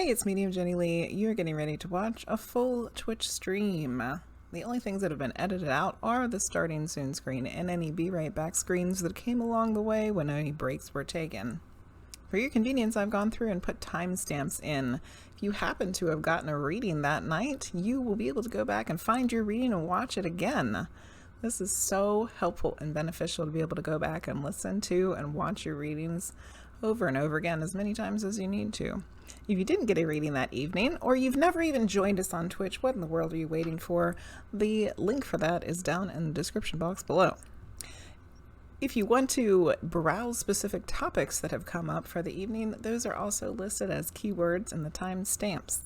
it's Medium Jenny Lee. You're getting ready to watch a full Twitch stream. The only things that have been edited out are the starting soon screen and any be right back screens that came along the way when any breaks were taken. For your convenience, I've gone through and put timestamps in. If you happen to have gotten a reading that night, you will be able to go back and find your reading and watch it again. This is so helpful and beneficial to be able to go back and listen to and watch your readings over and over again as many times as you need to. If you didn't get a reading that evening, or you've never even joined us on Twitch, what in the world are you waiting for? The link for that is down in the description box below. If you want to browse specific topics that have come up for the evening, those are also listed as keywords in the timestamps.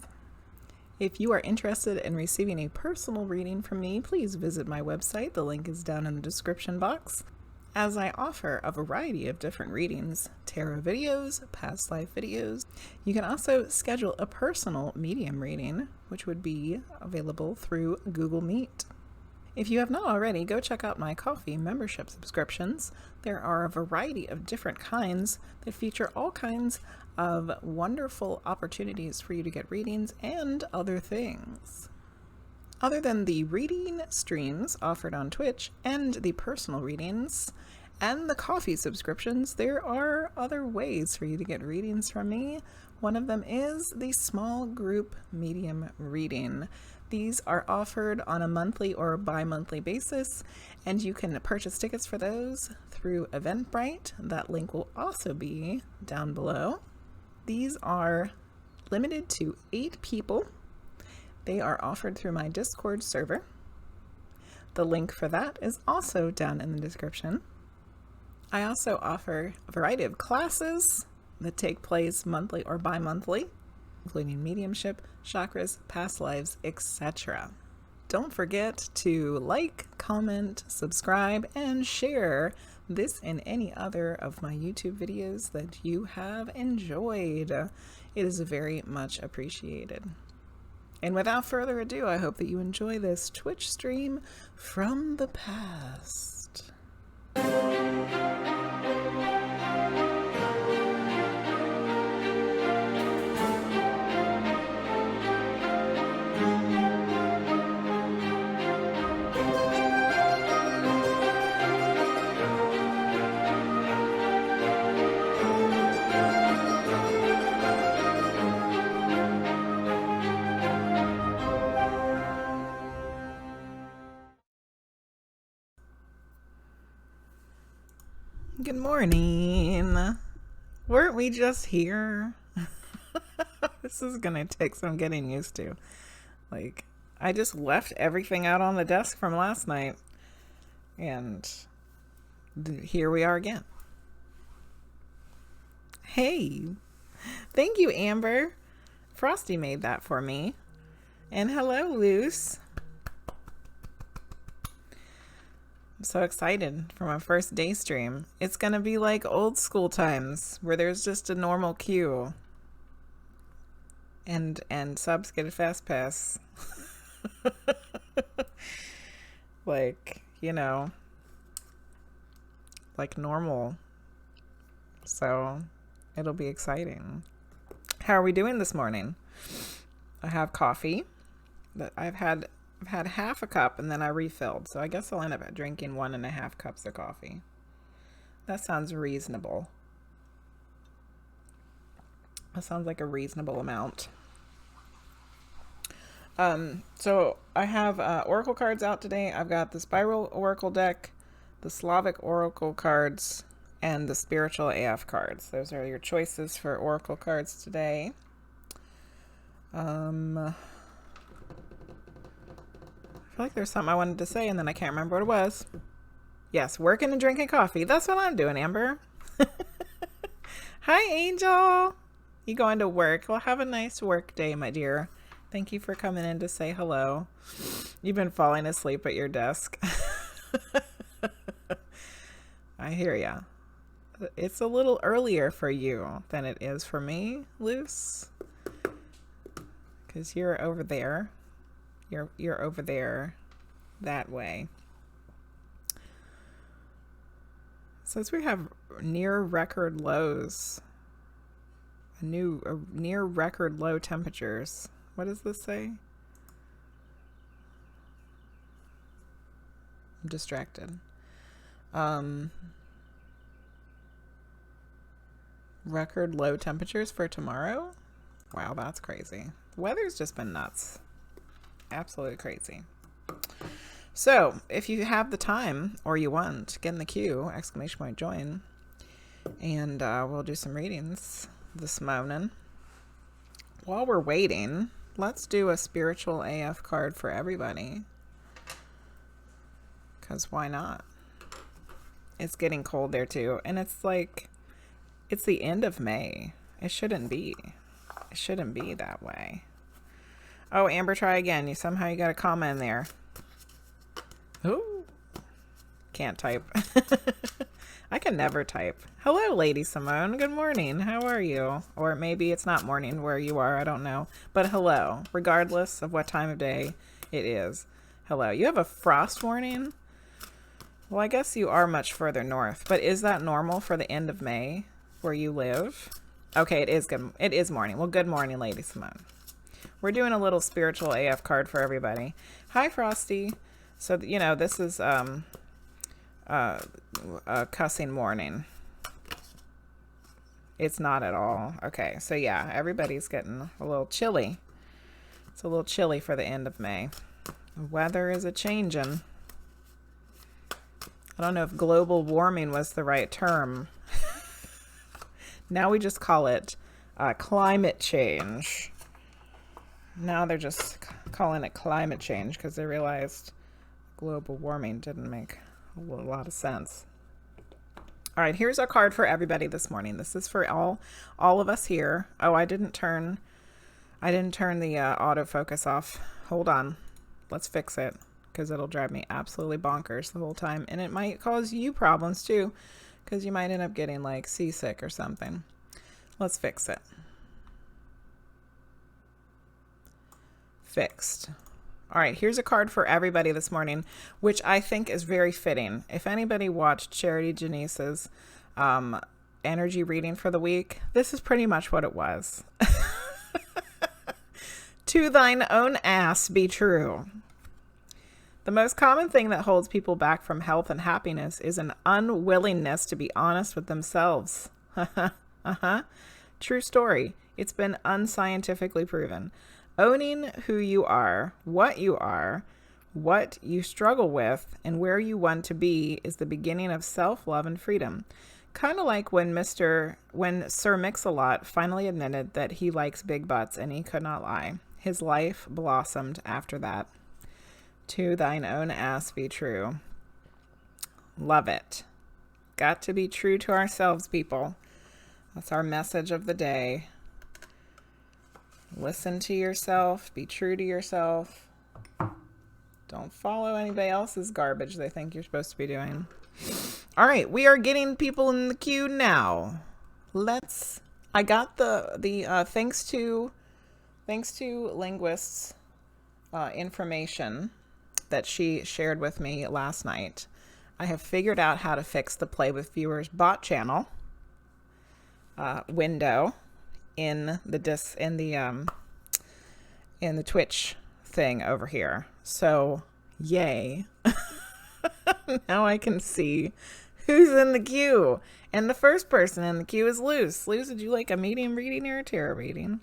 If you are interested in receiving a personal reading from me, please visit my website. The link is down in the description box, as I offer a variety of different readings, tarot videos, past life videos. You can also schedule a personal medium reading, which would be available through Google Meet. If you have not already, go check out my coffee membership subscriptions. There are a variety of different kinds that feature all kinds of wonderful opportunities for you to get readings and other things. Other than the reading streams offered on Twitch and the personal readings and the coffee subscriptions, there are other ways for you to get readings from me. One of them is the small group medium reading. These are offered on a monthly or bi-monthly basis, and you can purchase tickets for those through Eventbrite. That link will also be down below. These are limited to 8 people. They are offered through my Discord server. The link for that is also down in the description. I also offer a variety of classes that take place monthly or bi-monthly, including mediumship, chakras, past lives, etc. Don't forget to like, comment, subscribe, and share this and any other of my YouTube videos that you have enjoyed. It is very much appreciated. And without further ado, I hope that you enjoy this Twitch stream from the past. Good morning. Weren't we just here? This is gonna take some getting used to. Like, I just left everything out on the desk from last night, and here we are again. Hey, thank you, Amber. Frosty made that for me. And hello, Luce. I'm so excited for my first day stream. It's gonna be like old school times where there's just a normal queue and subs get a fast pass. Like, you know, like normal. So it'll be exciting. How are we doing this morning? I have coffee that I've had half a cup and then I refilled. So I guess I'll end up drinking 1.5 cups of coffee. That sounds reasonable. That sounds like a reasonable amount. So I have Oracle cards out today. I've got the Spiral Oracle deck, the Slavic Oracle cards, and the Spiritual AF cards. Those are your choices for Oracle cards today. I feel like there's something I wanted to say and then I can't remember what it was. Yes, working and drinking coffee. That's what I'm doing, Amber. Hi, Angel. You going to work? Well, have a nice work day, my dear. Thank you for coming in to say hello. You've been falling asleep at your desk. I hear ya. It's a little earlier for you than it is for me, Luce. Because you're over there. You're over there that way. It says we have near record lows Near record low temperatures. What does this say? I'm distracted. Record low temperatures for tomorrow? Wow, that's crazy. The weather's just been nuts. Absolutely crazy. So, if you have the time or you want, get in the queue, !join, and we'll do some readings this morning. While we're waiting, let's do a spiritual AF card for everybody. Because why not? It's getting cold there too. And it's like, it's the end of May. It shouldn't be. It shouldn't be that way. Oh, Amber, try again. You somehow got a comma in there. Ooh. Can't type. I can never type. Hello, LadySimone. Good morning. How are you? Or maybe it's not morning where you are. I don't know. But hello, regardless of what time of day it is. Hello. You have a frost warning? Well, I guess you are much further north. But is that normal for the end of May where you live? Okay, it is good. It is morning. Well, good morning, LadySimone. We're doing a little spiritual AF card for everybody. Hi, Frosty. So, you know, this is a cussing morning. It's not at all. Okay, so yeah, everybody's getting a little chilly. It's a little chilly for the end of May. The weather is a-changing. I don't know if global warming was the right term. Now we just call it climate change. Now they're just calling it climate change because they realized global warming didn't make a lot of sense. All right, here's our card for everybody this morning. This is for all of us here. Oh, I didn't turn the autofocus off. Hold on. Let's fix it because it'll drive me absolutely bonkers the whole time. And it might cause you problems too because you might end up getting like seasick or something. Let's fix it. Fixed. All right, here's a card for everybody this morning, which I think is very fitting. If anybody watched Charity Janice's energy reading for the week, this is pretty much what it was. To thine own ass be true. The most common thing that holds people back from health and happiness is an unwillingness to be honest with themselves. True story. It's been unscientifically proven. Owning who you are, what you struggle with, and where you want to be is the beginning of self-love and freedom. Kind of like when Sir Mix-a-Lot finally admitted that he likes big butts and he could not lie. His life blossomed after that. To thine own ass be true. Love it. Got to be true to ourselves, people. That's our message of the day. Listen to yourself. Be true to yourself. Don't follow anybody else's garbage they think you're supposed to be doing. All right, we are getting people in the queue now. I got the thanks to Linguist's information that she shared with me last night. I have figured out how to fix the Play with Viewers bot channel window in the Twitch thing over here. So yay. Now I can see who's in the queue. And the first person in the queue is Luce. Luce, would you like a medium reading or a tarot reading?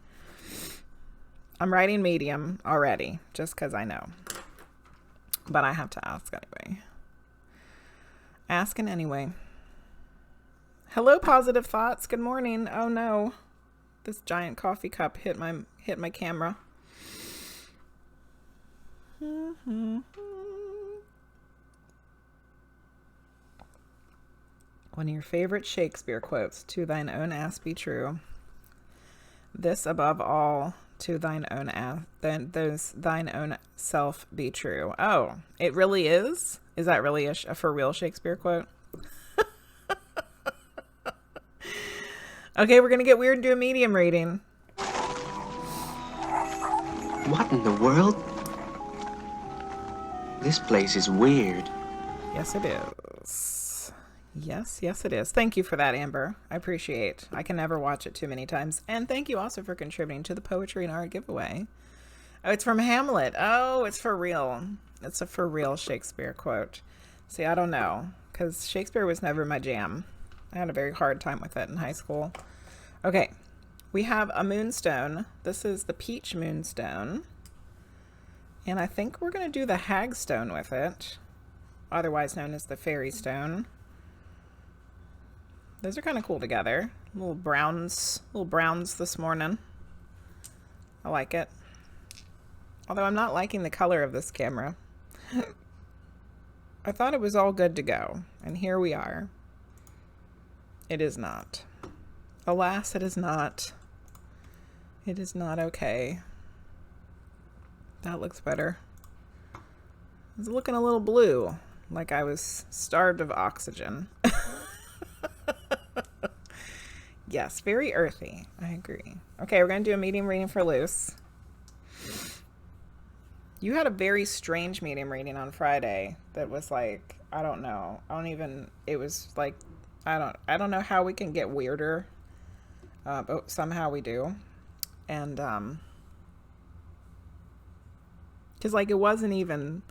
I'm writing medium already, just because I know. But I have to ask anyway. Asking anyway. Hello, Positive Thoughts. Good morning. Oh no. This giant coffee cup hit my camera. One of your favorite Shakespeare quotes. To thine own ass be true. This above all, to thine own ass, thine own self be true. Oh, it really is? Is that really a for real Shakespeare quote? Okay, we're going to get weird and do a medium reading. What in the world? This place is weird. Yes, it is. Yes, yes, it is. Thank you for that, Amber. I appreciate. I can never watch it too many times. And thank you also for contributing to the Poetry and Art giveaway. Oh, it's from Hamlet. Oh, it's for real. It's a for real Shakespeare quote. See, I don't know, because Shakespeare was never my jam. I had a very hard time with it in high school. Okay, we have a moonstone. This is the peach moonstone. And I think we're going to do the hagstone with it, otherwise known as the fairy stone. Those are kind of cool together. Little browns this morning. I like it. Although I'm not liking the color of this camera. I thought it was all good to go, and here we are. It is not. Alas, it is not. It is not okay. That looks better. It's looking a little blue, like I was starved of oxygen. Yes, very earthy. I agree. Okay, we're going to do a medium reading for Luce. You had a very strange medium reading on Friday that was like, I don't know. It was like, I don't know how we can get weirder. But somehow we do. And, because like it wasn't even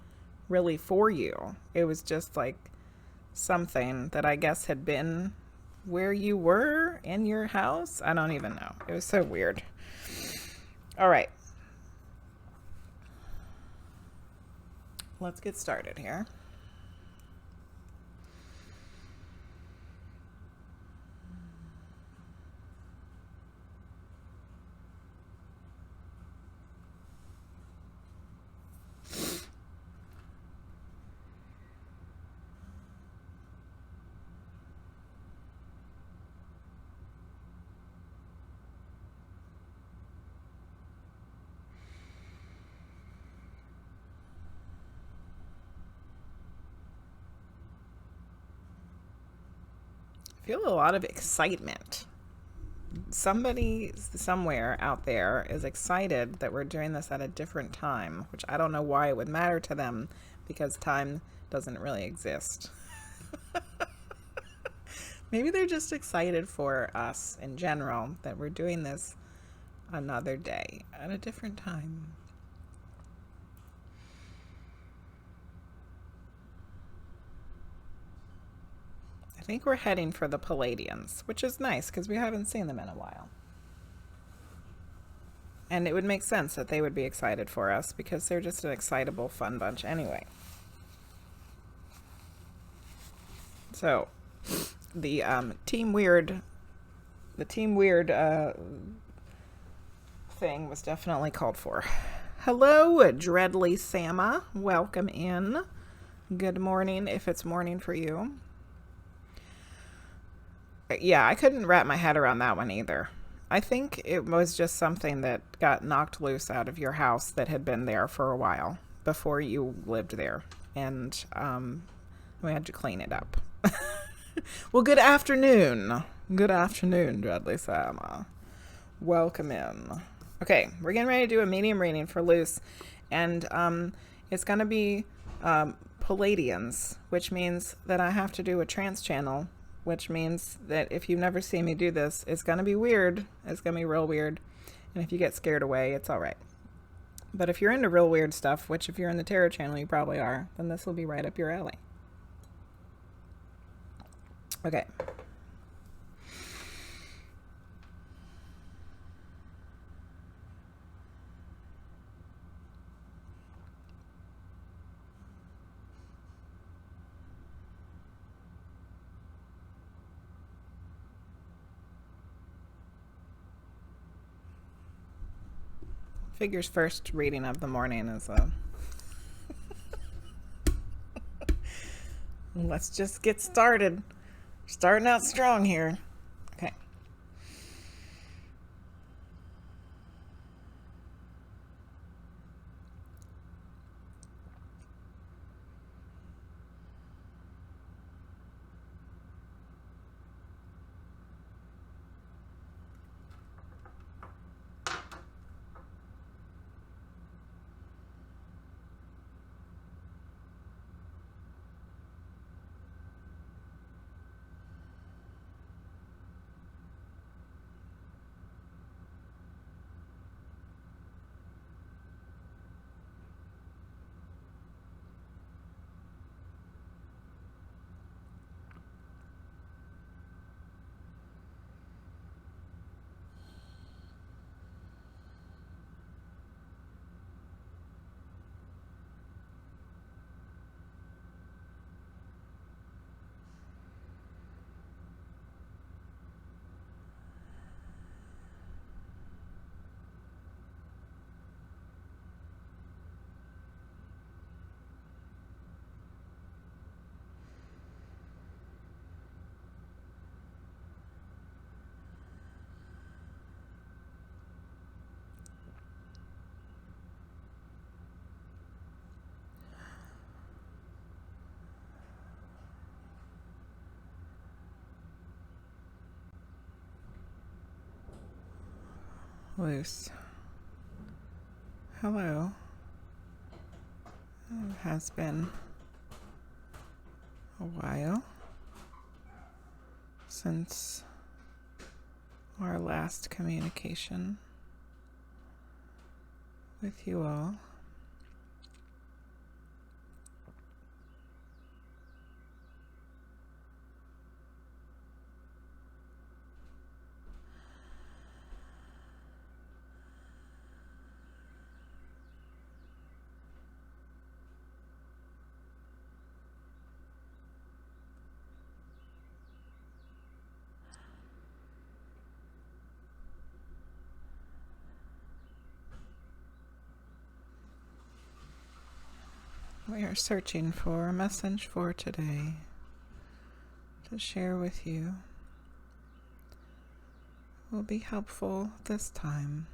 really for you. It was just like something that I guess had been where you were in your house. I don't even know. It was so weird. All right. Let's get started here. Feel a lot of excitement. Somebody somewhere out there is excited that we're doing this at a different time, which I don't know why it would matter to them, because time doesn't really exist. Maybe they're just excited for us in general that we're doing this another day at a different time. I think we're heading for the Pleiadians, which is nice because we haven't seen them in a while. And it would make sense that they would be excited for us because they're just an excitable, fun bunch anyway. So, the Team Weird thing was definitely called for. Hello, JenelysLove. Welcome in. Good morning if it's morning for you. Yeah, I couldn't wrap my head around that one either. I think it was just something that got knocked loose out of your house that had been there for a while before you lived there. And we had to clean it up. Well, good afternoon. Good afternoon, JenelysLove. Welcome in. Okay, we're getting ready to do a medium reading for Luce. And it's going to be Pleiadians, which means that I have to do a trance channel, which means that if you've never seen me do this, it's going to be weird. It's going to be real weird. And if you get scared away, it's all right. But if you're into real weird stuff, which if you're in the tarot channel, you probably are, then this will be right up your alley. Okay. Figures first reading of the morning is let's just get started. Starting out strong here. Okay. Luce. Hello. It has been a while since our last communication with you all. We are searching for a message for today to share with you. Will be helpful this time.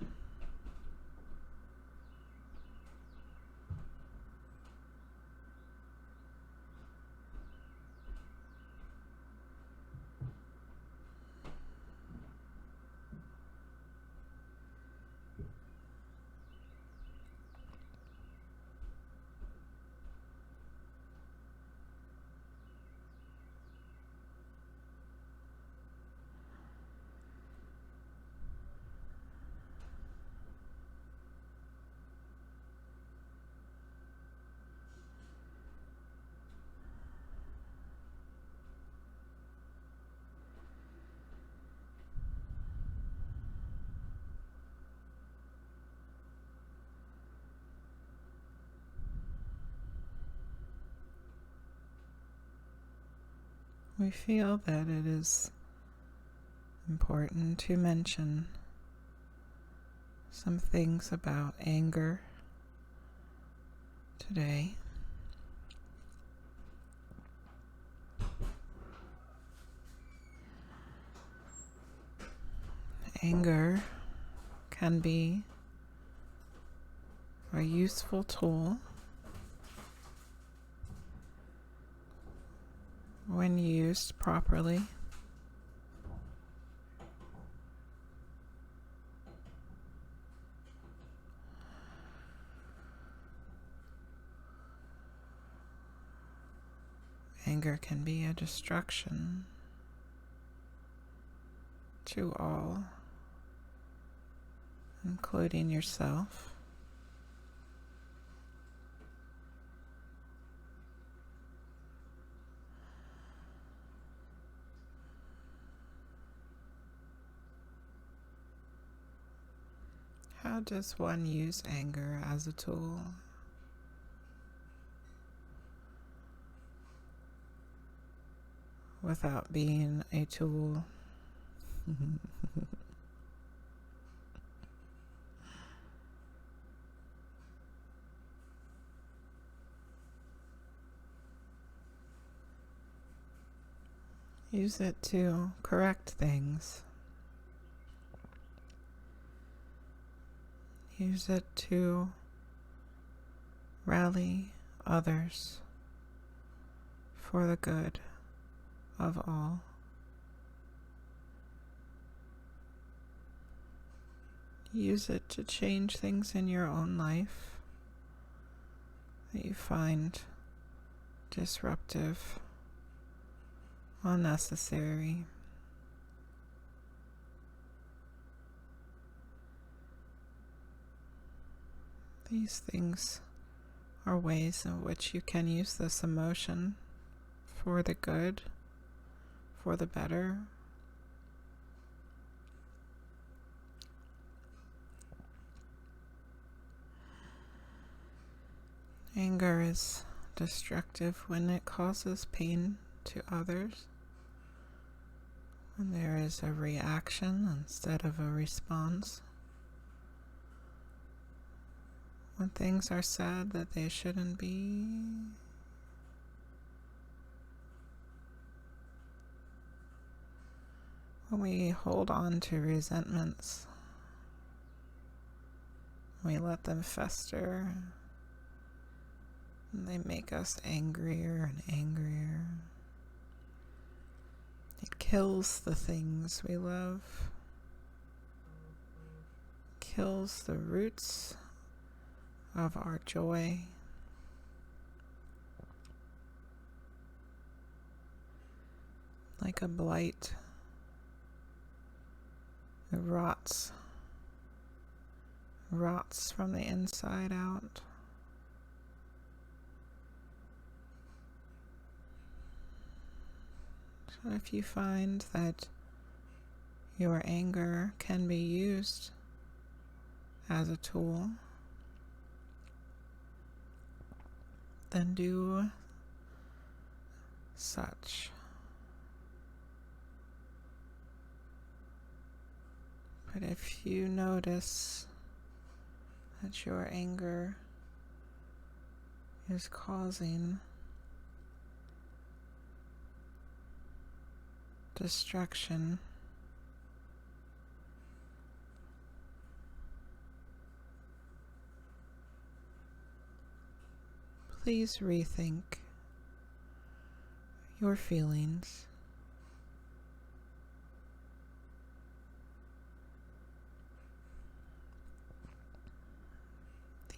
We feel that it is important to mention some things about anger today. Anger can be a useful tool when used properly. Anger can be a distraction to all, including yourself. How does one use anger as a tool? Without being a tool? Use it to correct things. Use it to rally others for the good of all. Use it to change things in your own life that you find disruptive, unnecessary. These things are ways in which you can use this emotion for the good, for the better. Anger is destructive when it causes pain to others, when there is a reaction instead of a response. When things are said that they shouldn't be. When we hold on to resentments, we let them fester, and they make us angrier and angrier. It kills the things we love. kills the roots of our joy. Like a blight, it rots from the inside out. So if you find that your anger can be used as a tool, then do such. But if you notice that your anger is causing destruction, please rethink your feelings.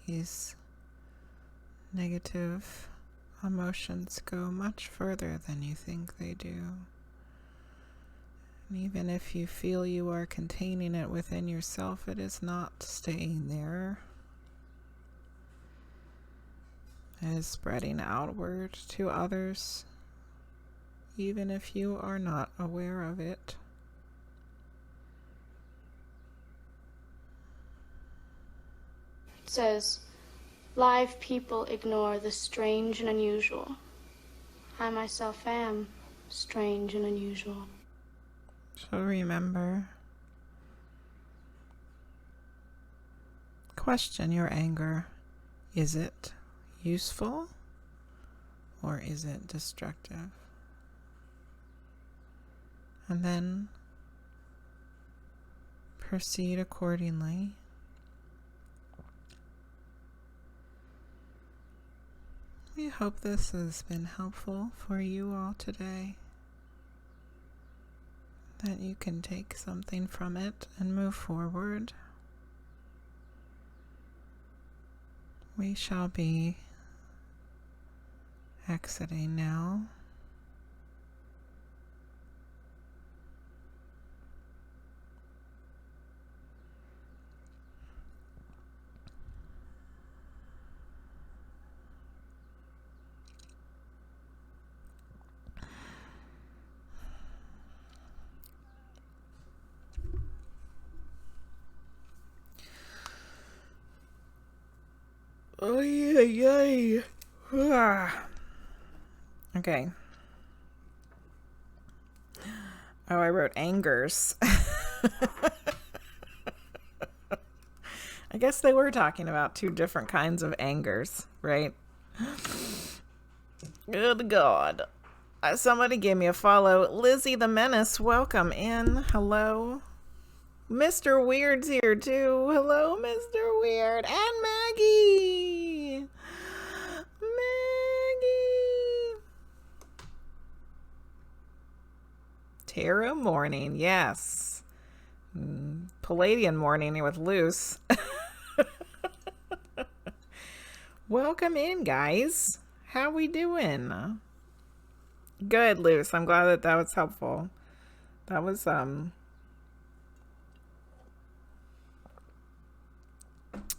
These negative emotions go much further than you think they do. And even if you feel you are containing it within yourself, it is not staying there. It is spreading outward to others, even if you are not aware of it. It says, live people ignore the strange and unusual. I myself am strange and unusual. So remember, question your anger. Is it useful or is it destructive? And then proceed accordingly. We hope this has been helpful for you all today, that you can take something from it and move forward. We shall be exiting now. Oh, yeah. Okay. Oh, I wrote angers. I guess they were talking about two different kinds of angers, right? Good God. Somebody gave me a follow. LissytheMenace, welcome in. Hello. Mr. Weird's here too. Hello, Mr. Weird. And Maggie. Maggie. Tarot morning, yes. Palladian morning with Luce. Welcome in, guys. How we doing? Good, Luce. I'm glad that was helpful. That was,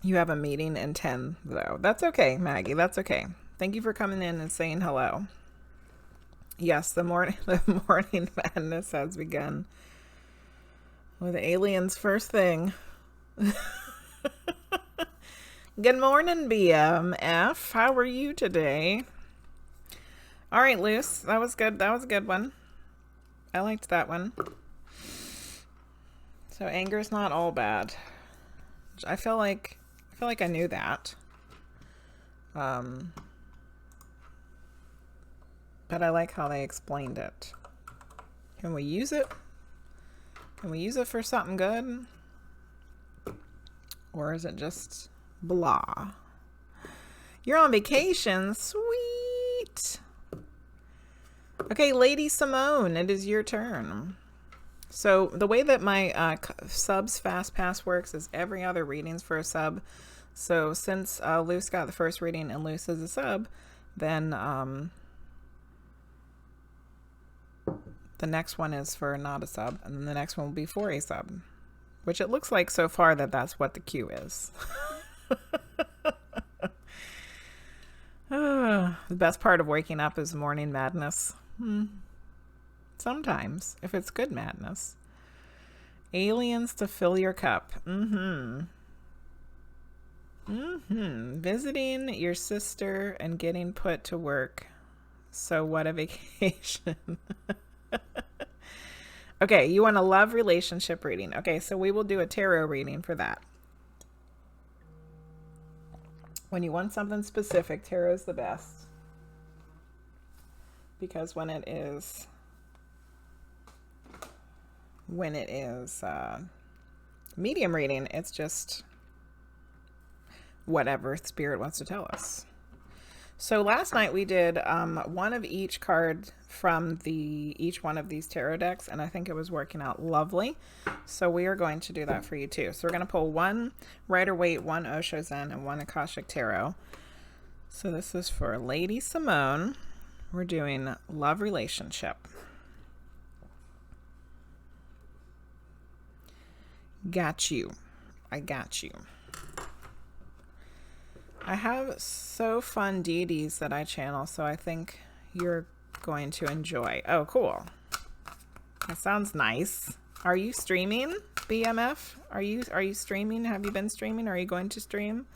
you have a meeting in 10, though. That's okay, Maggie. That's okay. Thank you for coming in and saying hello. Yes, the morning madness has begun. With aliens first thing. Good morning, BMF. How are you today? All right, Luce. That was good. That was a good one. I liked that one. So anger's not all bad. I feel like I knew that. But I like how they explained it. Can we use it? Can we use it for something good? Or is it just blah? You're on vacation. Sweet. Okay, LadySimone, it is your turn. So the way that my subs fast pass works is every other reading's for a sub. So since Luce got the first reading and Luce is a sub, then the next one is for not a sub, and then the next one will be for a sub, which it looks like so far that that's what the queue is. The best part of waking up is morning madness. Sometimes, if it's good madness. Aliens to fill your cup. Visiting your sister and getting put to work. So what a vacation. Okay, you want a love relationship reading. Okay, so we will do a tarot reading for that. When you want something specific, tarot's the best. Because when it is medium reading, it's just whatever spirit wants to tell us. So last night we did one of each card from each one of these tarot decks, and I think it was working out lovely. So we are going to do that for you too. So we're going to pull one Rider-Waite, one Osho Zen, and one Akashic Tarot. So this is for Lady Simone. We're doing love relationship. Got you. I got you. I have so fun deities that I channel, so I think you're going to enjoy. Oh, cool. That sounds nice. Are you streaming, BMF? Are you streaming? Have you been streaming? Are you going to stream?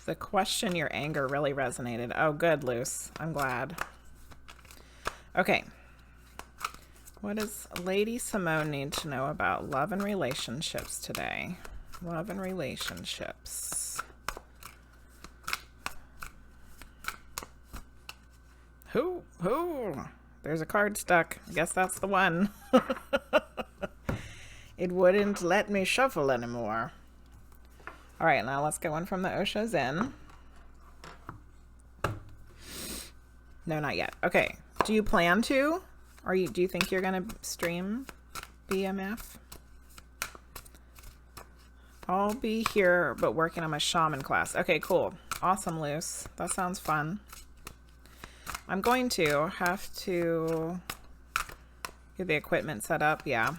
The question, your anger really resonated. Oh, good, Luce. I'm glad. Okay. What does Lady Simone need to know about love and relationships today? Love and relationships. Who? There's a card stuck. I guess that's the one. It wouldn't let me shuffle anymore. All right, now let's get one from the Osho Zen. No, not yet. Okay. Do you plan to? Do you think you're going to stream, BMF? I'll be here, but working on my shaman class. Okay, cool. Awesome, Luce. That sounds fun. I'm going to have to get the equipment set up. Yeah.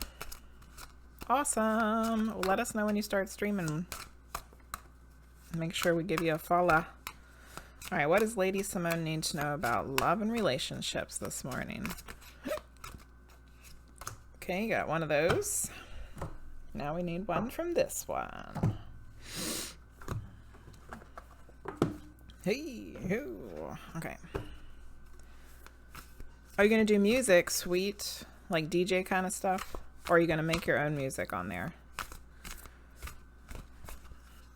Awesome. Well, let us know when you start streaming. Make sure we give you a follow. All right, what does Lady Simone need to know about love and relationships this morning? Okay, got one of those. Now we need one from this one. Hey, hoo. Okay. Are you going to do music, sweet, like DJ kind of stuff? Or are you going to make your own music on there?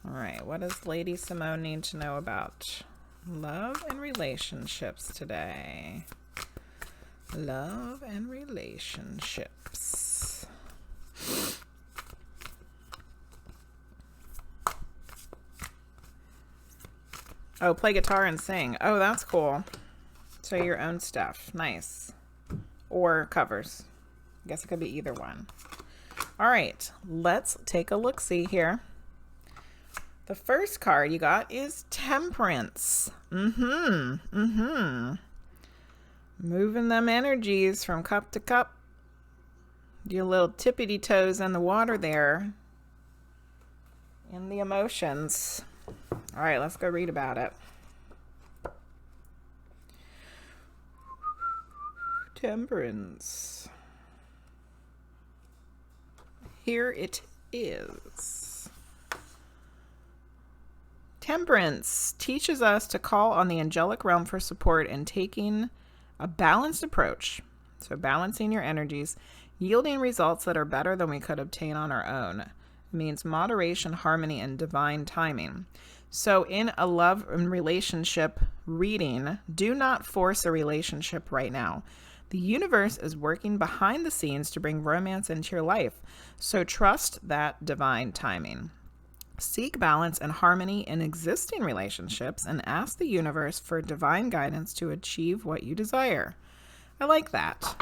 All right, what does Lady Simone need to know about love and relationships today? Love and relationships. Oh, play guitar and sing. Oh, that's cool. So your own stuff. Nice. Or covers. I guess it could be either one. All right, let's take a look-see here. The first card you got is Temperance. Moving them energies from cup to cup. Your little tippity toes in the water there. In the emotions. All right, let's go read about it. Temperance. Here it is. Temperance teaches us to call on the angelic realm for support in taking a balanced approach. So balancing your energies, yielding results that are better than we could obtain on our own. It means moderation, harmony, and divine timing. So in a love and relationship reading, do not force a relationship right now. The universe is working behind the scenes to bring romance into your life. So trust that divine timing. Seek balance and harmony in existing relationships and ask the universe for divine guidance to achieve what you desire. I like that.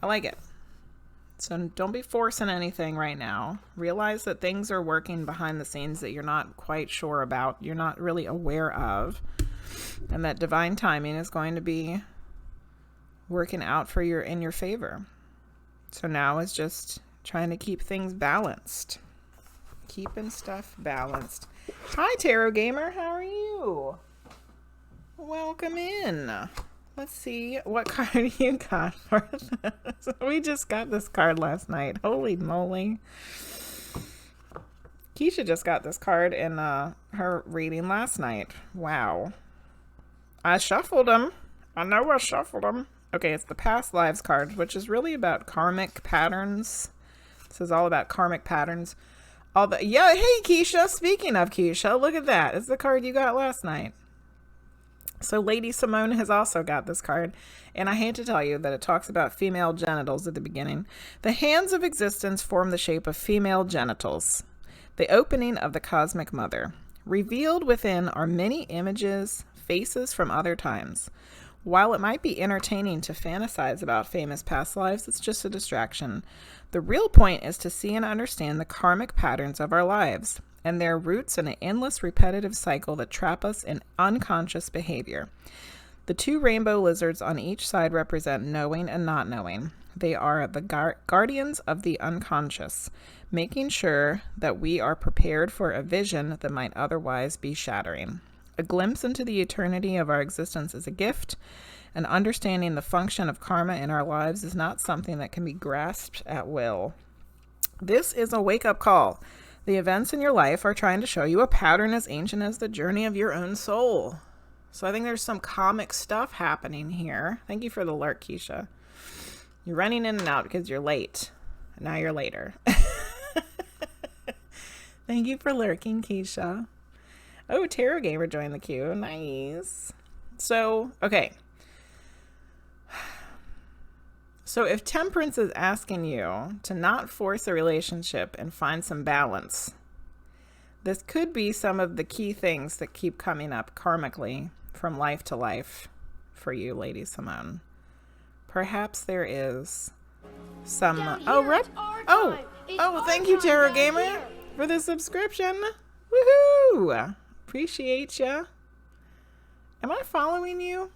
I like it. So don't be forcing anything right now. Realize that things are working behind the scenes that you're not quite sure about, you're not really aware of, and that divine timing is going to be working out for in your favor. So now is just trying to keep things balanced. Keeping stuff balanced. Hi, Tarot Gamer. How are you? Welcome in. Let's see what card you got for this. We just got this card last night. Holy moly. Keisha just got this card in her reading last night. Wow. I shuffled them. I know I shuffled them. Okay, it's the Past Lives card, which is really about karmic patterns. This is all about karmic patterns. Yeah, hey Keisha. Speaking of Keisha, look at that. It's the card you got last night. So LadySimone has also got this card, and I hate to tell you that it talks about female genitals at the beginning. The hands of existence form the shape of female genitals, the opening of the cosmic mother. Revealed within are many images, faces from other times. While it might be entertaining to fantasize about famous past lives, it's just a distraction. The real point is to see and understand the karmic patterns of our lives and their roots in an endless repetitive cycle that trap us in unconscious behavior. The two rainbow lizards on each side represent knowing and not knowing. They are the guardians of the unconscious, making sure that we are prepared for a vision that might otherwise be shattering. A glimpse into the eternity of our existence is a gift, and understanding the function of karma in our lives is not something that can be grasped at will. This is a wake-up call. The events in your life are trying to show you a pattern as ancient as the journey of your own soul. So I think there's some comic stuff happening here. Thank you for the lurk, Keisha. You're running in and out because you're late. Now you're later. Thank you for lurking, Keisha. Oh, Tarot Gamer joined the queue. Nice. So, okay. So if Temperance is asking you to not force a relationship and find some balance, this could be some of the key things that keep coming up karmically from life to life for you, LadySimone. Perhaps there is some... thank you, Tarot Gamer, for the subscription. Woohoo! Appreciate ya. Am I following you?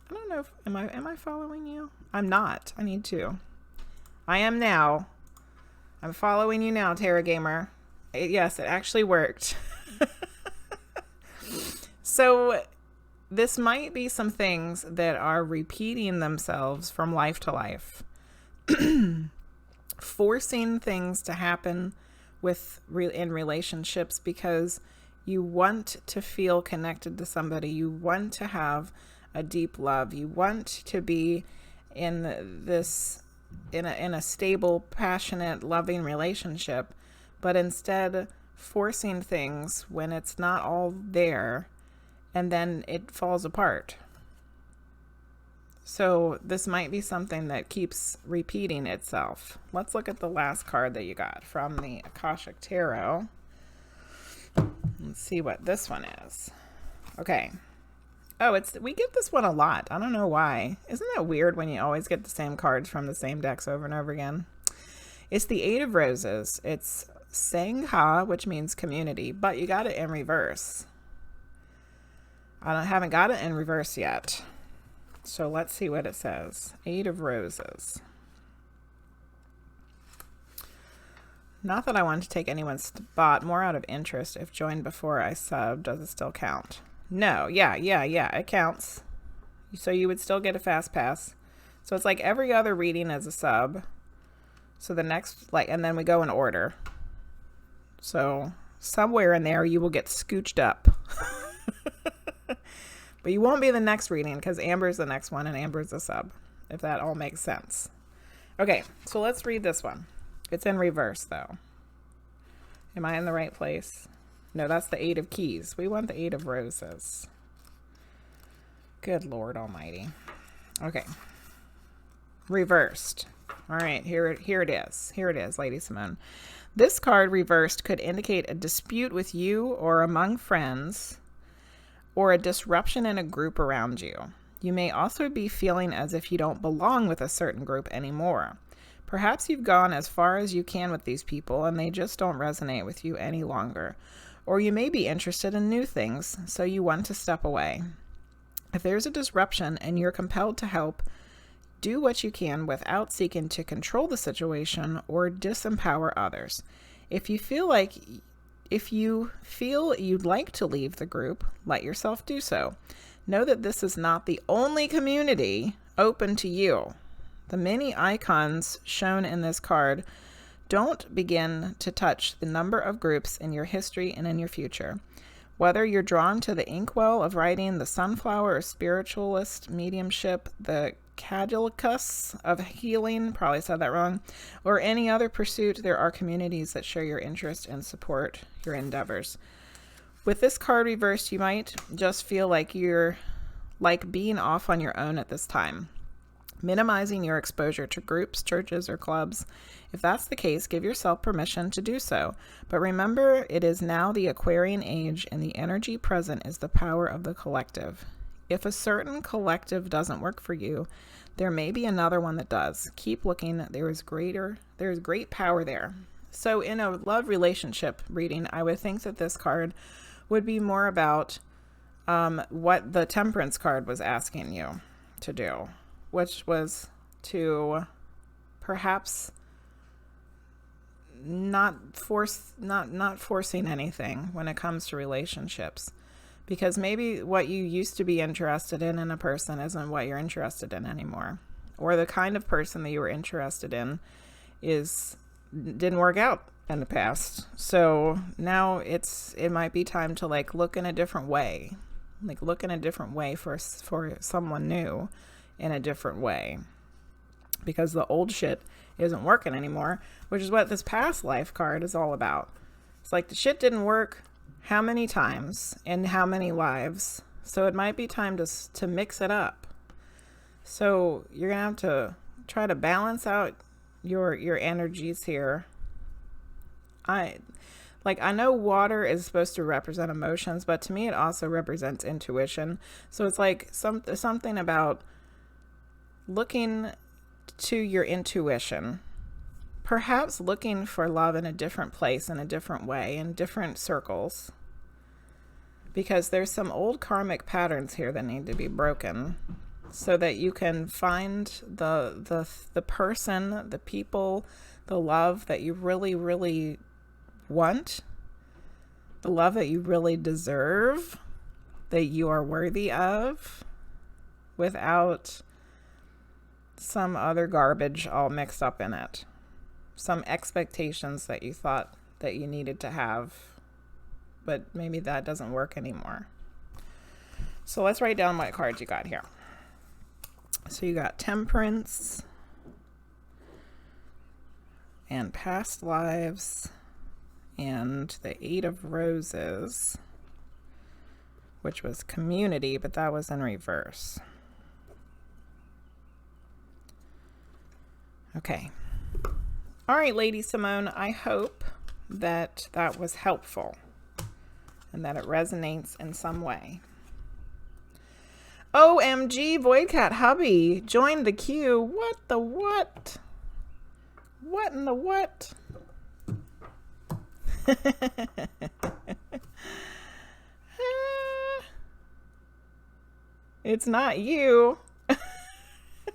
I don't know if am I following you? I'm not. I need to. I am now. I'm following you now, Tarot Gamer. Yes, it actually worked. So this might be some things that are repeating themselves from life to life. Forcing things to happen in relationships because you want to feel connected to somebody. You want to have a deep love. You want to be in a stable, passionate, loving relationship, but instead forcing things when it's not all there, and then it falls apart. So this might be something that keeps repeating itself. Let's look at the last card that you got from the Akashic Tarot. Let's see what this one is. Okay. Oh, we get this one a lot. I don't know why. Isn't that weird when you always get the same cards from the same decks over and over again? It's the Eight of Roses. It's Sangha, which means community, but you got it in reverse. I haven't got it in reverse yet. So let's see what it says. Eight of Roses. Not that I want to take anyone's spot, more out of interest. If joined before I sub, does it still count? No, yeah, it counts. So you would still get a fast pass. So it's like every other reading as a sub. So the next, and then we go in order. So somewhere in there you will get scooched up. But you won't be the next reading because Amber's the next one and Amber's a sub, if that all makes sense. Okay, so let's read this one. It's in reverse though. Am I in the right place? No, that's the Eight of Keys. We want the Eight of Roses. Good Lord Almighty. Okay. Reversed. All right, here it is. Here it is, LadySimone. This card reversed could indicate a dispute with you or among friends, or a disruption in a group around you. You may also be feeling as if you don't belong with a certain group anymore. Perhaps you've gone as far as you can with these people and they just don't resonate with you any longer. Or you may be interested in new things, so you want to step away. If there's a disruption and you're compelled to help, do what you can without seeking to control the situation or disempower others. If you feel you'd like to leave the group, let yourself do so. Know that this is not the only community open to you. The many icons shown in this card don't begin to touch the number of groups in your history and in your future. Whether you're drawn to the inkwell of writing, the sunflower or spiritualist mediumship, the caducus of healing, probably said that wrong, or any other pursuit, there are communities that share your interest and support your endeavors. With this card reversed, you might just feel like you're being off on your own at this time, minimizing your exposure to groups, churches, or clubs. If that's the case, give yourself permission to do so. But remember, it is now the Aquarian age, and the energy present is the power of the collective. If a certain collective doesn't work for you, there may be another one that does. Keep looking. There is great power there. So in a love relationship reading, I would think that this card would be more about what the Temperance card was asking you to do, which was to perhaps not forcing anything when it comes to relationships, because maybe what you used to be interested in a person isn't what you're interested in anymore, or the kind of person that you were interested in didn't work out in the past. So now it might be time to look in a different way, for someone new in a different way, because the old shit isn't working anymore, which is what this past life card is all about. It's like the shit didn't work how many times in how many lives, so it might be time to mix it up. So you're gonna have to try to balance out your energies here. I know water is supposed to represent emotions, but to me it also represents intuition. So it's like something about looking to your intuition, perhaps looking for love in a different place, in a different way, in different circles, because there's some old karmic patterns here that need to be broken so that you can find the person, the people, the love that you really, really want, the love that you really deserve, that you are worthy of, without some other garbage all mixed up in it. Some expectations that you thought that you needed to have, but maybe that doesn't work anymore. So let's write down what cards you got here. So you got Temperance and Past Lives and the Eight of Roses, which was Community, but that was in reverse. Okay. All right, LadySimone, I hope that that was helpful and that it resonates in some way. OMG, Voidcat hubby joined the queue. What the what? What in the what? It's not you.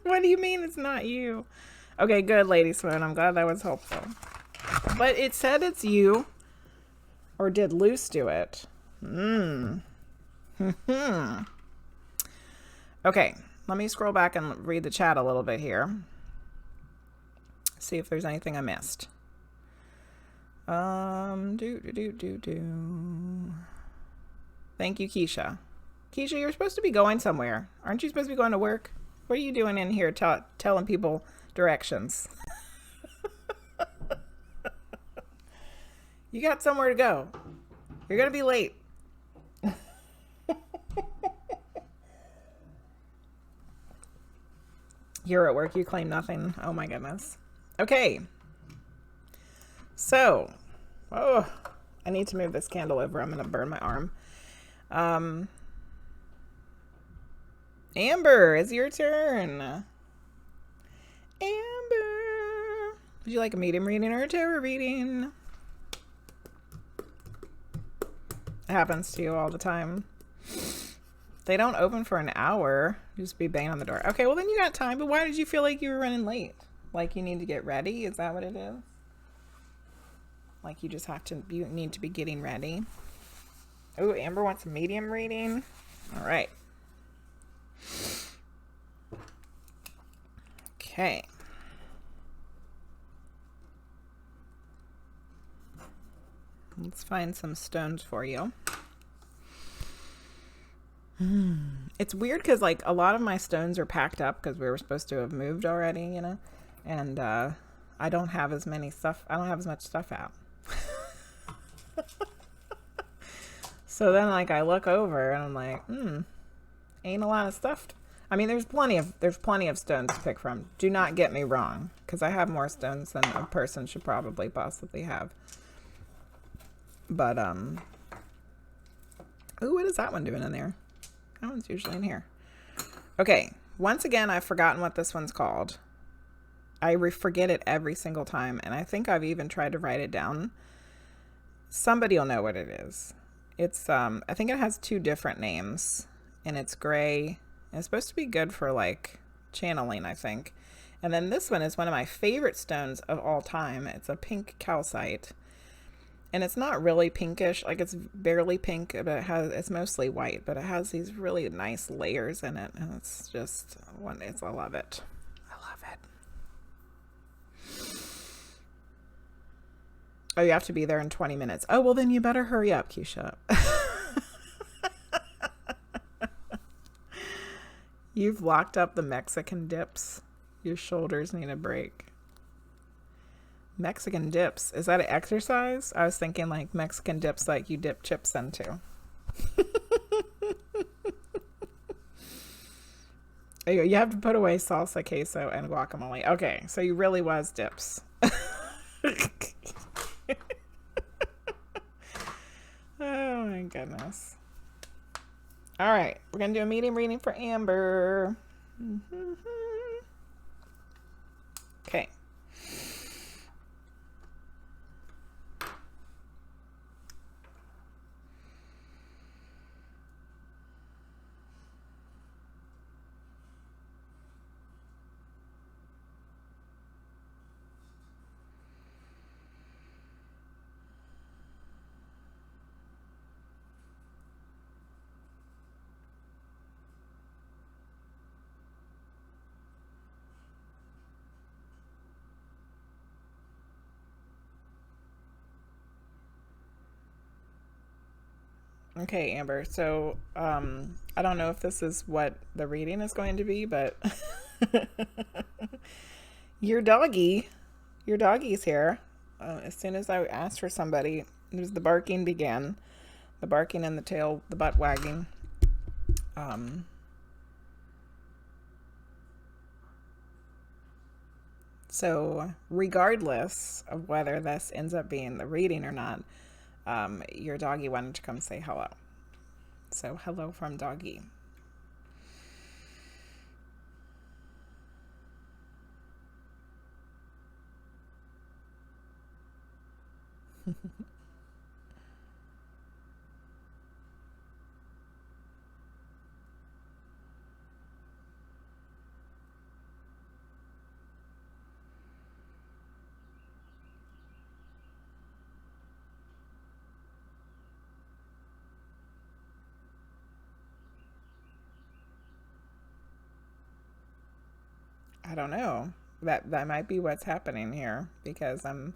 What do you mean it's not you? Okay, good, LadySimone. I'm glad that was helpful. But it said it's you. Or did Luce do it? Okay, let me scroll back and read the chat a little bit here. See if there's anything I missed. Thank you, Keisha. Keisha, you're supposed to be going somewhere. Aren't you supposed to be going to work? What are you doing in here telling people directions? You got somewhere to go. You're gonna be late. You're at work, you claim nothing. Oh my goodness. Okay. So, I need to move this candle over. I'm gonna burn my arm. Amber, it's your turn. Amber, would you like a medium reading or a tarot reading? It happens to you all the time. They don't open for an hour. You just be banging on the door. Okay, well then you got time, but why did you feel like you were running late? Like you need to get ready? Is that what it is? Like you just have to, you need to be getting ready. Oh, Amber wants a medium reading. All right. Okay. Let's find some stones for you. It's weird because like a lot of my stones are packed up because we were supposed to have moved already, you know, and I don't have as many stuff. I don't have as much stuff out. So then like I look over and I'm like, ain't a lot of stuff. I mean, there's plenty of stones to pick from. Do not get me wrong, because I have more stones than a person should probably possibly have. But ooh, what is that one doing in there? That one's usually in here. Okay, once again, I've forgotten what this one's called. I forget it every single time, and I think I've even tried to write it down. Somebody will know what it is. It's I think it has 2 different names, and it's gray. And it's supposed to be good for like channeling, I think. And then this one is one of my favorite stones of all time. It's a pink calcite. And it's not really pinkish, like it's barely pink, but it's mostly white, but it has these really nice layers in it, and it's just I love it. I love it. Oh, you have to be there in 20 minutes. Oh, well then you better hurry up, Keisha. You've locked up the Mexican dips. Your shoulders need a break. Mexican dips. Is that an exercise? I was thinking like Mexican dips like you dip chips into. You have to put away salsa, queso, and guacamole. Okay, so you really was dips. Oh my goodness. All right, we're going to do a medium reading for Amber. Okay. Okay, Amber. So, I don't know if this is what the reading is going to be, but your doggie's here. As soon as I asked for somebody, there's the barking began. The barking and the tail, the butt wagging. So regardless of whether this ends up being the reading or not, your doggie wanted to come say hello. So hello from Doggie. I don't know. That might be what's happening here, because I'm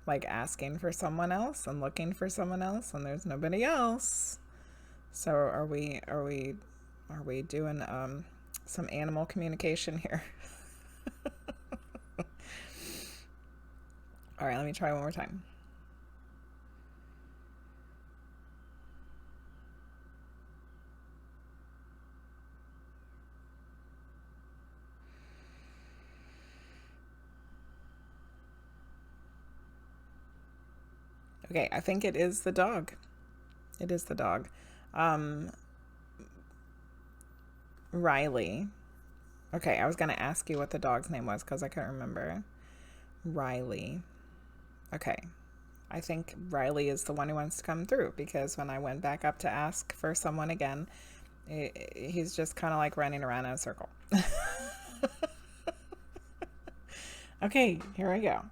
like asking for someone else and looking for someone else and there's nobody else. So are we doing some animal communication here? All right, let me try one more time. Okay, I think it is the dog. It is the dog. Riley. Okay, I was going to ask you what the dog's name was because I couldn't remember. Riley. Okay. I think Riley is the one who wants to come through, because when I went back up to ask for someone again, he's just kind of like running around in a circle. Okay, here we go.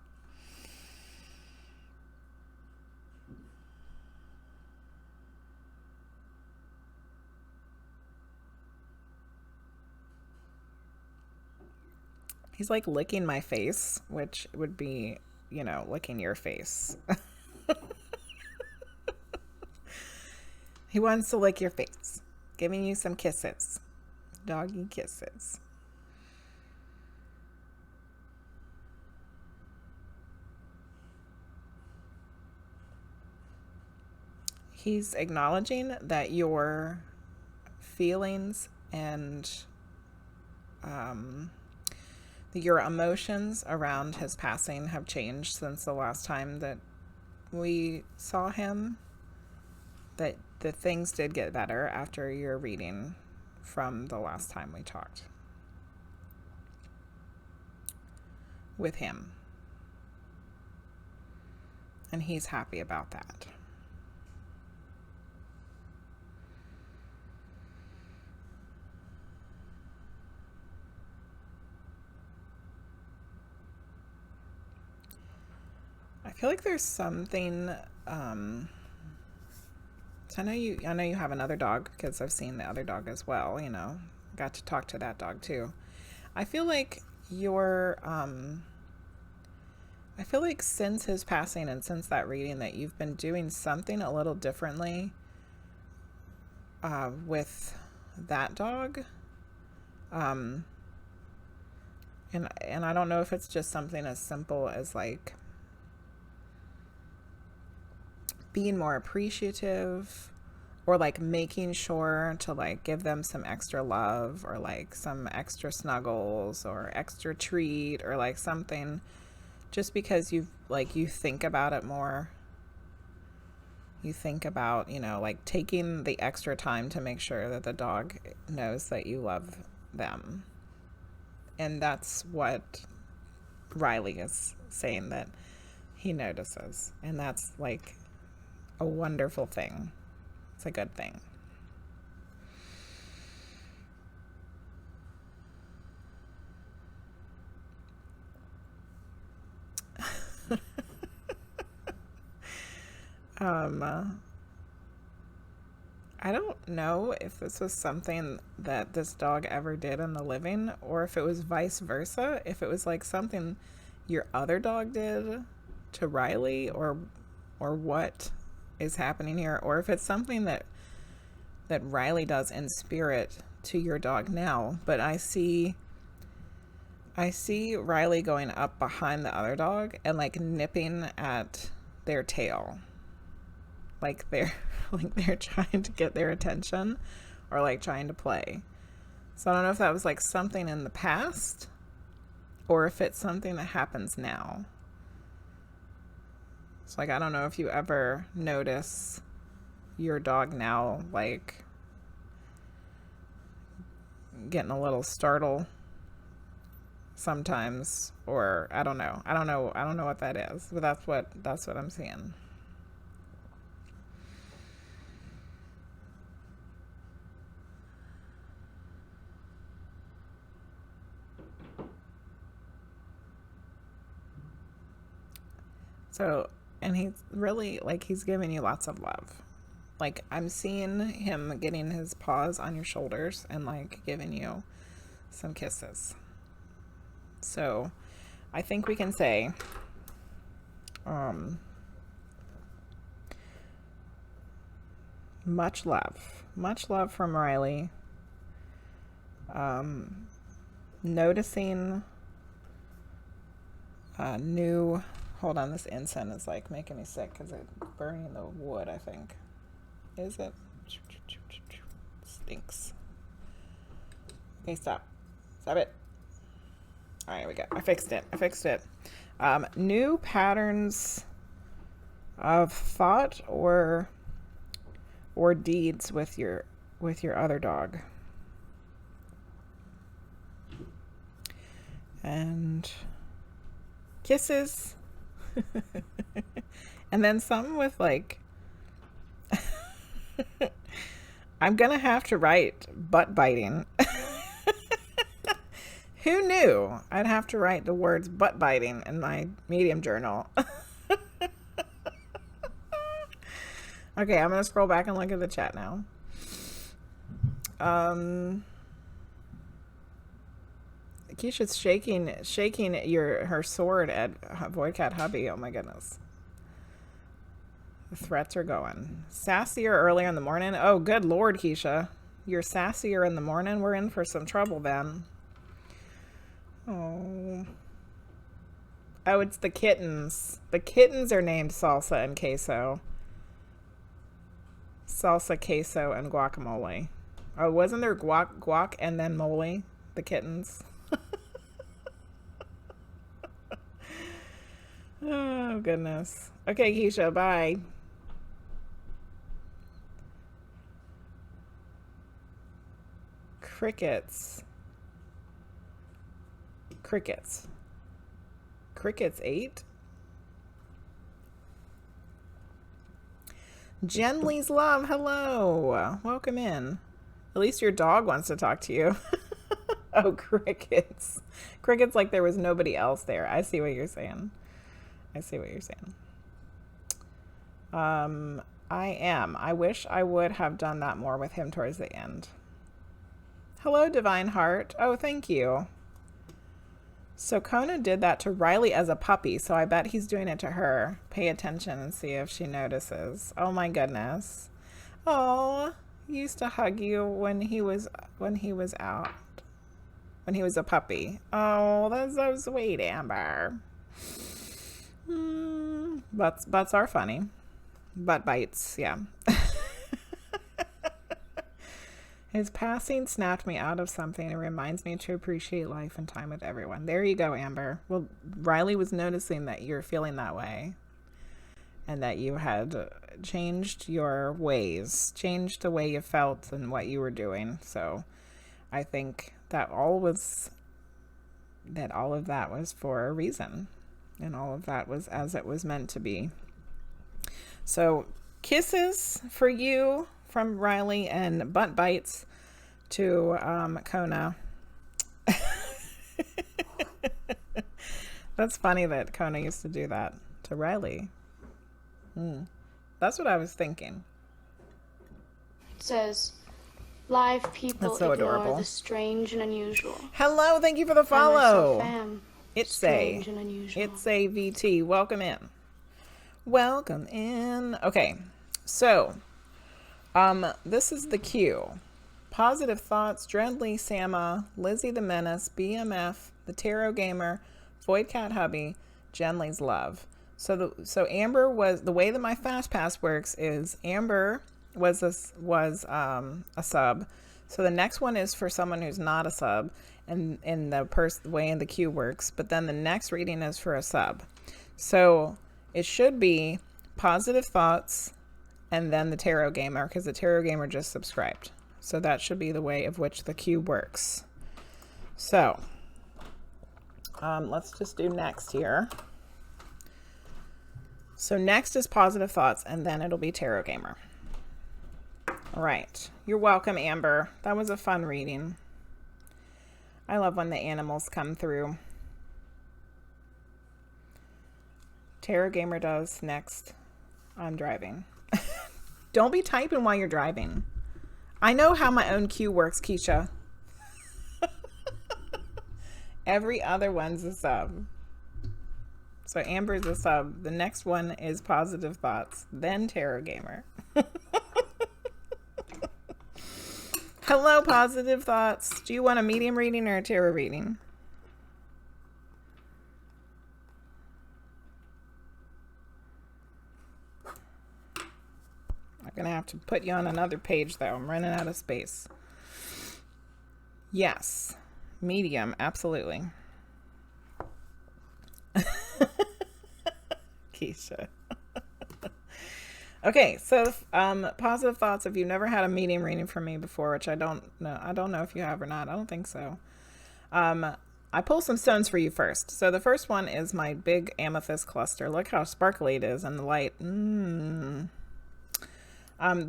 He's like licking my face, which would be, you know, licking your face. He wants to lick your face, giving you some kisses. Doggy kisses. He's acknowledging that your feelings and your emotions around his passing have changed since the last time that we saw him. That the things did get better after your reading from the last time we talked with him. And he's happy about that. I feel like there's something, so I know you have another dog, because I've seen the other dog as well, you know, got to talk to that dog too. I feel like I feel like since his passing and since that reading that you've been doing something a little differently with that dog. And I don't know if it's just something as simple as like being more appreciative, or like making sure to like give them some extra love, or like some extra snuggles or extra treat, or like something, just because you think about it more. You think about, you know, like taking the extra time to make sure that the dog knows that you love them. And that's what Riley is saying that he notices. And that's like a wonderful thing. It's a good thing. I don't know if this was something that this dog ever did in the living, or if it was vice versa, if it was like something your other dog did to Riley, or what is happening here, or if it's something that Riley does in spirit to your dog now. But I see Riley going up behind the other dog and like nipping at their tail, like they're trying to get their attention, or like trying to play. So I don't know if that was like something in the past, or if it's something that happens now. So like, I don't know if you ever notice your dog now like getting a little startled sometimes, or I don't know what that is, but that's what I'm seeing. So, and he's really like, he's giving you lots of love. Like, I'm seeing him getting his paws on your shoulders and like giving you some kisses. So I think we can say much love from Riley. Noticing new, hold on, this incense is like making me sick because it's burning the wood, I think. Is it? Stinks. Okay, stop it. All right, we go. I fixed it. New patterns of thought or deeds with your other dog. And kisses. And then something with like, I'm gonna have to write butt biting. Who knew I'd have to write the words butt biting in my medium journal? Okay, I'm gonna scroll back and look at the chat now. Keisha's shaking her sword at VoidCat hubby. Oh my goodness. The threats are going. Sassier earlier in the morning. Oh, good Lord, Keisha. You're sassier in the morning. We're in for some trouble then. Oh. Oh, it's the kittens. The kittens are named Salsa and Queso. Salsa, queso, and guacamole. Oh, wasn't there guac and then mole? The kittens. Oh, goodness. Okay, Keisha, bye. Crickets. Crickets. Crickets 8? JenelysLove, hello. Welcome in. At least your dog wants to talk to you. Oh, crickets. Crickets like there was nobody else there. I see what you're saying. I see what you're saying. I wish I would have done that more with him towards the end. Hello, Divine Heart. Oh, thank you. So Kona did that to Riley as a puppy, so I bet he's doing it to her. Pay attention and see if she notices. Oh my goodness. Oh, he used to hug you when he was out. When he was a puppy. Oh, that's so sweet, Amber. Butts are funny. Butt bites, yeah. His passing snapped me out of something and reminds me to appreciate life and time with everyone. There you go, Amber. Well, Riley was noticing that you're feeling that way and that you had changed your ways, changed the way you felt and what you were doing. So I think that all of that was for a reason, and all of that was as it was meant to be. So kisses for you from Riley and butt bites to Kona. That's funny that Kona used to do that to Riley. That's what I was thinking. It says, live people That's so ignore adorable. the strange and unusual. Hello, thank you for the I myself follow. am strange and unusual. ItZayVT, welcome in. Welcome in. Okay, so this is the queue. Positive Thoughts, Dreadly, Sama, LissytheMenace, BMF, The Tarot Gamer, VoidCat Hubby, JenelysLove. So Amber was, the way that my fast pass works is Amber was a sub. So the next one is for someone who's not a sub, and in the way in the queue works. But then the next reading is for a sub. So it should be Positive Thoughts and then the Tarot Gamer, because the Tarot Gamer just subscribed. So that should be the way of which the queue works. So let's just do next here. So next is Positive Thoughts, and then it'll be Tarot Gamer. All right. You're welcome, Amber. That was a fun reading. I love when the animals come through. Tarot Gamer does next. I'm driving. Don't be typing while you're driving. I know how my own queue works, Keisha. Every other one's a sub. So Amber's a sub. The next one is Positive Thoughts, then Tarot Gamer. Hello, Positive Thoughts. Do you want a medium reading or a tarot reading? I'm going to have to put you on another page, though. I'm running out of space. Yes. Medium, absolutely. Keisha. Okay, so Positive Thoughts, if you've never had a medium reading from me before, which I don't know if you have or not. I don't think so. I pull some stones for you first. So the first one is my big amethyst cluster. Look how sparkly it is in the light.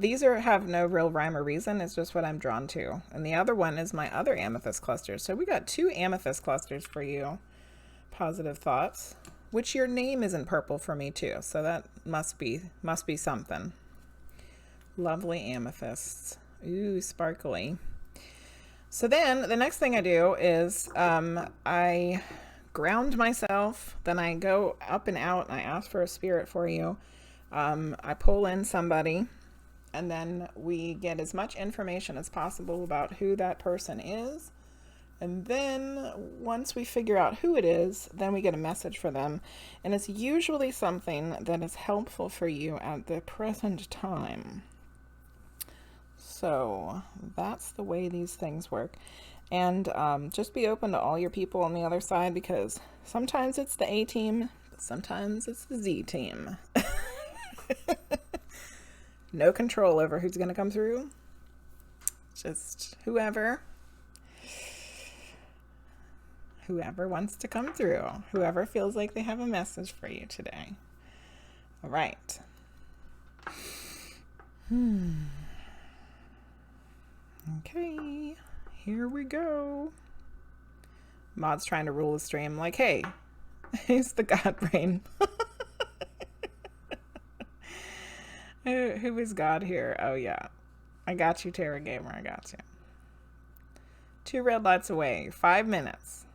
These have no real rhyme or reason. It's just what I'm drawn to. And the other one is my other amethyst cluster. So we got 2 amethyst clusters for you. Positive Thoughts. Which your name is in purple for me too. So that must be something. Lovely amethysts. Ooh, sparkly. So then the next thing I do is I ground myself. Then I go up and out and I ask for a spirit for you. I pull in somebody. And then we get as much information as possible about who that person is. And then once we figure out who it is, then we get a message for them. And it's usually something that is helpful for you at the present time. So that's the way these things work. And just be open to all your people on the other side, because sometimes it's the A team, but sometimes it's the Z team. No control over who's going to come through. Just whoever wants to come through. Whoever feels like they have a message for you today. All right. Okay. Here we go. Maud's trying to rule the stream. Like, hey, he's the God brain. Who is God here? Oh, yeah. I got you, Tarot Gamer. I got you. 2 red lights away. 5 minutes.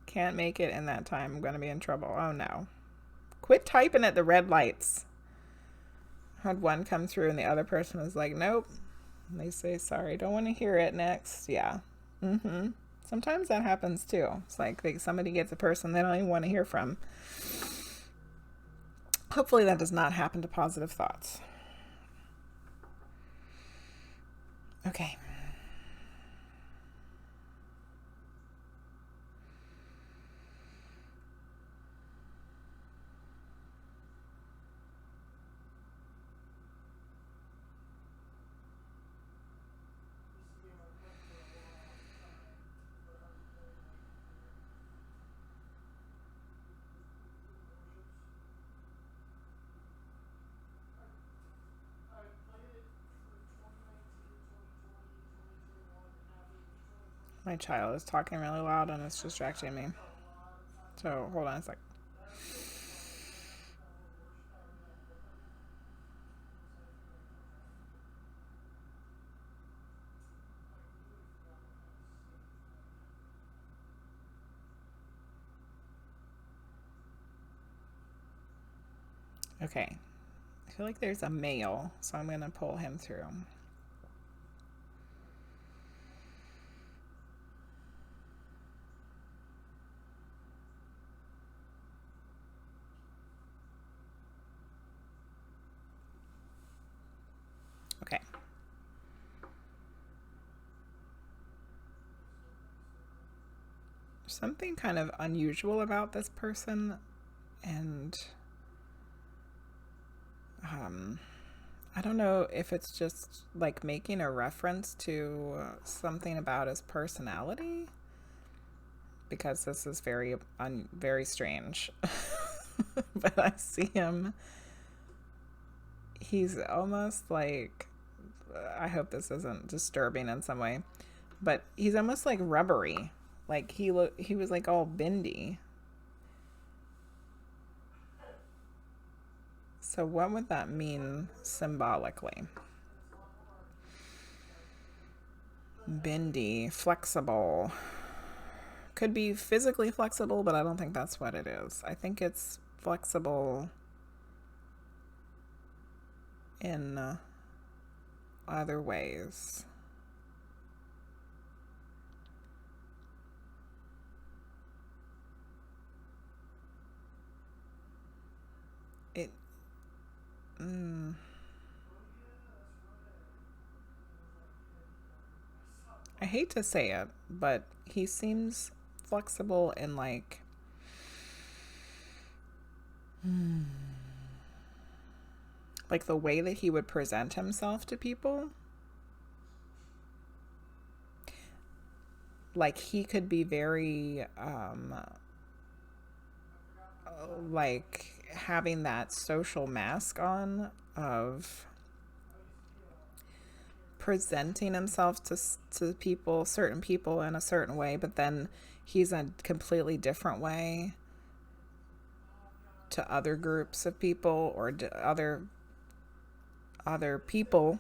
Can't make it in that time. I'm going to be in trouble. Oh, no. Quit typing at the red lights. Had one come through and the other person was like, nope. And they say, sorry, don't want to hear it. Next. Yeah. Sometimes that happens, too. It's like somebody gets a person they don't even want to hear from. Hopefully that does not happen to Positive Thoughts. Okay. My child is talking really loud and it's distracting me. So, hold on a sec. Okay. I feel like there's a male, so I'm going to pull him through. Okay. Something kind of unusual about this person, and I don't know if it's just like making a reference to something about his personality, because this is very strange. But I see him, he's almost like, I hope this isn't disturbing in some way, but he's almost like rubbery. Like he was like all bendy. So what would that mean symbolically? Bendy, flexible. Could be physically flexible, but I don't think that's what it is. I think it's flexible in other ways. I hate to say it, but he seems flexible in like the way that he would present himself to people. like he could be very like having that social mask on of presenting himself to people, certain people in a certain way, but then he's a completely different way to other groups of people or other people.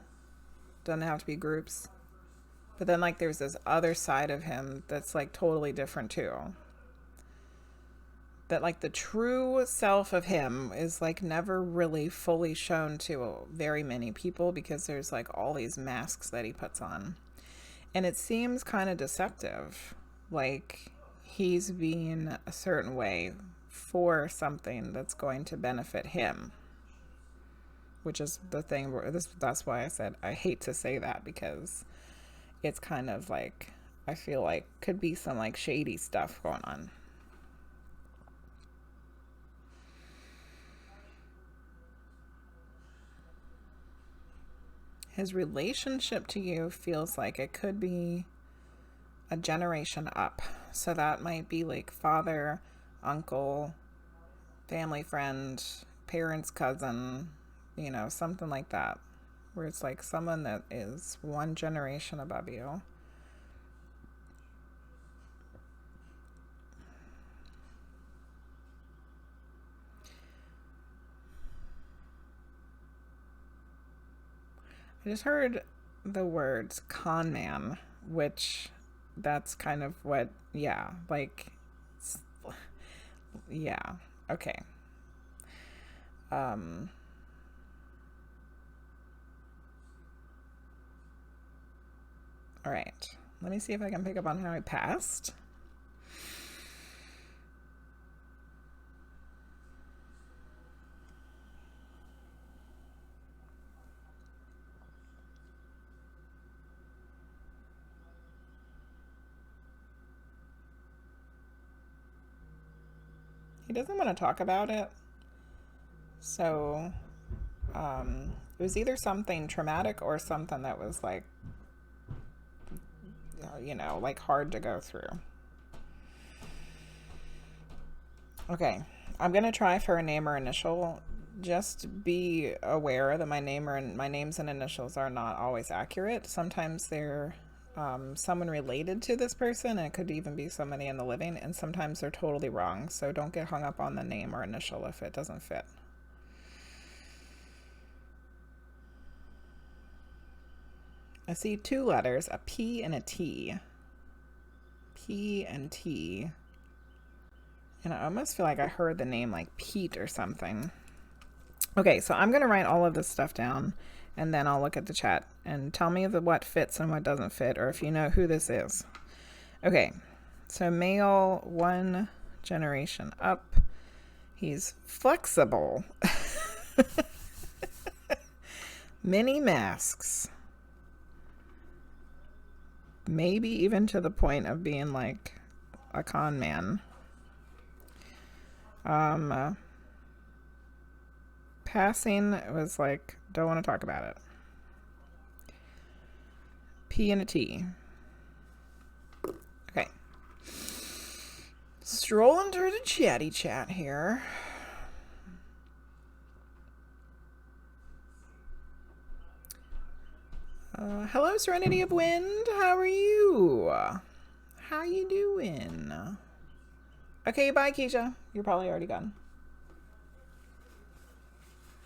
Doesn't have to be groups. But then like there's this other side of him that's like totally different too. That like the true self of him is like never really fully shown to very many people because there's like all these masks that he puts on. And it seems kind of deceptive. Like he's being a certain way for something that's going to benefit him. Which is the thing where that's why I said I hate to say that, because it's kind of like, I feel like could be some like shady stuff going on. His relationship to you feels like it could be a generation up. So that might be like father, uncle, family friend, parents, cousin, you know, something like that. Where it's like someone that is one generation above you. I just heard the words con man, which that's kind of what, yeah, like, yeah, okay. All right, let me see if I can pick up on how I passed. He doesn't want to talk about it. So, it was either something traumatic or something that was like, you know, like hard to go through. Okay, I'm going to try for a name or initial. Just be aware that my names and initials are not always accurate. Sometimes they're someone related to this person, and it could even be somebody in the living, and sometimes they're totally wrong. So don't get hung up on the name or initial if it doesn't fit. I see two letters, a P and a T. P and T. And I almost feel like I heard the name like Pete or something. Okay, so I'm going to write all of this stuff down, and then I'll look at the chat and tell me what fits and what doesn't fit, or if you know who this is. Okay, so male, one generation up. He's flexible. Many masks. Maybe even to the point of being like a con man. Passing was like, don't want to talk about it. P and a T. Okay. Strolling through the chatty chat here. Hello, Serenity of Wind. How are you? How you doing? Okay, bye, Keisha. You're probably already gone.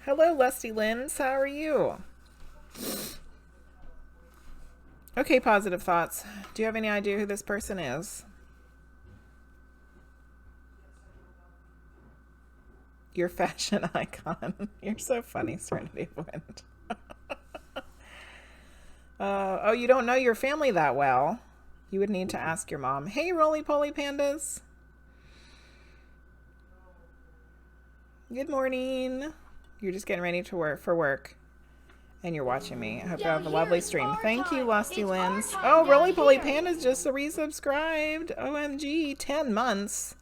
Hello, Lusty Lens. How are you? Okay, Positive Thoughts. Do you have any idea who this person is? Your fashion icon. You're so funny, Serenity of Wind. Oh, you don't know your family that well. You would need to ask your mom. Hey, roly-poly pandas. Good morning. You're just getting ready to work for work. And you're watching me. I hope you have a lovely stream. Thank you, Lusty Lens. Oh, roly-poly pandas just resubscribed. OMG, 10 months.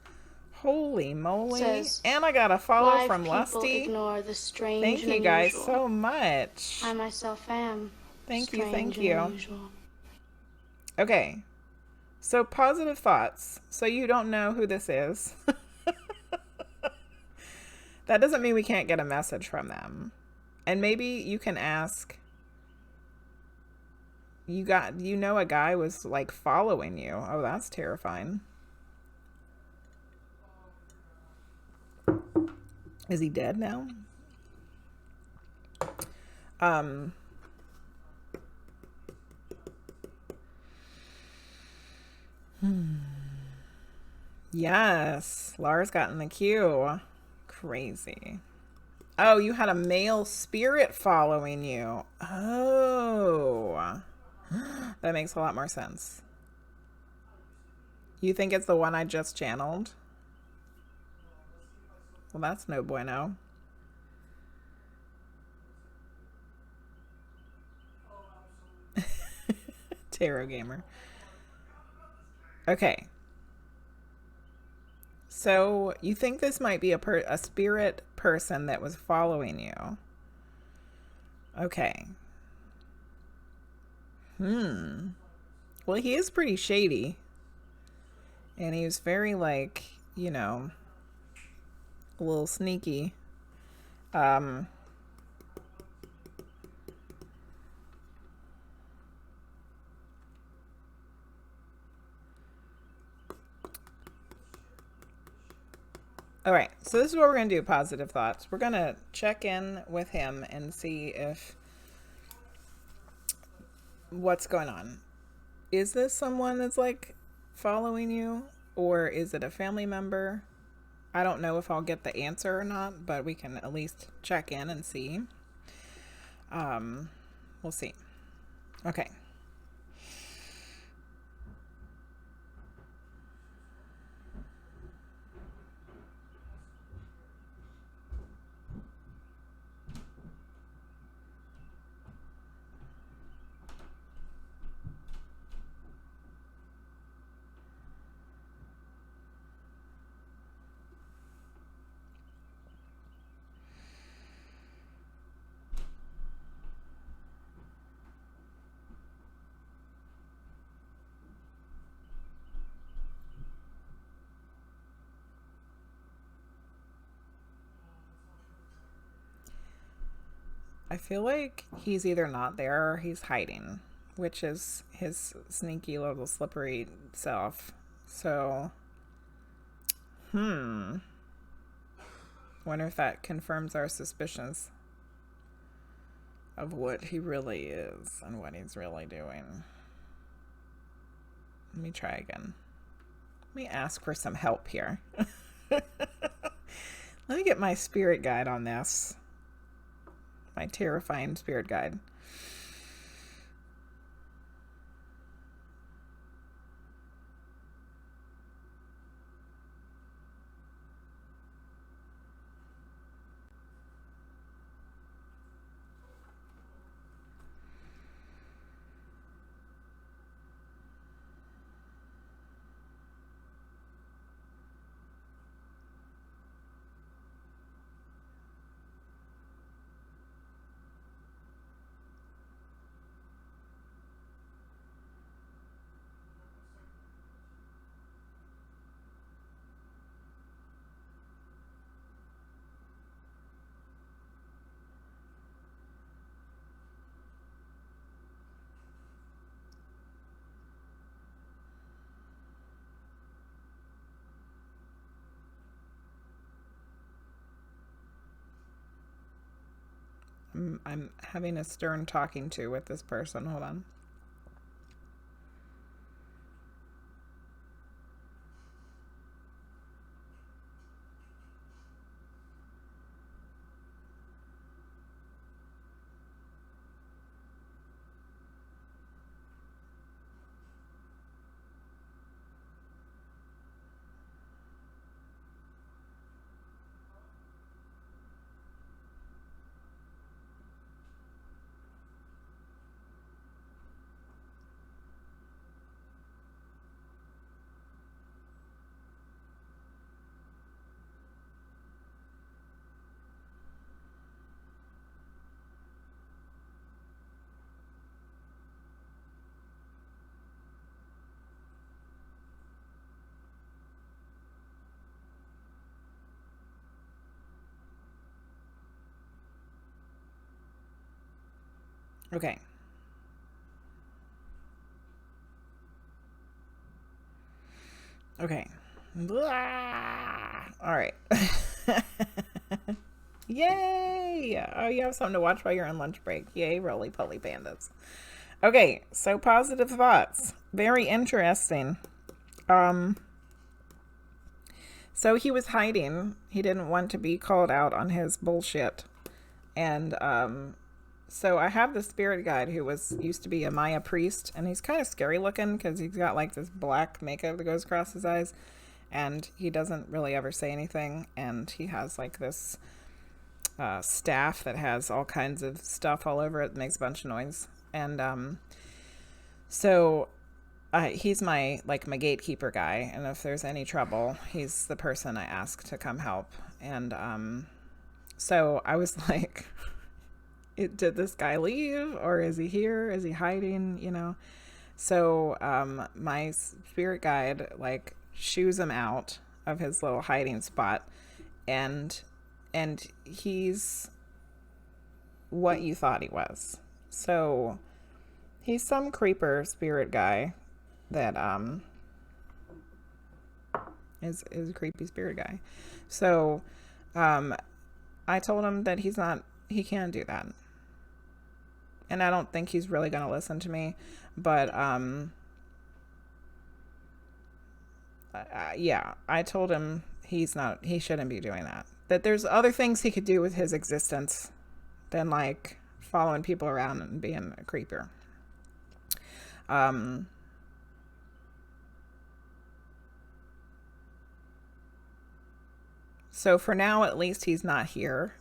Holy moly. And I got a follow from Lusty. Thank you guys so much. I myself am. Thank you. Okay. So positive thoughts. So you don't know who this is. That doesn't mean we can't get a message from them. And maybe you can ask, you know a guy was like following you. Oh, that's terrifying. Is he dead now? Yes, Lars got in the queue. Crazy. Oh, you had a male spirit following you. Oh, that makes a lot more sense. You think it's the one I just channeled? Well, that's no bueno. Tarot gamer. Okay. So you think this might be a spirit person that was following you? Okay. Well, he is pretty shady. And he was very, like, you know, a little sneaky. All right, so this is what we're going to do, Positive Thoughts. We're going to check in with him and see if what's going on. Is this someone that's like following you, or is it a family member? I don't know if I'll get the answer or not, but we can at least check in and see. We'll see. Okay. I feel like he's either not there or he's hiding, which is his sneaky little slippery self. So, wonder if that confirms our suspicions of what he really is and what he's really doing. Let me try again. Let me ask for some help here. Let me get my spirit guide on this. My terrifying spirit guide. I'm having a stern talking to with this person. Hold on. Okay. Okay. Blah. All right. Yay! Oh, you have something to watch while you're on lunch break. Yay, roly-poly pandas. Okay, so positive thoughts. Very interesting. So he was hiding. He didn't want to be called out on his bullshit. And so I have the spirit guide who used to be a Maya priest, and he's kind of scary looking because he's got like this black makeup that goes across his eyes, and he doesn't really ever say anything, and he has like this staff that has all kinds of stuff all over it that makes a bunch of noise. And so he's my gatekeeper guy, and if there's any trouble, he's the person I ask to come help. And so I was like, did this guy leave, or is he here? Is he hiding? You know? So my spirit guide like shoos him out of his little hiding spot, and he's what you thought he was. So he's some creeper spirit guy that is a creepy spirit guy. So I told him that he can't do that. And I don't think he's really going to listen to me, but yeah, I told him he shouldn't be doing that. That there's other things he could do with his existence than like following people around and being a creeper. So for now, at least he's not here.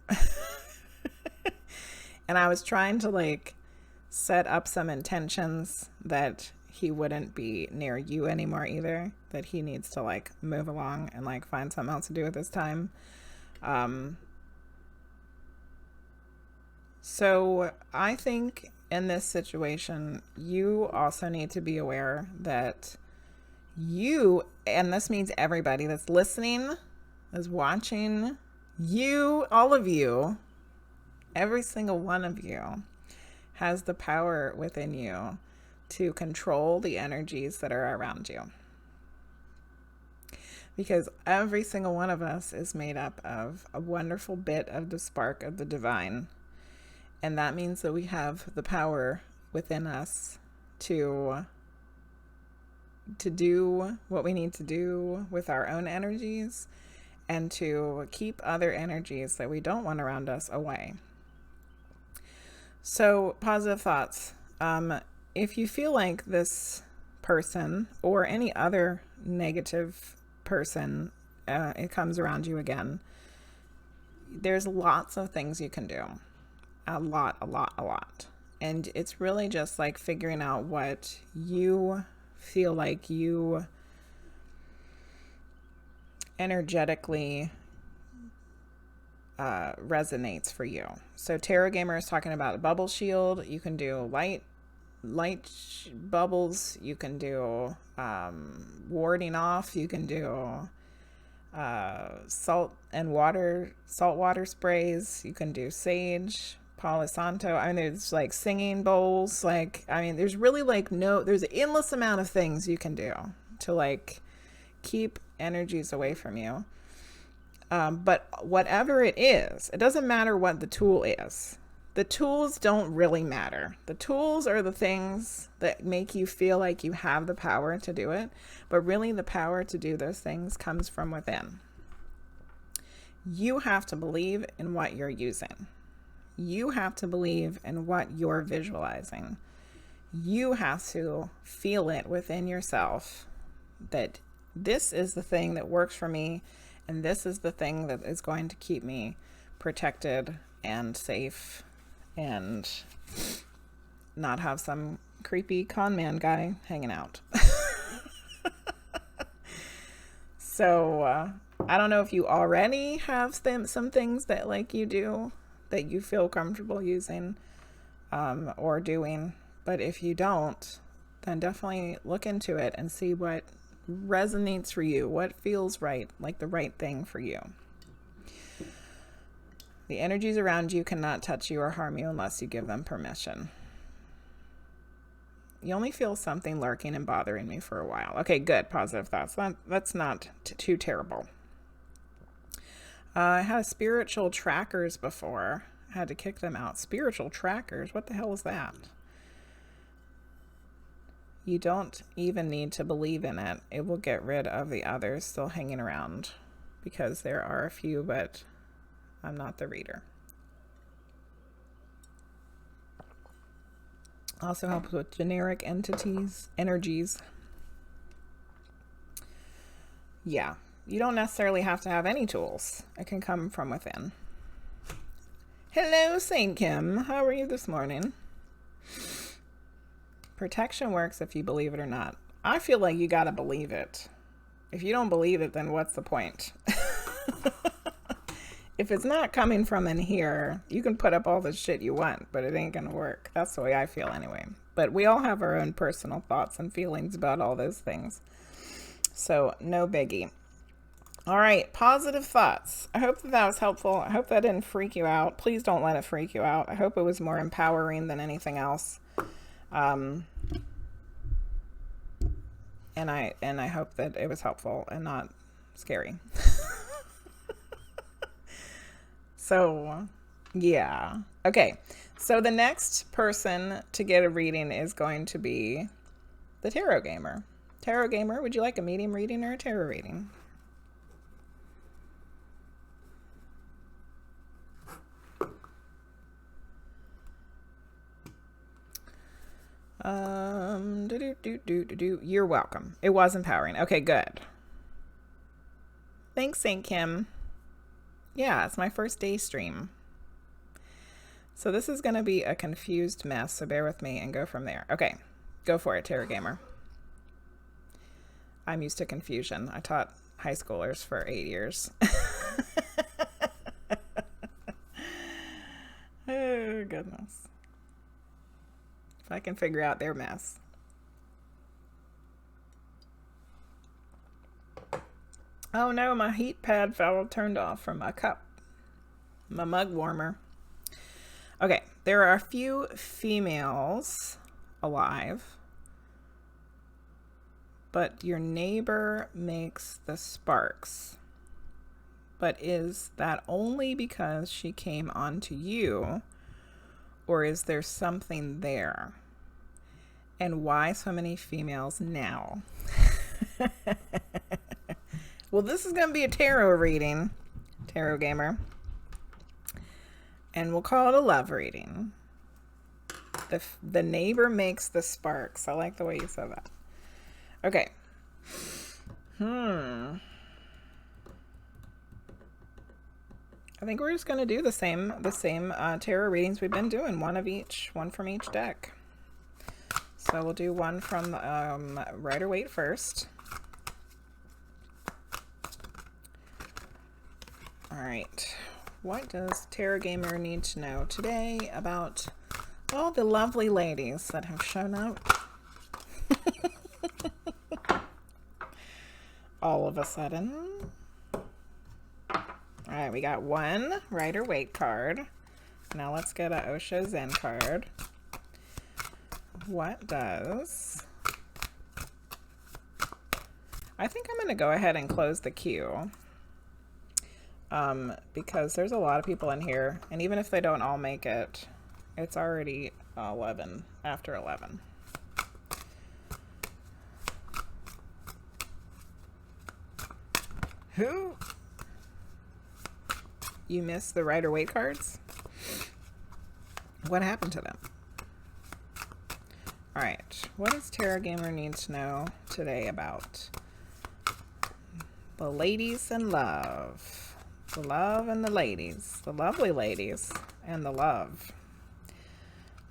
And I was trying to like set up some intentions that he wouldn't be near you anymore either, that he needs to like move along and like find something else to do at this time. So I think in this situation, you also need to be aware that you, and this means everybody that's listening, is watching, you, all of you, every single one of you has the power within you to control the energies that are around you. Because every single one of us is made up of a wonderful bit of the spark of the divine. And that means that we have the power within us to do what we need to do with our own energies, and to keep other energies that we don't want around us away. So, positive thoughts. If you feel like this person or any other negative person, it comes around you again, there's lots of things you can do. A lot. And it's really just like figuring out what you feel like you energetically resonates for you. So Tarot Gamer is talking about a bubble shield. You can do light bubbles. You can do warding off. You can do salt water sprays. You can do sage, Palo Santo. I mean, there's like singing bowls. Like, I mean, there's really like there's an endless amount of things you can do to like keep energies away from you. But whatever it is, it doesn't matter what the tool is. The tools don't really matter. The tools are the things that make you feel like you have the power to do it. But really the power to do those things comes from within. You have to believe in what you're using. You have to believe in what you're visualizing. You have to feel it within yourself that this is the thing that works for me, and this is the thing that is going to keep me protected and safe and not have some creepy con man guy hanging out. So I don't know if you already have some things that like you do that you feel comfortable using or doing, but if you don't, then definitely look into it and see what resonates for you, what feels right, like the right thing for you. The energies around you cannot touch you or harm you unless you give them permission. You only feel something lurking and bothering me for a while. Okay, good. Positive thoughts. That's not too terrible. I had spiritual trackers before. I had to kick them out. Spiritual trackers? What the hell is that? You don't even need to believe in it. It will get rid of the others still hanging around, because there are a few, but I'm not the reader. Also helps with generic energies. Yeah, you don't necessarily have to have any tools. It can come from within. Hello, Saint Kim. How are you this morning? Protection works if you believe it or not. I feel like you gotta believe it. If you don't believe it, then what's the point? If it's not coming from in here, you can put up all the shit you want, but it ain't gonna work. That's the way I feel anyway. But we all have our own personal thoughts and feelings about all those things. So no biggie. All right, positive thoughts. I hope that was helpful. I hope that didn't freak you out. Please don't let it freak you out. I hope it was more empowering than anything else. And I hope that it was helpful and not scary. So, yeah. Okay. So the next person to get a reading is going to be the Tarot Gamer. Tarot Gamer, would you like a medium reading or a tarot reading? You're welcome. It was empowering. Okay, good. Thanks, Saint Kim. Yeah, it's my first day stream. So this is going to be a confused mess, so bear with me and go from there. Okay, go for it, Tarot Gamer. I'm used to confusion. I taught high schoolers for 8 years. Oh, goodness. If I can figure out their mess. Oh no, my heat pad turned off from my cup. My mug warmer. Okay, there are a few females alive, but your neighbor makes the sparks. But is that only because she came onto you, or is there something there? And why so many females now? Well, this is going to be a tarot reading, Tarot Gamer. And we'll call it a love reading. The neighbor makes the sparks. I like the way you said that. Okay. I think we're just going to do the same tarot readings we've been doing. One of each, one from each deck. So we'll do one from Rider-Waite first. All right. What does Tarot Gamer need to know today about all the lovely ladies that have shown up? All of a sudden. All right, we got one Rider-Waite card. Now let's get an Osho Zen card. What does... I think I'm going to go ahead and close the queue. Because there's a lot of people in here, and even if they don't all make it, it's already 11, after 11. Who? You missed the Rider-Waite cards? What happened to them? Alright, what does Tarot Gamer need to know today about the ladies in love? The love and the ladies. The lovely ladies and the love.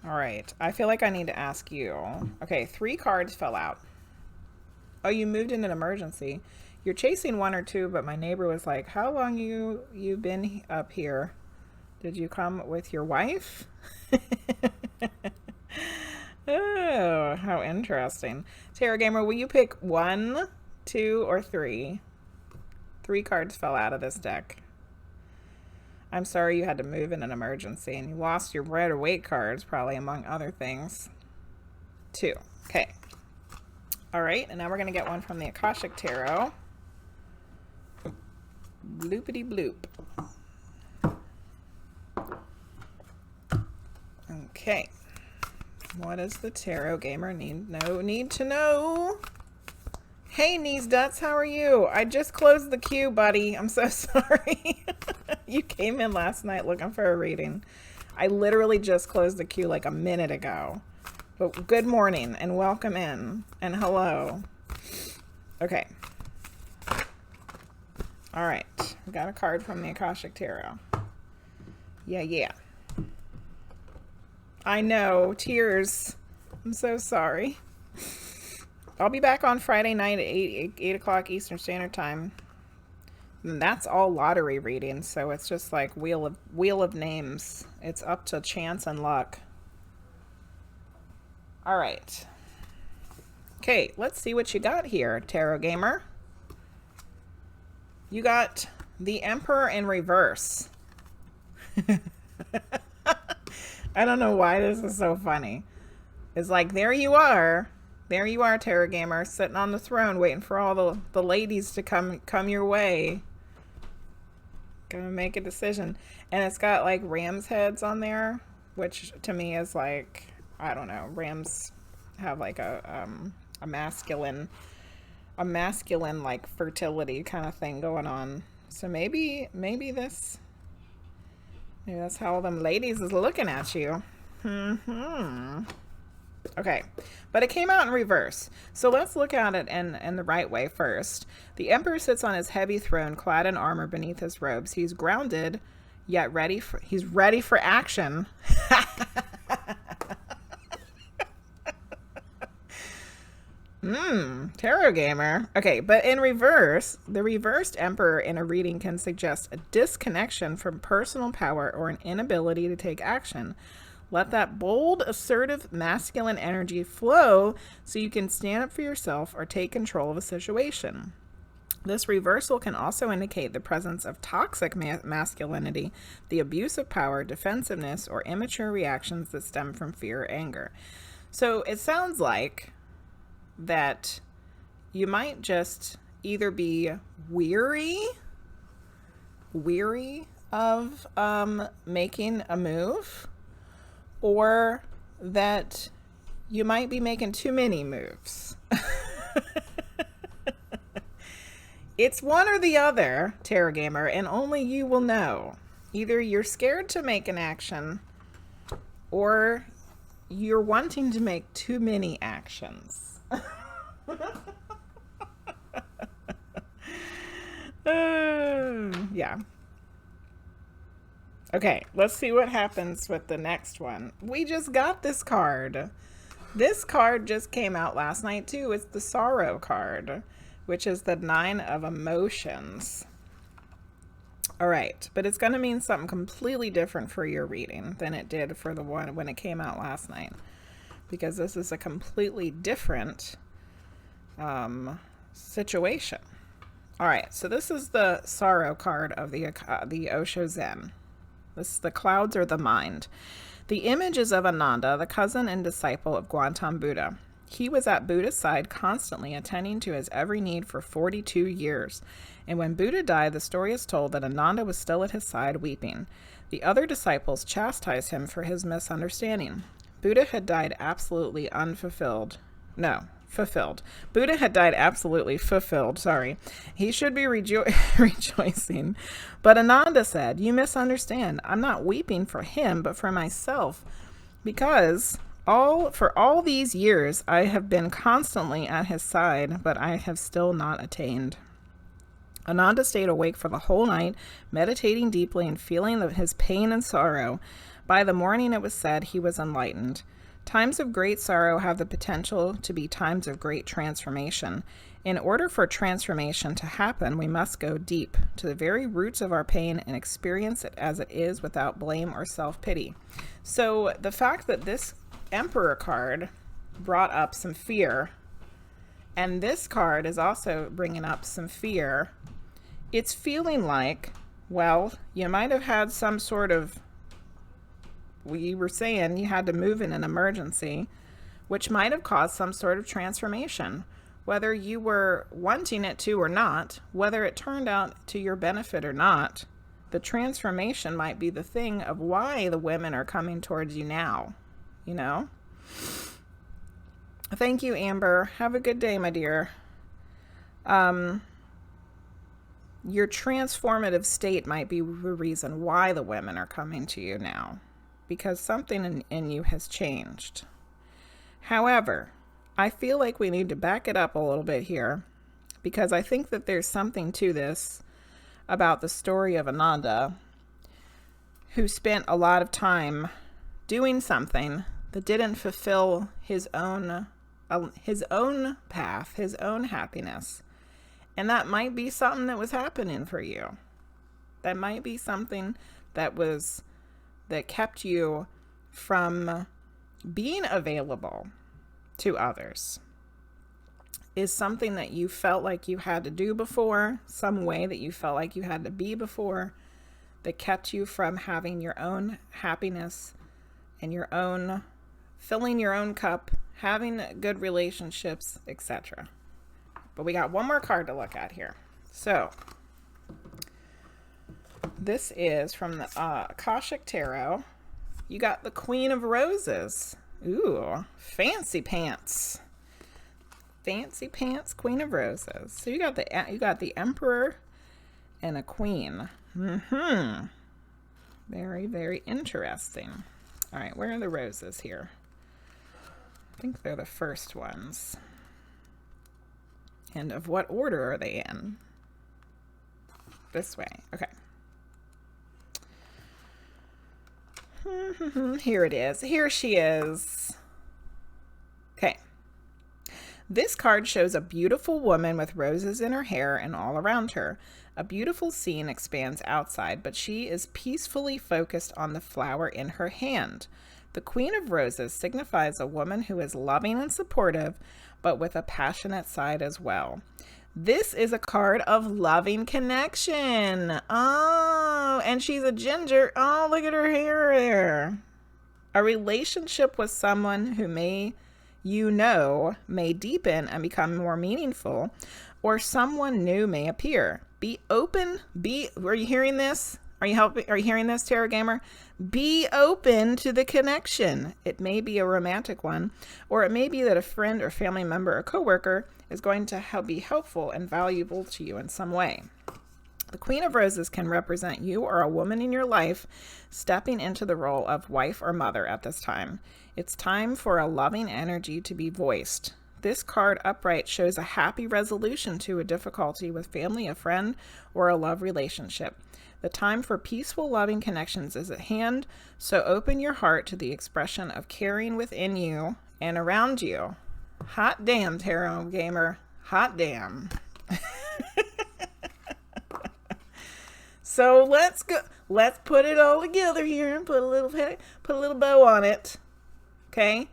Alright, I feel like I need to ask you. Okay, 3 cards fell out. Oh, you moved in an emergency. You're chasing 1 or 2, but my neighbor was like, how long you've been up here? Did you come with your wife? Oh, how interesting. Tarot Gamer, will you pick 1, 2, or 3? 3 cards fell out of this deck. I'm sorry you had to move in an emergency and you lost your Rider-Waite cards, probably among other things. 2. Okay. All right, and now we're going to get one from the Akashic Tarot. Bloopity bloop. Okay. What does the tarot gamer need to know? Hey, Knees Duts, how are you? I just closed the queue, buddy. I'm so sorry. You came in last night looking for a reading. I literally just closed the queue like a minute ago. But good morning and welcome in and hello. Okay. All right. We got a card from the Akashic Tarot. Yeah. I know. Tears. I'm so sorry. I'll be back on Friday night at 8 o'clock Eastern Standard Time. And that's all lottery readings, so it's just like wheel of names. It's up to chance and luck. All right. Okay, let's see what you got here, Tarot Gamer. You got the Emperor in reverse. I don't know why this is so funny. It's like, there you are, Tarot Gamer, sitting on the throne, waiting for all the ladies to come your way. Gonna make a decision. And it's got like ram's heads on there, which to me is like, I don't know, rams have like a masculine like fertility kind of thing going on. So maybe that's how them ladies is looking at you. Okay, but it came out in reverse. So let's look at it in the right way first. The Emperor sits on his heavy throne, clad in armor beneath his robes. He's grounded, yet he's ready for action. Tarot Gamer. Okay, but in reverse, the reversed Emperor in a reading can suggest a disconnection from personal power or an inability to take action. Let that bold, assertive, masculine energy flow so you can stand up for yourself or take control of a situation. This reversal can also indicate the presence of toxic masculinity, the abuse of power, defensiveness, or immature reactions that stem from fear or anger. So it sounds like that you might just either be weary of making a move, or that you might be making too many moves. It's one or the other, Tarot Gamer, and only you will know. Either you're scared to make an action, or you're wanting to make too many actions. Yeah. Okay, let's see what happens with the next one. We just got this card. This card just came out last night too. It's the Sorrow card, which is the 9 of Emotions. All right, but it's going to mean something completely different for your reading than it did for the one when it came out last night, because this is a completely different situation. All right, so this is the Sorrow card of the Osho Zen. This is the clouds or the mind. The image is of Ananda, the cousin and disciple of Gautama Buddha. He was at Buddha's side constantly, attending to his every need for 42 years. And when Buddha died, the story is told that Ananda was still at his side weeping. The other disciples chastised him for his misunderstanding. Buddha had died absolutely fulfilled. Buddha had died absolutely fulfilled. Sorry. He should be rejoicing. But Ananda said, "You misunderstand. I'm not weeping for him, but for myself. Because for all these years, I have been constantly at his side, but I have still not attained." Ananda stayed awake for the whole night, meditating deeply and feeling his pain and sorrow. By the morning, it was said, he was enlightened. Times of great sorrow have the potential to be times of great transformation. In order for transformation to happen, we must go deep to the very roots of our pain and experience it as it is without blame or self-pity. So the fact that this Emperor card brought up some fear, and this card is also bringing up some fear, it's feeling like, well, you might have had some sort of, we were saying you had to move in an emergency, which might have caused some sort of transformation. Whether you were wanting it to or not, whether it turned out to your benefit or not, the transformation might be the thing of why the women are coming towards you now, you know? Thank you, Amber. Have a good day, my dear. Your transformative state might be the reason why the women are coming to you now, because something in you has changed. However, I feel like we need to back it up a little bit here, because I think that there's something to this about the story of Ananda, who spent a lot of time doing something that didn't fulfill his own path, his own happiness. And that might be something that was happening for you. That might be something that kept you from being available to others. Is something that you felt like you had to do before, some way that you felt like you had to be before, that kept you from having your own happiness and your own, filling your own cup, having good relationships, etc. But we got one more card to look at here. So this is from the Akashic Tarot. You got the Queen of Roses. Ooh, fancy pants. Fancy pants, Queen of Roses. So you got the Emperor and a Queen. Very, very interesting. All right, where are the roses here? I think they're the first ones. And of what order are they in? This way. Okay. Here it is. Here she is. Okay. This card shows a beautiful woman with roses in her hair and all around her. A beautiful scene expands outside, but she is peacefully focused on the flower in her hand. The Queen of Roses signifies a woman who is loving and supportive, but with a passionate side as well. This is a card of loving connection. Oh, and she's a ginger. Oh, look at her hair there. A relationship with someone who may deepen and become more meaningful, or someone new may appear. Be open. Are you hearing this? Are you hearing this, Tarot Gamer? Be open to the connection. It may be a romantic one, or it may be that a friend or family member or coworker is going to be helpful and valuable to you in some way. The Queen of Roses can represent you or a woman in your life stepping into the role of wife or mother at this time. It's time for a loving energy to be voiced. This card upright shows a happy resolution to a difficulty with family, a friend, or a love relationship. The time for peaceful, loving connections is at hand, so open your heart to the expression of caring within you and around you. Hot damn, Tarot Gamer. Hot damn. So let's go. Let's put it all together here and put a little bow on it. Okay?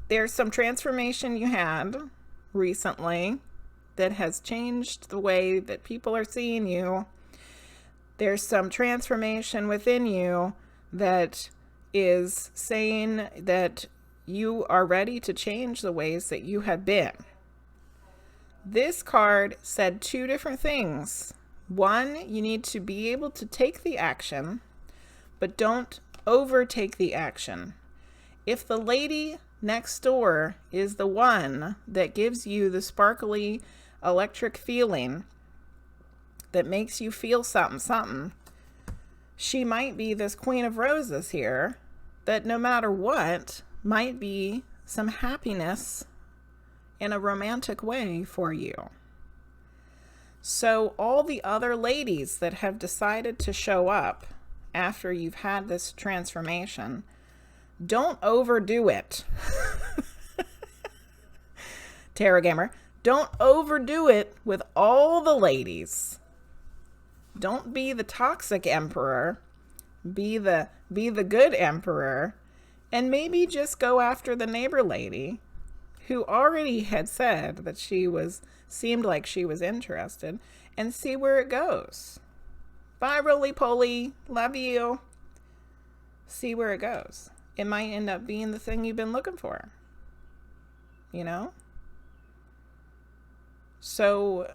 There's some transformation you had recently that has changed the way that people are seeing you. There's some transformation within you that is saying that you are ready to change the ways that you have been. This card said two different things. One, you need to be able to take the action, but don't overtake the action. If the lady next door is the one that gives you the sparkly electric feeling that makes you feel something, she might be this Queen of Roses here that no matter what might be some happiness in a romantic way for you. So all the other ladies that have decided to show up after you've had this transformation, don't overdo it. Tarot Gamer, don't overdo it with all the ladies. Don't be the toxic emperor. Be the good emperor. And maybe just go after the neighbor lady who already had said that seemed like she was interested, and see where it goes. Bye, roly-poly. Love you. See where it goes. It might end up being the thing you've been looking for. you know? So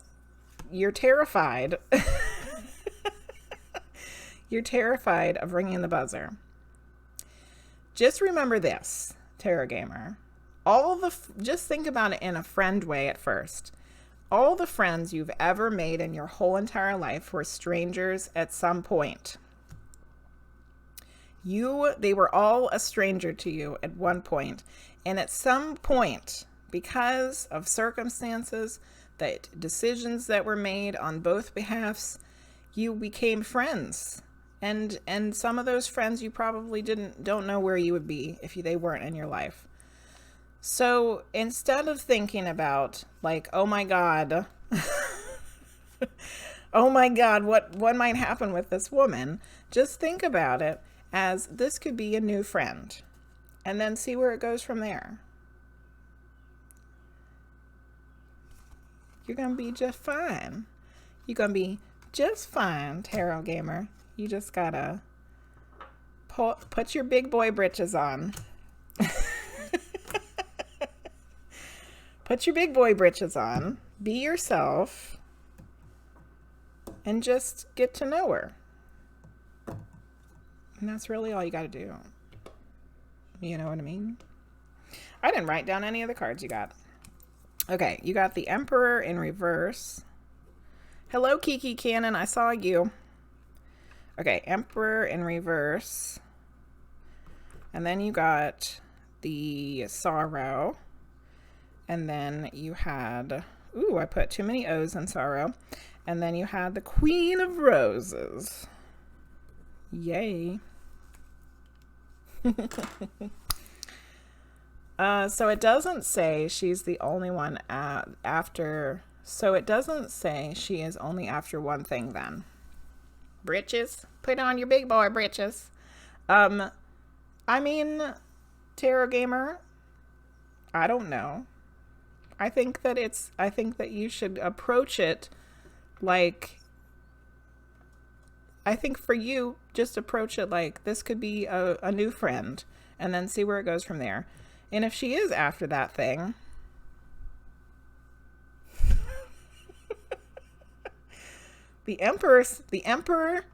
you're terrified. You're terrified of ringing the buzzer. Just remember this, Tarot Gamer. Just think about it in a friend way at first. All the friends you've ever made in your whole entire life were strangers at some point. They were all a stranger to you at one point. And at some point, because of circumstances, that decisions that were made on both behalves, you became friends. And some of those friends you probably don't know where you would be if they weren't in your life. So instead of thinking about like, oh my God, oh my God, what might happen with this woman? Just think about it as this could be a new friend, and then see where it goes from there. You're going to be just fine. You're going to be just fine, Tarot Gamer. You just gotta put your big boy britches on. Put your big boy britches on. Be yourself. And just get to know her. And that's really all you gotta do. You know what I mean? I didn't write down any of the cards you got. Okay, you got the Emperor in reverse. Hello, Kiki Cannon. I saw you. Okay, Emperor in reverse. And then you got the Sorrow. And then you had... Ooh, I put too many O's in Sorrow. And then you had the Queen of Roses. Yay. So it doesn't say she's the only one after... So it doesn't say she is only after one thing then. Britches. Put on your big boy britches. I mean, Tarot Gamer, I don't know. I think that you should approach it like, I think for you, just approach it like this could be a new friend, and then see where it goes from there. And if she is after that thing, the Emperor,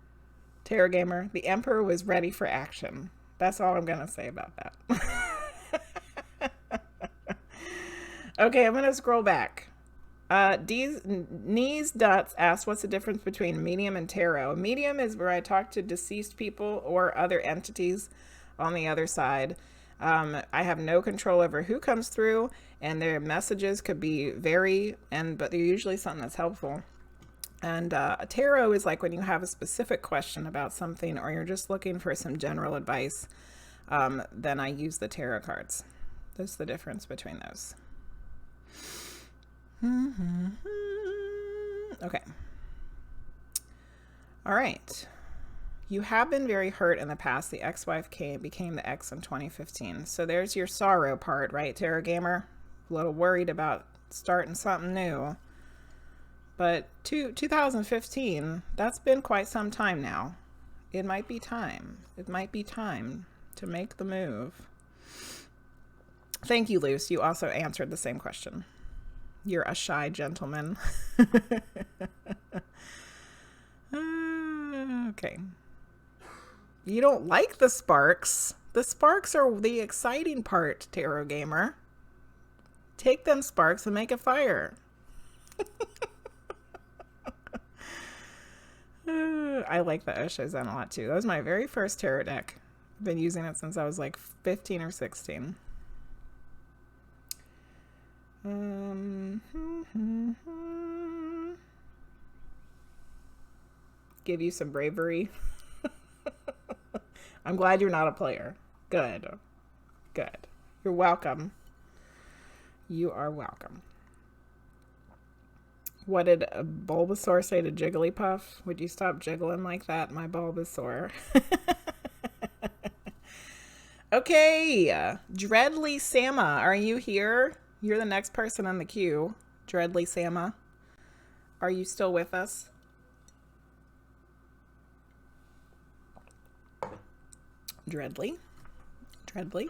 Tarot Gamer, the Emperor was ready for action. That's all I'm going to say about that. Okay, I'm going to scroll back. Knees Dots asks, what's the difference between medium and tarot? Medium is where I talk to deceased people or other entities on the other side. I have no control over who comes through, and their messages could be but they're usually something that's helpful. And a tarot is like when you have a specific question about something, or you're just looking for some general advice, then I use the tarot cards. That's the difference between those. Okay. All right. You have been very hurt in the past. The ex-wife became the ex in 2015. So there's your sorrow part, right, Tarot Gamer? A little worried about starting something new. But 2015, that's been quite some time now. It might be time. It might be time to make the move. Thank you, Luce. You also answered the same question. You're a shy gentleman. Okay. You don't like the sparks. The sparks are the exciting part, Tarot Gamer. Take them sparks and make a fire. I like the Osho Zen a lot too. That was my very first tarot deck. I've been using it since I was like 15 or 16. Give you some bravery. I'm glad you're not a player. Good. Good. You're welcome. You are welcome. What did a Bulbasaur say to Jigglypuff? Would you stop jiggling like that, my Bulbasaur? Okay. Dreadly Sama, are you here? You're the next person on the queue. Dreadly Sama. Are you still with us? Dreadly. Dreadly.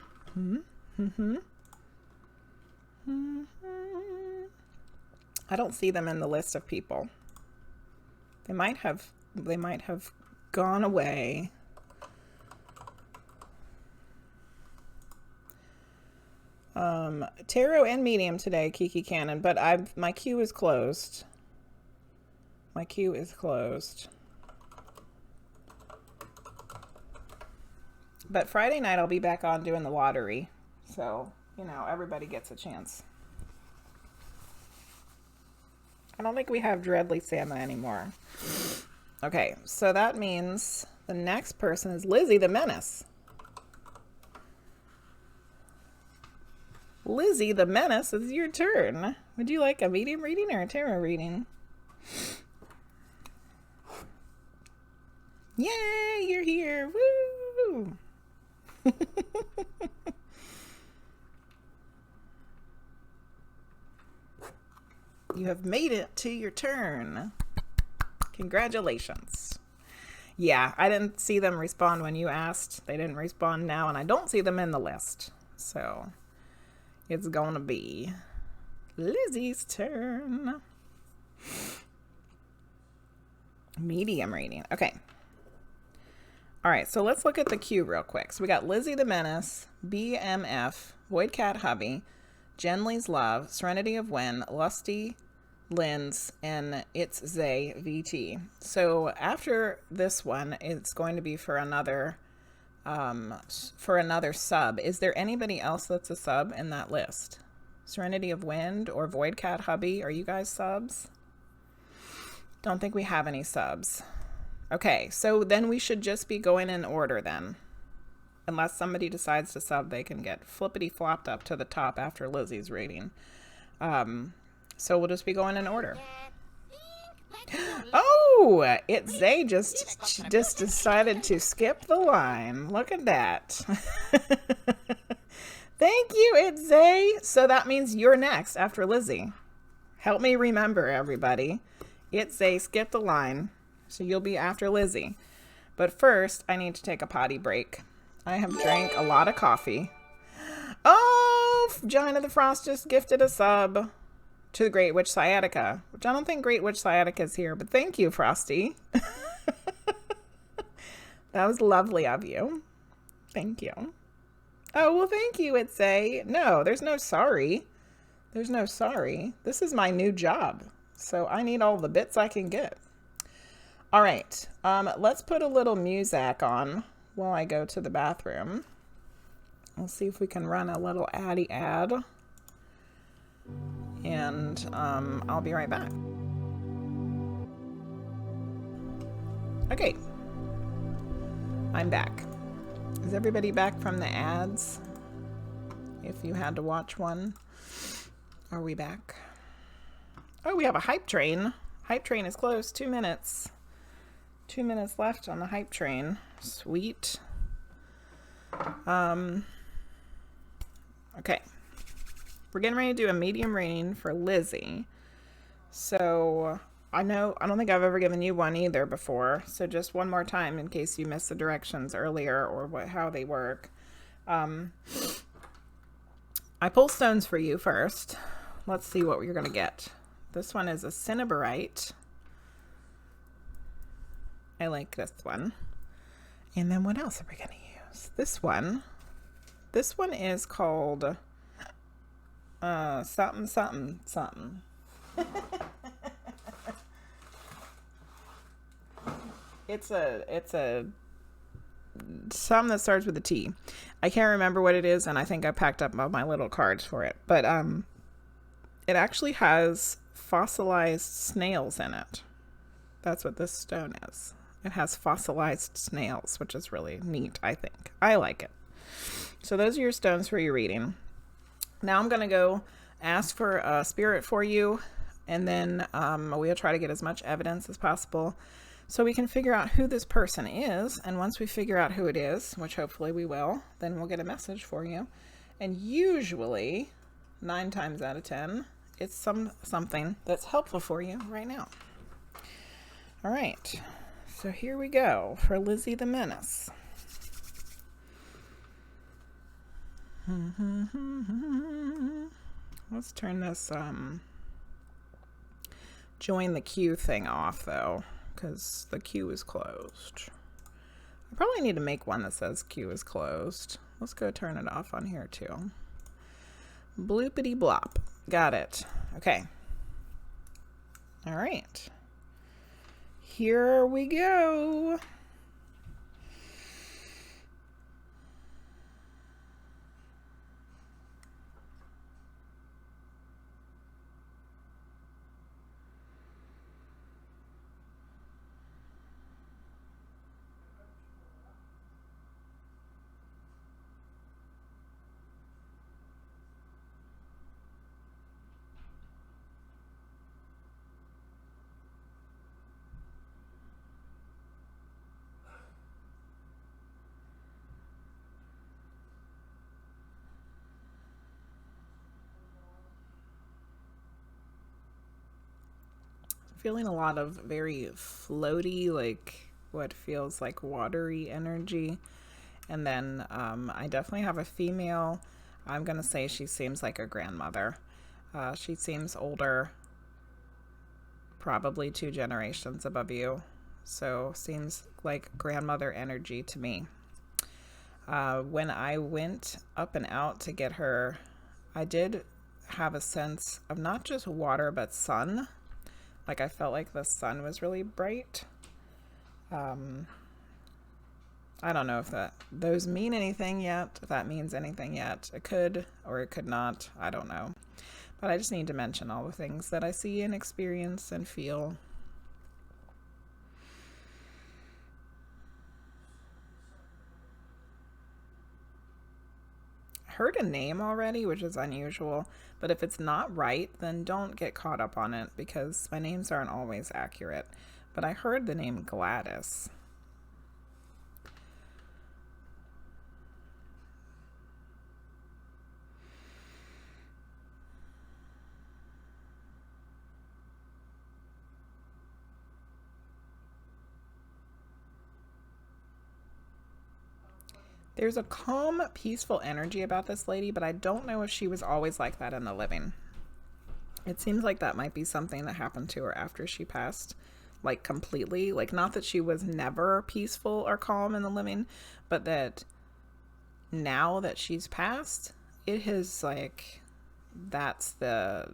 I don't see them in the list of people. They might have gone away. Tarot and medium today, Kiki Cannon, but my queue is closed. My queue is closed. But Friday night I'll be back on doing the lottery. So, you know, everybody gets a chance. I don't think we have Dreadly Santa anymore. Okay, so that means the next person is LissytheMenace. LissytheMenace, it's your turn. Would you like a medium reading or a tarot reading? Yay, you're here. Woo! You have made it to your turn. Congratulations. Yeah, I didn't see them respond when you asked. They didn't respond now, and I don't see them in the list. So it's gonna be Lizzie's turn. Medium reading. Okay. All right, so let's look at the queue real quick. So we got LissytheMenace, BMF, VoidCat Hubby, JenelysLove, SerenityofWind, Lusty Lens, and ItZayVT. So after this one, it's going to be for another sub. Is there anybody else that's a sub in that list? SerenityofWind or VoidCat Hubby, are you guys subs? Don't think we have any subs. Okay, so then we should just be going in order then. Unless somebody decides to sub, they can get flippity flopped up to the top after Lizzie's reading. So we'll just be going in order. Oh, ItZay just decided to skip the line. Look at that. Thank you, ItZay. So that means you're next after Lizzie. Help me remember, everybody. ItZay skipped the line. So you'll be after Lizzie. But first, I need to take a potty break. I have drank a lot of coffee. Oh, Gina the Frost just gifted a sub to the Great Witch Sciatica, which I don't think Great Witch Sciatica is here, but thank you, Frosty. That was lovely of you. Thank you. Oh, well, thank you, ItZay. No, there's no sorry. There's no sorry. This is my new job, so I need all the bits I can get. All right, let's put a little music on while I go to the bathroom. We'll see if we can run a little addy ad. And I'll be right back. Okay, I'm back. Is everybody back from the ads? If you had to watch one, are we back? Oh, we have a hype train. Hype train is closed. 2 minutes. 2 minutes left on the hype train. Sweet. Okay. We're getting ready to do a medium reading for Lizzie. So I don't think I've ever given you one either before. So just one more time in case you missed the directions earlier or how they work. I pull stones for you first. Let's see what you're going to get. This one is a cinnabarite. I like this one. And then what else are we going to use? This one. This one is called something, something, something. It's a something that starts with a T. I can't remember what it is, and I think I packed up all my little cards for it. But it actually has fossilized snails in it. That's what this stone is. It has fossilized snails, which is really neat, I think. I like it. So those are your stones for your reading. Now I'm going to go ask for a spirit for you, and then we'll try to get as much evidence as possible so we can figure out who this person is. And once we figure out who it is, which hopefully we will, then we'll get a message for you. And usually, 9 times out of 10, it's something that's helpful for you right now. All right. So here we go for LissytheMenace. Let's turn this join the queue thing off though, because the queue is closed. I probably need to make one that says queue is closed. Let's go turn it off on here too. Bloopity blop. Got it. Okay. All right. Here we go. Feeling a lot of very floaty, like what feels like watery energy. And then I definitely have a female. I'm going to say she seems like a grandmother. She seems older, probably 2 generations above you. So seems like grandmother energy to me. When I went up and out to get her, I did have a sense of not just water, but sun. Like I felt like the sun was really bright. I don't know if those mean anything yet, if that means anything yet. It could or it could not. I don't know. But I just need to mention all the things that I see and experience and feel. I heard a name already, which is unusual. But if it's not right, then don't get caught up on it because my names aren't always accurate. But I heard the name Gladys. There's a calm, peaceful energy about this lady, but I don't know if she was always like that in the living. It seems like that might be something that happened to her after she passed, like completely. Like, not that she was never peaceful or calm in the living, but that now that she's passed, it has like, that's the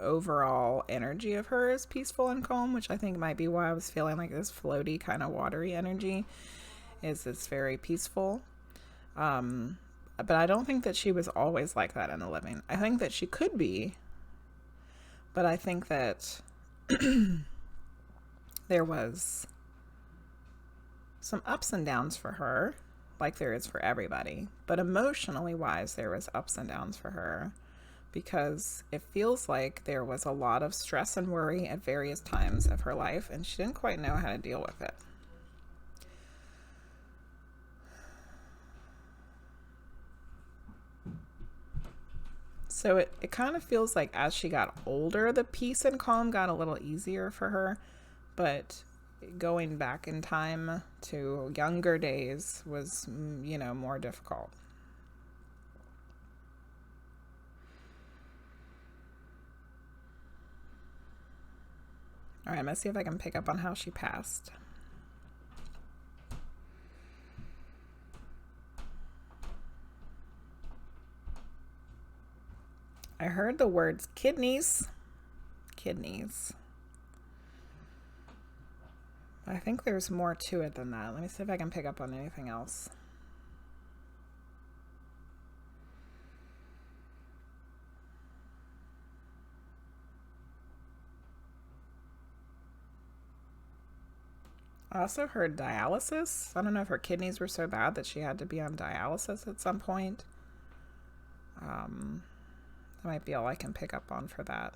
overall energy of her is peaceful and calm, which I think might be why I was feeling like this floaty kind of watery energy. It's very peaceful. But I don't think that she was always like that in the living. I think that she could be, but I think that there was some ups and downs for her, like there is for everybody. But emotionally wise, there was ups and downs for her because it feels like there was a lot of stress and worry at various times of her life, and she didn't quite know how to deal with it. So it kind of feels like as she got older, the peace and calm got a little easier for her. But going back in time to younger days was, you know, more difficult. All right, let's see if I can pick up on how she passed. I heard the words kidneys. Kidneys. I think there's more to it than that. Let me see if I can pick up on anything else. I also heard dialysis. I don't know if her kidneys were so bad that she had to be on dialysis at some point. That might be all I can pick up on for that.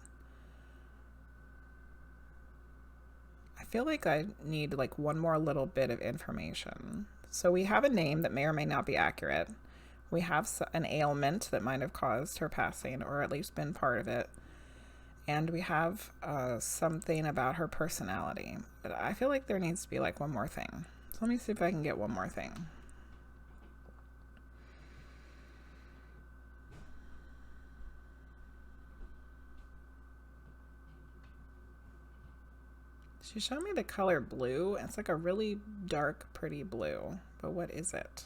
I feel like I need like one more little bit of information. So we have a name that may or may not be accurate. We have an ailment that might have caused her passing, or at least been part of it. And we have something about her personality. But I feel like there needs to be like one more thing. So let me see if I can get one more thing. She showed me the color blue. It's like a really dark, pretty blue. But what is it?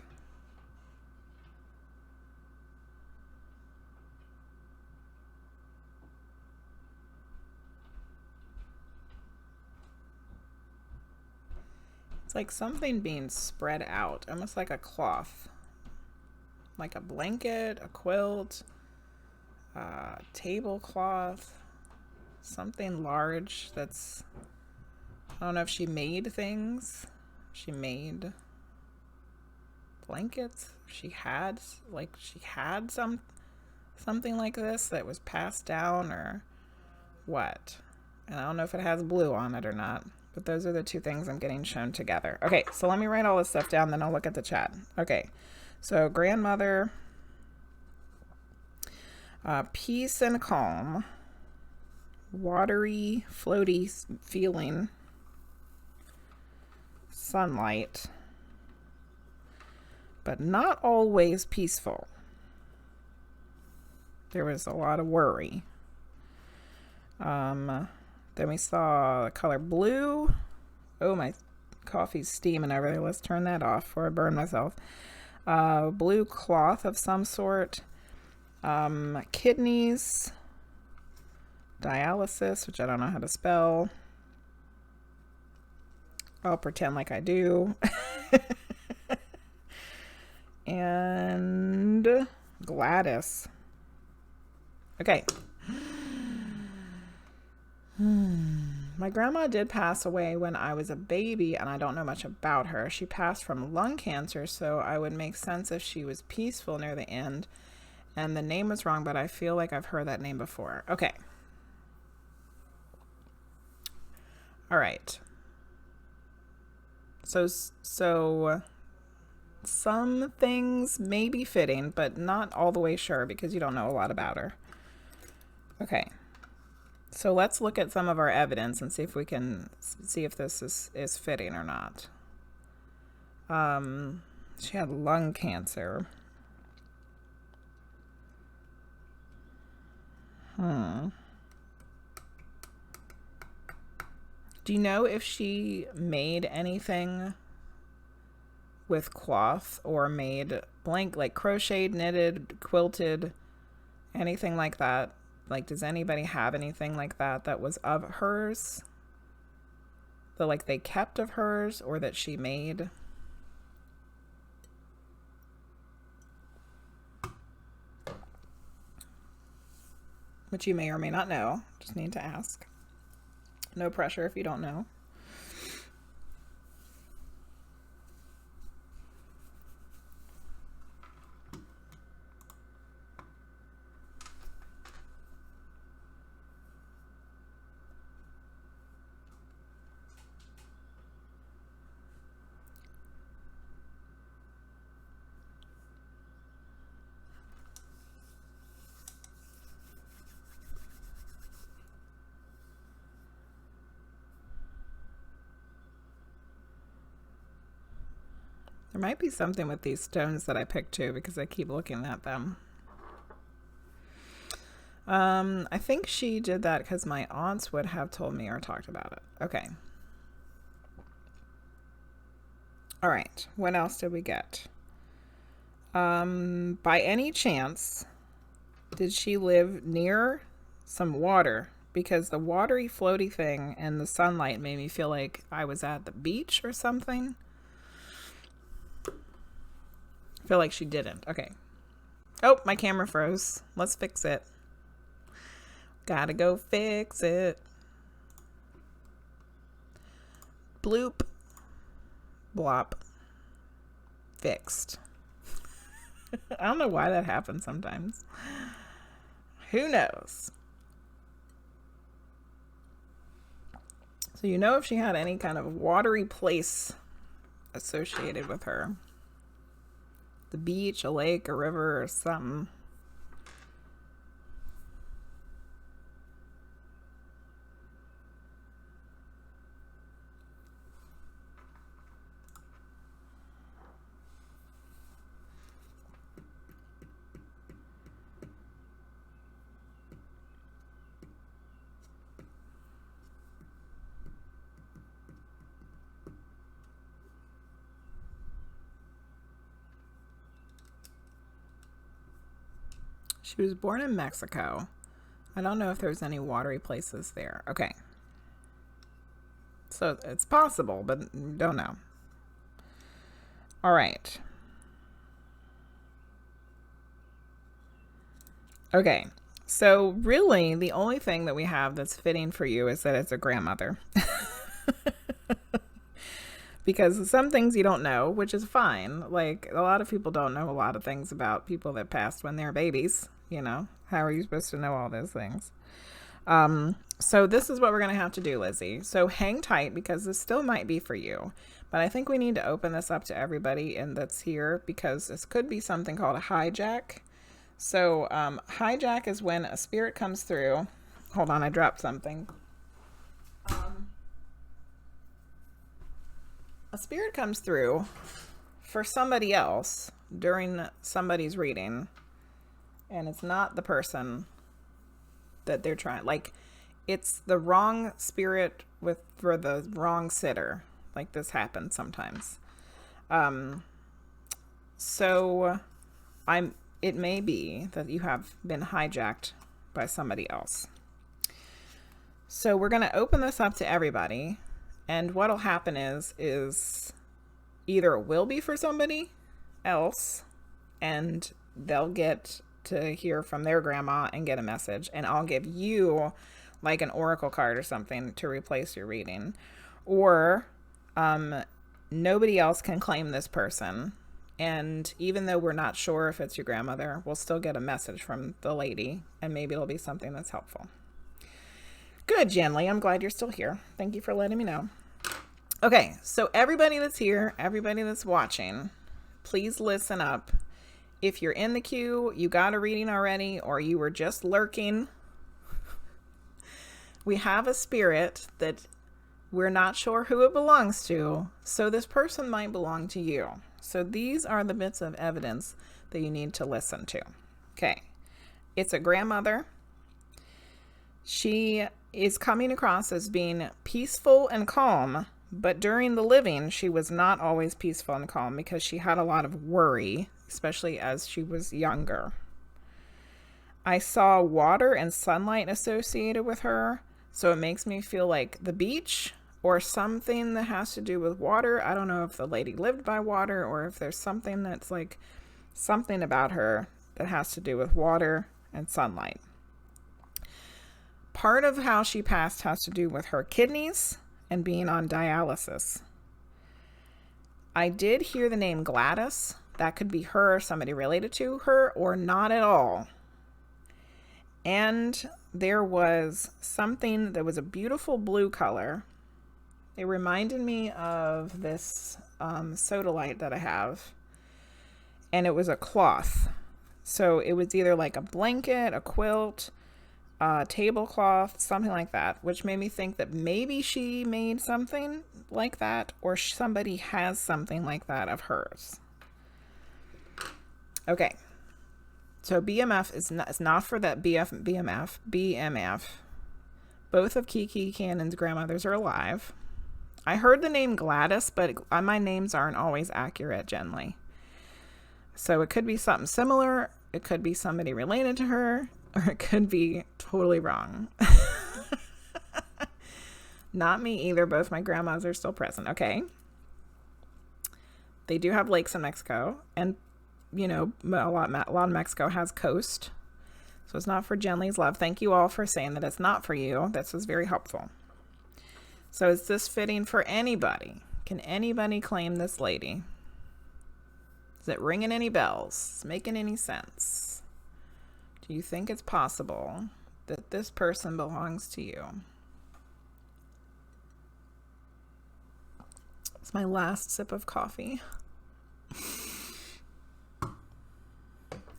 It's like something being spread out, almost like a cloth. Like a blanket, a quilt, a tablecloth, something large that's... I don't know if she made things. She made blankets. She had something like this that was passed down or what. And I don't know if it has blue on it or not. But those are the two things I'm getting shown together. Okay, so let me write all this stuff down, then I'll look at the chat. Okay, so grandmother, peace and calm, watery, floaty feeling, sunlight, but not always peaceful. There was a lot of worry. Then we saw the color blue. Oh, my coffee's steaming over there. Let's turn that off before I burn myself. Blue cloth of some sort. Kidneys. Dialysis, which I don't know how to spell. I'll pretend like I do. And Gladys. Okay. My grandma did pass away when I was a baby, and I don't know much about her. She passed from lung cancer, so I would make sense if she was peaceful near the end. And the name was wrong, but I feel like I've heard that name before. Okay. All right. So some things may be fitting, but not all the way sure because you don't know a lot about her. Okay. So let's look at some of our evidence and see if we can see if this is fitting or not. She had lung cancer. Do you know if she made anything with cloth or made like crocheted, knitted, quilted, anything like that? Like, does anybody have anything like that was of hers? That, like, they kept of hers or that she made? Which you may or may not know. Just need to ask. No pressure if you don't know. There might be something with these stones that I picked too because I keep looking at them. I think she did that because my aunts would have told me or talked about it. Okay. All right. What else did we get? By any chance, did she live near some water? Because the watery floaty thing and the sunlight made me feel like I was at the beach or something. I feel like she didn't. Okay. Oh, my camera froze. Let's fix it. Gotta go fix it. Bloop. Blop. Fixed. I don't know why that happens sometimes. Who knows? So you know if she had any kind of watery place associated with her. The beach, a lake, a river, or something. She was born in Mexico. I don't know if there's any watery places there. Okay. So it's possible, but don't know. All right. Okay. So really, the only thing that we have that's fitting for you is that it's a grandmother. Because some things you don't know, which is fine. Like, a lot of people don't know a lot of things about people that passed when they're babies. You know, how are you supposed to know all those things? So this is what we're going to have to do, Lizzie. So hang tight, because this still might be for you. But I think we need to open this up to everybody that's here, because this could be something called a hijack. So hijack is when a spirit comes through. Hold on, I dropped something. A spirit comes through for somebody else during somebody's reading, and it's not the person that they're trying. Like, it's the wrong spirit for the wrong sitter. Like, this happens sometimes. So it may be that you have been hijacked by somebody else. So we're going to open this up to everybody. And what'll happen is either it will be for somebody else, and they'll get to hear from their grandma and get a message, and I'll give you like an oracle card or something to replace your reading. Or nobody else can claim this person, and even though we're not sure if it's your grandmother, we'll still get a message from the lady, and maybe it'll be something that's helpful. Good, Jenly. I'm glad you're still here. Thank you for letting me know. Okay, so everybody that's here, everybody that's watching, please listen up. If you're in the queue, you got a reading already, or you were just lurking, we have a spirit that we're not sure who it belongs to, so this person might belong to you. So these are the bits of evidence that you need to listen to. Okay, it's a grandmother. She is coming across as being peaceful and calm, but during the living, she was not always peaceful and calm because she had a lot of worry, especially as she was younger. I saw water and sunlight associated with her, so it makes me feel like the beach or something that has to do with water. I don't know if the lady lived by water or if there's something that's like something about her that has to do with water and sunlight. Part of how she passed has to do with her kidneys and being on dialysis. I did hear the name Gladys. That could be her, somebody related to her, or not at all. And there was something that was a beautiful blue color. It reminded me of this soda light that I have. And it was a cloth. So it was either like a blanket, a quilt, tablecloth, something like that, which made me think that maybe she made something like that, or somebody has something like that of hers. Okay, so BMF is not for that BMF. Both of Kiki Cannon's grandmothers are alive. I heard the name Gladys, but my names aren't always accurate, Jenly. So it could be something similar. It could be somebody related to her, or it could be totally wrong. Not me either. Both my grandmas are still present. Okay. They do have lakes in Mexico, and you know, a lot of Mexico has coast. So it's not for JenelysLove. Thank you all for saying that it's not for you. This was very helpful. So is this fitting for anybody? Can anybody claim this lady? Is it ringing any bells? Is it making any sense? Do you think it's possible that this person belongs to you? It's my last sip of coffee.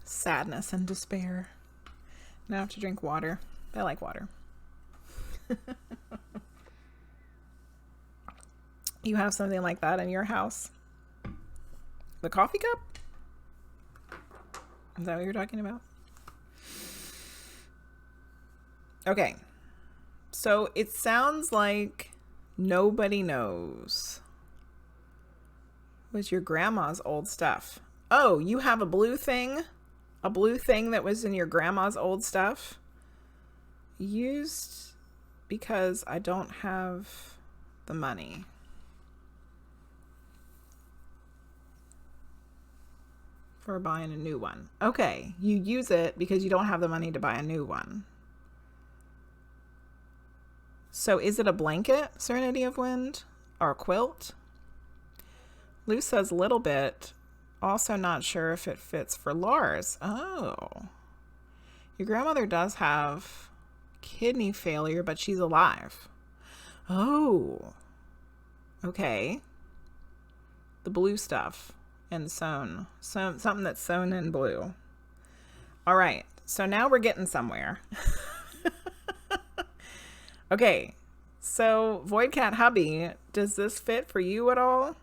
Sadness and despair. Now I have to drink water. I like water. You have something like that in your house? The coffee cup? Is that what you're talking about? Okay. So it sounds like nobody knows. It was your grandma's old stuff. Oh, you have a blue thing? a blue thing that was in your grandma's old stuff. Used because I don't have the money. For buying a new one. Okay, you use it because you don't have the money to buy a new one. So is it a blanket, Serenity of Wind? Or a quilt? Luce says a little bit. Also not sure if it fits for Lars. Oh. Your grandmother does have kidney failure, but she's alive. Oh. Okay. The blue stuff and sewn. Something that's sewn in blue. All right. So now we're getting somewhere. Okay. So VoidCat hubby, does this fit for you at all?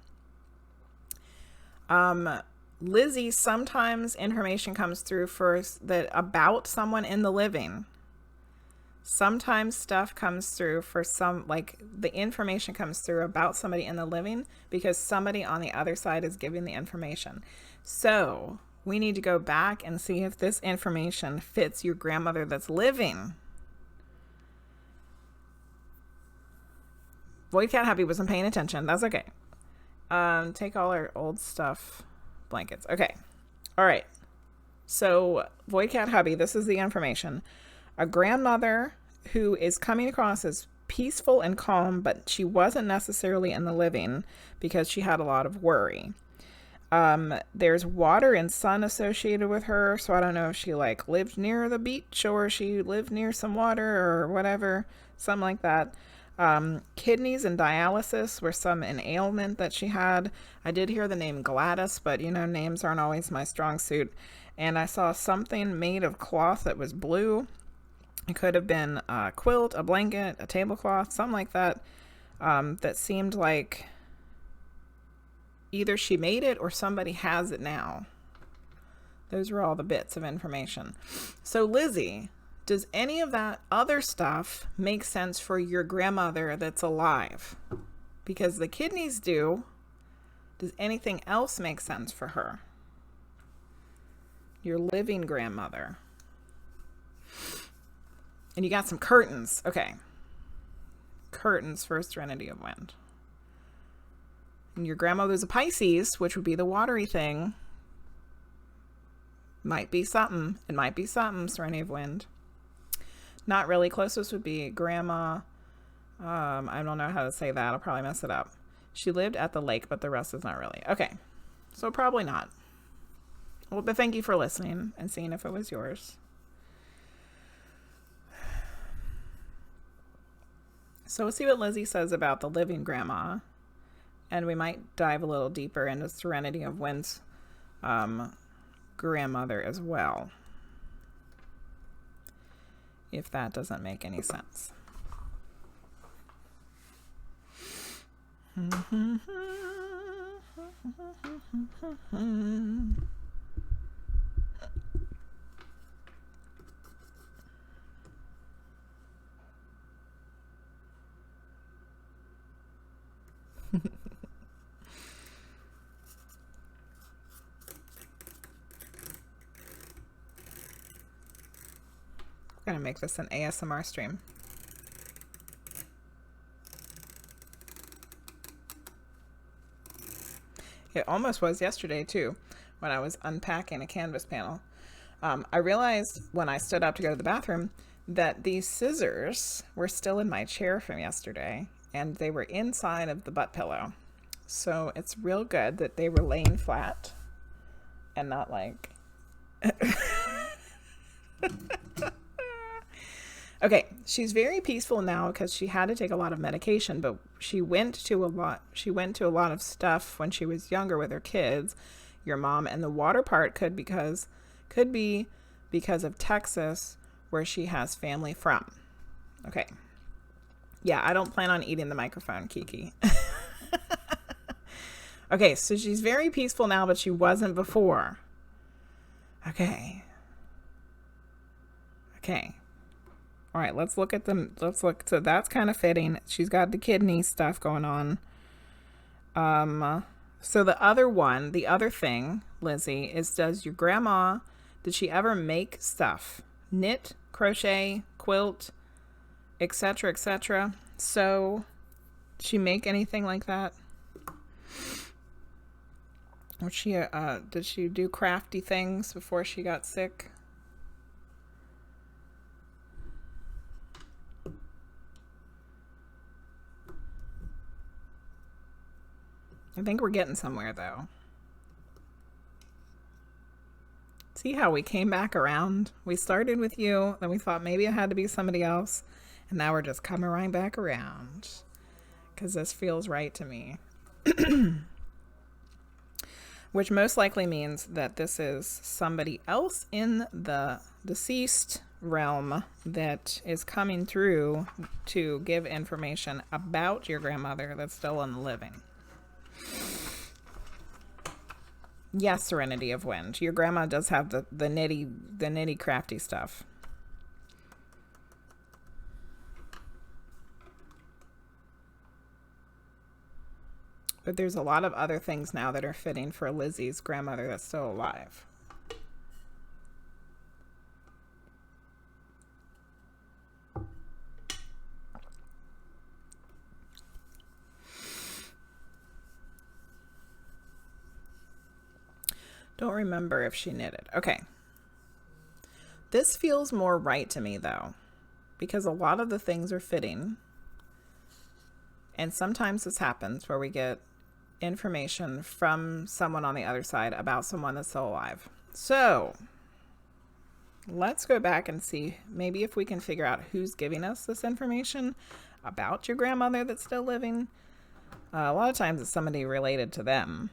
Lizzie, sometimes information comes through first that about someone in the living. Sometimes stuff comes through for some, like the information comes through about somebody in the living because somebody on the other side is giving the information. So we need to go back and see if this information fits your grandmother that's living. VoidCat Happy wasn't paying attention. That's okay. Take all our old stuff, blankets. Okay. All right. So VoidCat Hubby, this is the information. A grandmother who is coming across as peaceful and calm, but she wasn't necessarily in the living because she had a lot of worry. There's water and sun associated with her. So I don't know if she like lived near the beach or she lived near some water or whatever, something like that. Kidneys and dialysis were an ailment that she had. I did hear the name Gladys, but you know, names aren't always my strong suit. And I saw something made of cloth that was blue. It could have been a quilt, a blanket, a tablecloth, something like that. That seemed like either she made it or somebody has it now. Those were all the bits of information. So Lizzie, does any of that other stuff make sense for your grandmother that's alive? Because the kidneys do. Does anything else make sense for her? Your living grandmother. And you got some curtains. Okay. Curtains for Serenity of Wind. And your grandmother's a Pisces, which would be the watery thing. Might be something. It might be something, Serenity of Wind. Not really. Closest would be grandma. I don't know how to say that. I'll probably mess it up. She lived at the lake, but the rest is not really. Okay. So probably not. Well, but thank you for listening and seeing if it was yours. So we'll see what Lizzie says about the living grandma. And we might dive a little deeper into Serenity of Wind's grandmother as well. If that doesn't make any sense. I'm gonna make this an ASMR stream. It almost was yesterday too, when I was unpacking a canvas panel. I realized when I stood up to go to the bathroom that these scissors were still in my chair from yesterday, and they were inside of the butt pillow. So it's real good that they were laying flat and not like... Okay, she's very peaceful now because she had to take a lot of medication, but she went to a lot of stuff when she was younger with her kids, your mom, and the water part could be because of Texas, where she has family from. Okay. Yeah, I don't plan on eating the microphone, Kiki. Okay, so she's very peaceful now, but she wasn't before. Okay. Okay. All right, let's look at them. Let's look. So that's kind of fitting. She's got the kidney stuff going on. So the other thing, Lizzie, is does your grandma Did she ever make stuff? Knit, crochet, quilt, etc., etc. So, did she make anything like that? Or did she do crafty things before she got sick? I think we're getting somewhere, though. See how we came back around? We started with you, then we thought maybe it had to be somebody else, and now we're just coming right back around. Because this feels right to me. Which most likely means that this is somebody else in the deceased realm that is coming through to give information about your grandmother that's still in the living. Yes, Serenity of Wind. Your grandma does have the nitty crafty stuff. But there's a lot of other things now that are fitting for Lizzie's grandmother that's still alive. Don't remember if she knitted. Okay. This feels more right to me, though, because a lot of the things are fitting. And sometimes this happens where we get information from someone on the other side about someone that's still alive. So let's go back and see maybe if we can figure out who's giving us this information about your grandmother that's still living. A lot of times it's somebody related to them.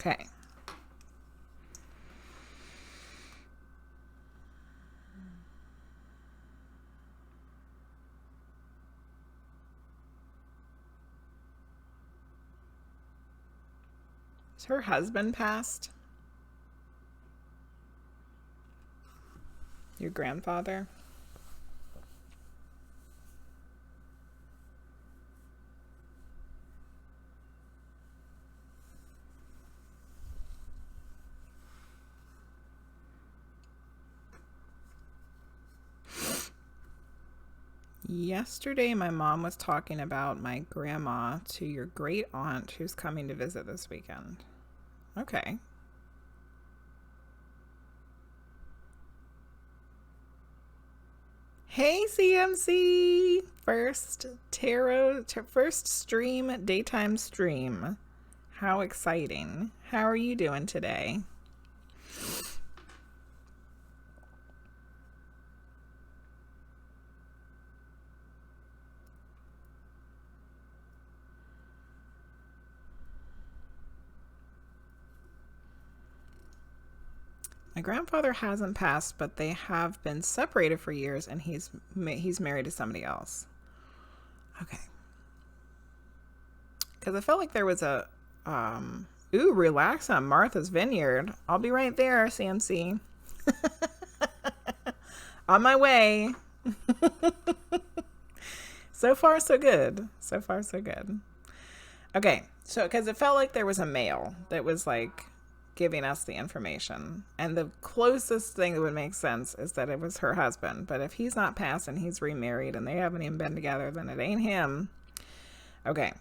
Okay. Is her husband passed? Your grandfather? Yesterday, my mom was talking about my grandma to your great aunt who's coming to visit this weekend. Okay. Hey, CMC! First stream, daytime stream. How exciting. How are you doing today? My grandfather hasn't passed, but they have been separated for years, and he's married to somebody else. Okay. Because I felt like there was a, relax on Martha's Vineyard. I'll be right there, CMC. On my way. So far, so good. So far, so good. Okay. So, because it felt like there was a male that was like giving us the information, and the closest thing that would make sense is that it was her husband. But if he's not passed and he's remarried and they haven't even been together, then it ain't him. Okay.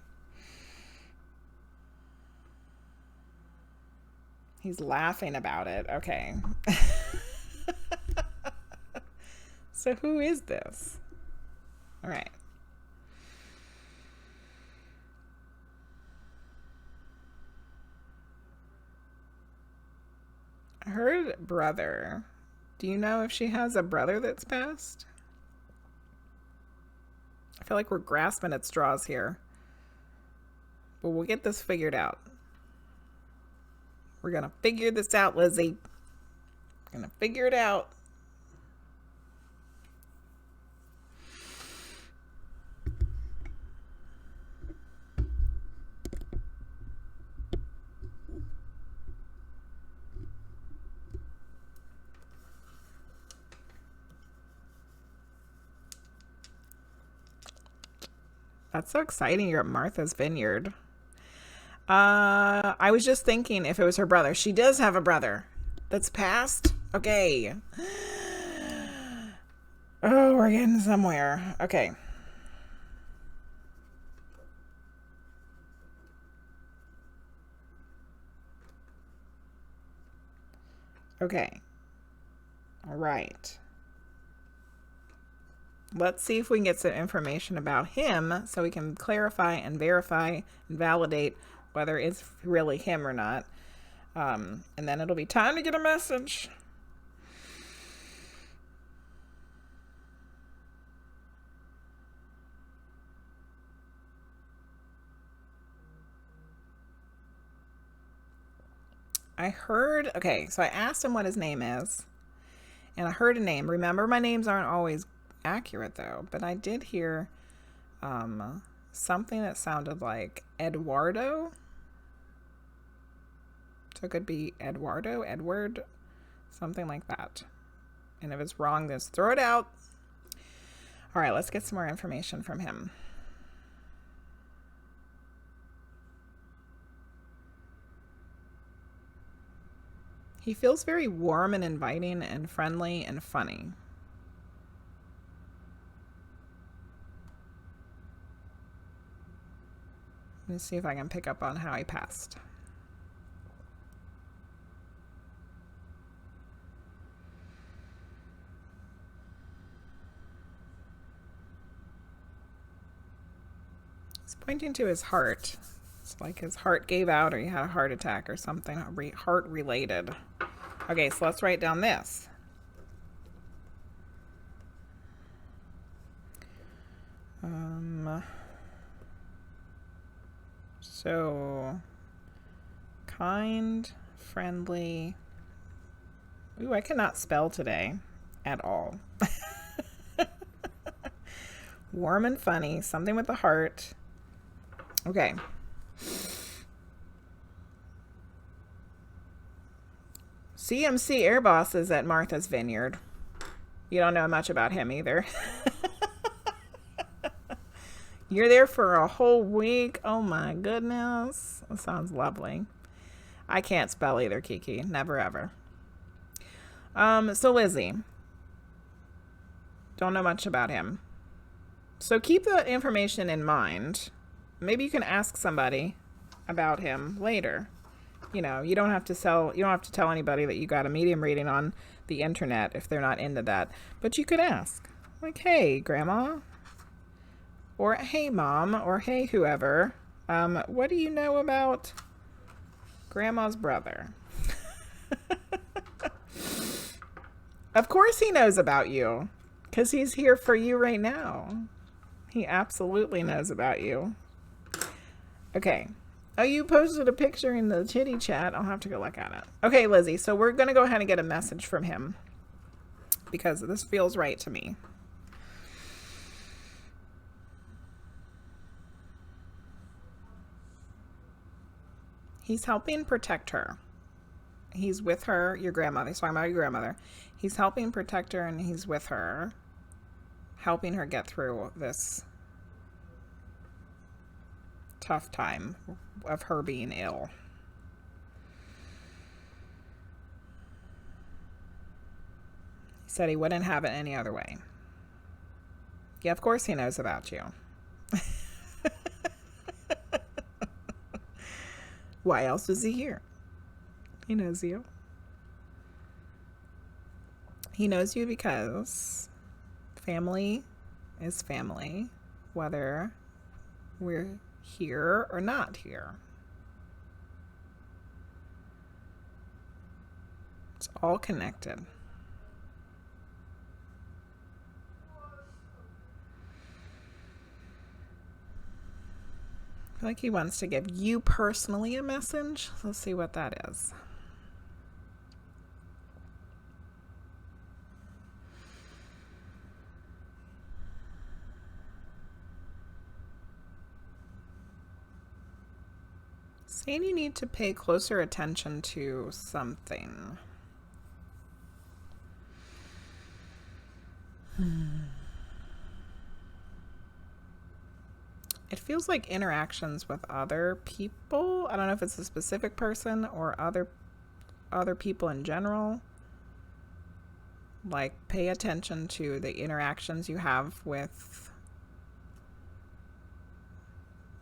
He's laughing about it. Okay. So who is this? All right. Her brother. Do you know if she has a brother that's passed? I feel like we're grasping at straws here. But we'll get this figured out. We're going to figure this out, Lizzie. We're going to figure it out. That's so exciting. You're at Martha's Vineyard. I was just thinking if it was her brother. She does have a brother. That's passed? Okay. Oh, we're getting somewhere. Okay. Okay. All right. Let's see if we can get some information about him so we can clarify and verify and validate whether it's really him or not. And then it'll be time to get a message. I heard, okay, so I asked him what his name is, and I heard a name. Remember, my names aren't always accurate, though, but I did hear something that sounded like Eduardo. So it could be Eduardo, Edward, something like that. And if it's wrong, just throw it out. All right, let's get some more information from him. He feels very warm and inviting and friendly and funny. Let's see if I can pick up on how he passed. He's pointing to his heart. It's like his heart gave out or he had a heart attack or something heart related. Okay, so let's write down this. So kind, friendly. Ooh, I cannot spell today at all. Warm and funny, something with a heart. Okay. CMC Air Boss is at Martha's Vineyard. You don't know much about him either. You're there for a whole week. Oh my goodness. That sounds lovely. I can't spell either, Kiki. Never ever. So Lizzie. Don't know much about him. So keep the information in mind. Maybe you can ask somebody about him later. You know, you don't have to tell anybody that you got a medium reading on the internet if they're not into that. But you could ask. Like, hey, Grandma. Or hey, Mom. Or hey, whoever. What do you know about Grandma's brother? Of course he knows about you. Because he's here for you right now. He absolutely knows about you. Okay. Oh, you posted a picture in the chitty chat. I'll have to go look at it. Okay, Lizzie. So we're going to go ahead and get a message from him. Because this feels right to me. He's helping protect her. He's with her, your grandmother. He's talking about your grandmother. He's helping protect her and he's with her. Helping her get through this tough time of her being ill. He said he wouldn't have it any other way. Yeah, of course he knows about you. Why else is he here? He knows you. He knows you because family is family, whether we're here or not here. It's all connected. I feel like he wants to give you personally a message. Let's see what that is. Saying you need to pay closer attention to something. It feels like interactions with other people. I don't know if it's a specific person or other other people in general. Like, pay attention to the interactions you have with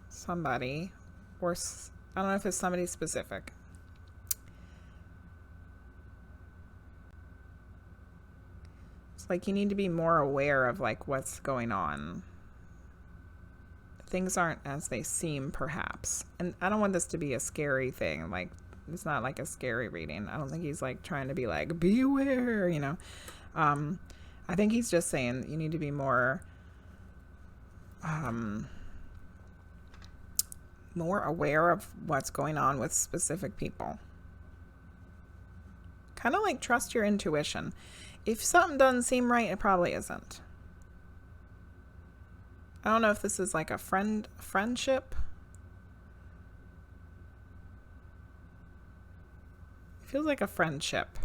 somebody, or I don't know if it's somebody specific. It's like you need to be more aware of like what's going on. Things aren't as they seem, perhaps. And I don't want this to be a scary thing. Like, it's not like a scary reading. I don't think he's like trying to be like, be aware, you know. I think he's just saying you need to be more more aware of what's going on with specific people. Kind of like trust your intuition. If something doesn't seem right, it probably isn't. I don't know if this is like a friendship. It feels like a friendship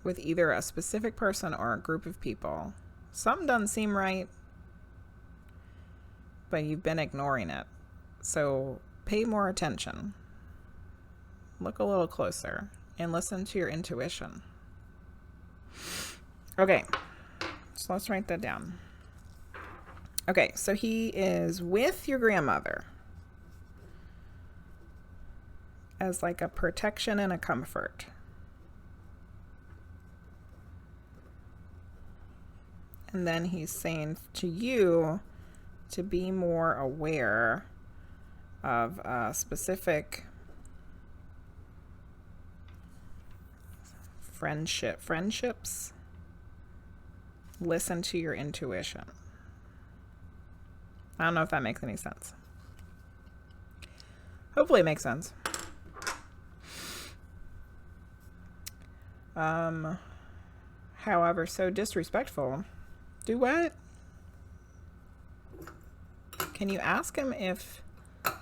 with either a specific person or a group of people. Something doesn't seem right, but you've been ignoring it. So pay more attention. Look a little closer and listen to your intuition. Okay, so let's write that down. Okay, so he is with your grandmother as like a protection and a comfort. And then he's saying to you to be more aware of specific friendships. Listen to your intuition. I don't know if that makes any sense. Hopefully it makes sense. However, so disrespectful. Do what? Can you ask him if...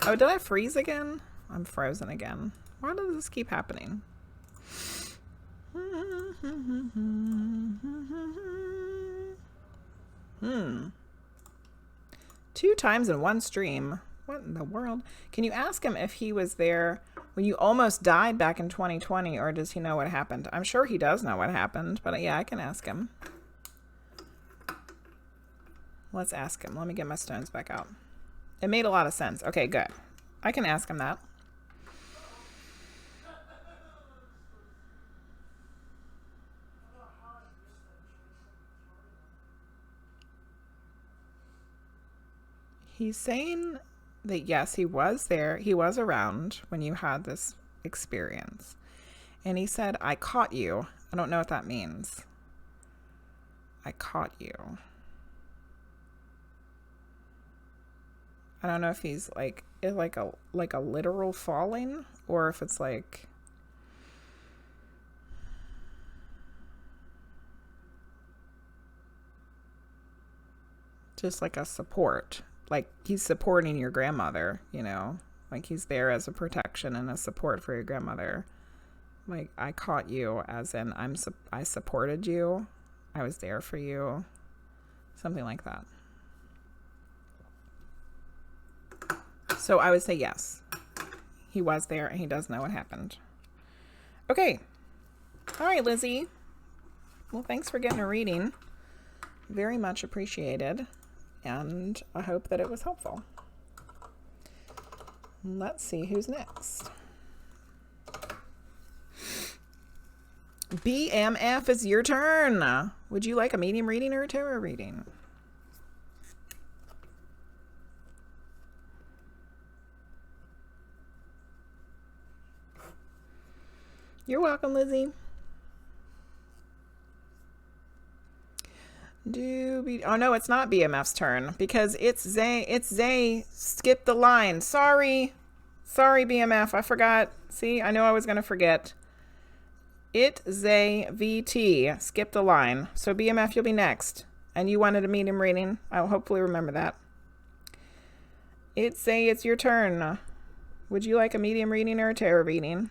Oh, did I freeze again? I'm frozen again. Why does this keep happening? Two times in one stream. What in the world? Can you ask him if he was there when you almost died back in 2020, or does he know what happened? I'm sure he does know what happened, but yeah, I can ask him. Let's ask him. Let me get my stones back out. It made a lot of sense. Okay, good. I can ask him that. He's saying that yes, he was there. He was around when you had this experience. And he said, I caught you. I don't know what that means. I caught you. I don't know if he's like a literal falling, or if it's like just like a support. Like he's supporting your grandmother, you know, like he's there as a protection and a support for your grandmother. Like, I caught you, as in I supported you. I was there for you. Something like that. So I would say yes. He was there and he does know what happened. Okay. All right, Lizzie. Well, thanks for getting a reading. Very much appreciated. And I hope that it was helpful. Let's see who's next. BMF, it's your turn. Would you like a medium reading or a tarot reading? You're welcome, Lizzie. Oh no, it's not BMF's turn because it's Zay. Skip the line. Sorry, BMF. I forgot. See, I know I was gonna forget. ItZayVT. Skip the line. So BMF, you'll be next. And you wanted a medium reading. I'll hopefully remember that. ItZay, it's your turn. Would you like a medium reading or a tarot reading?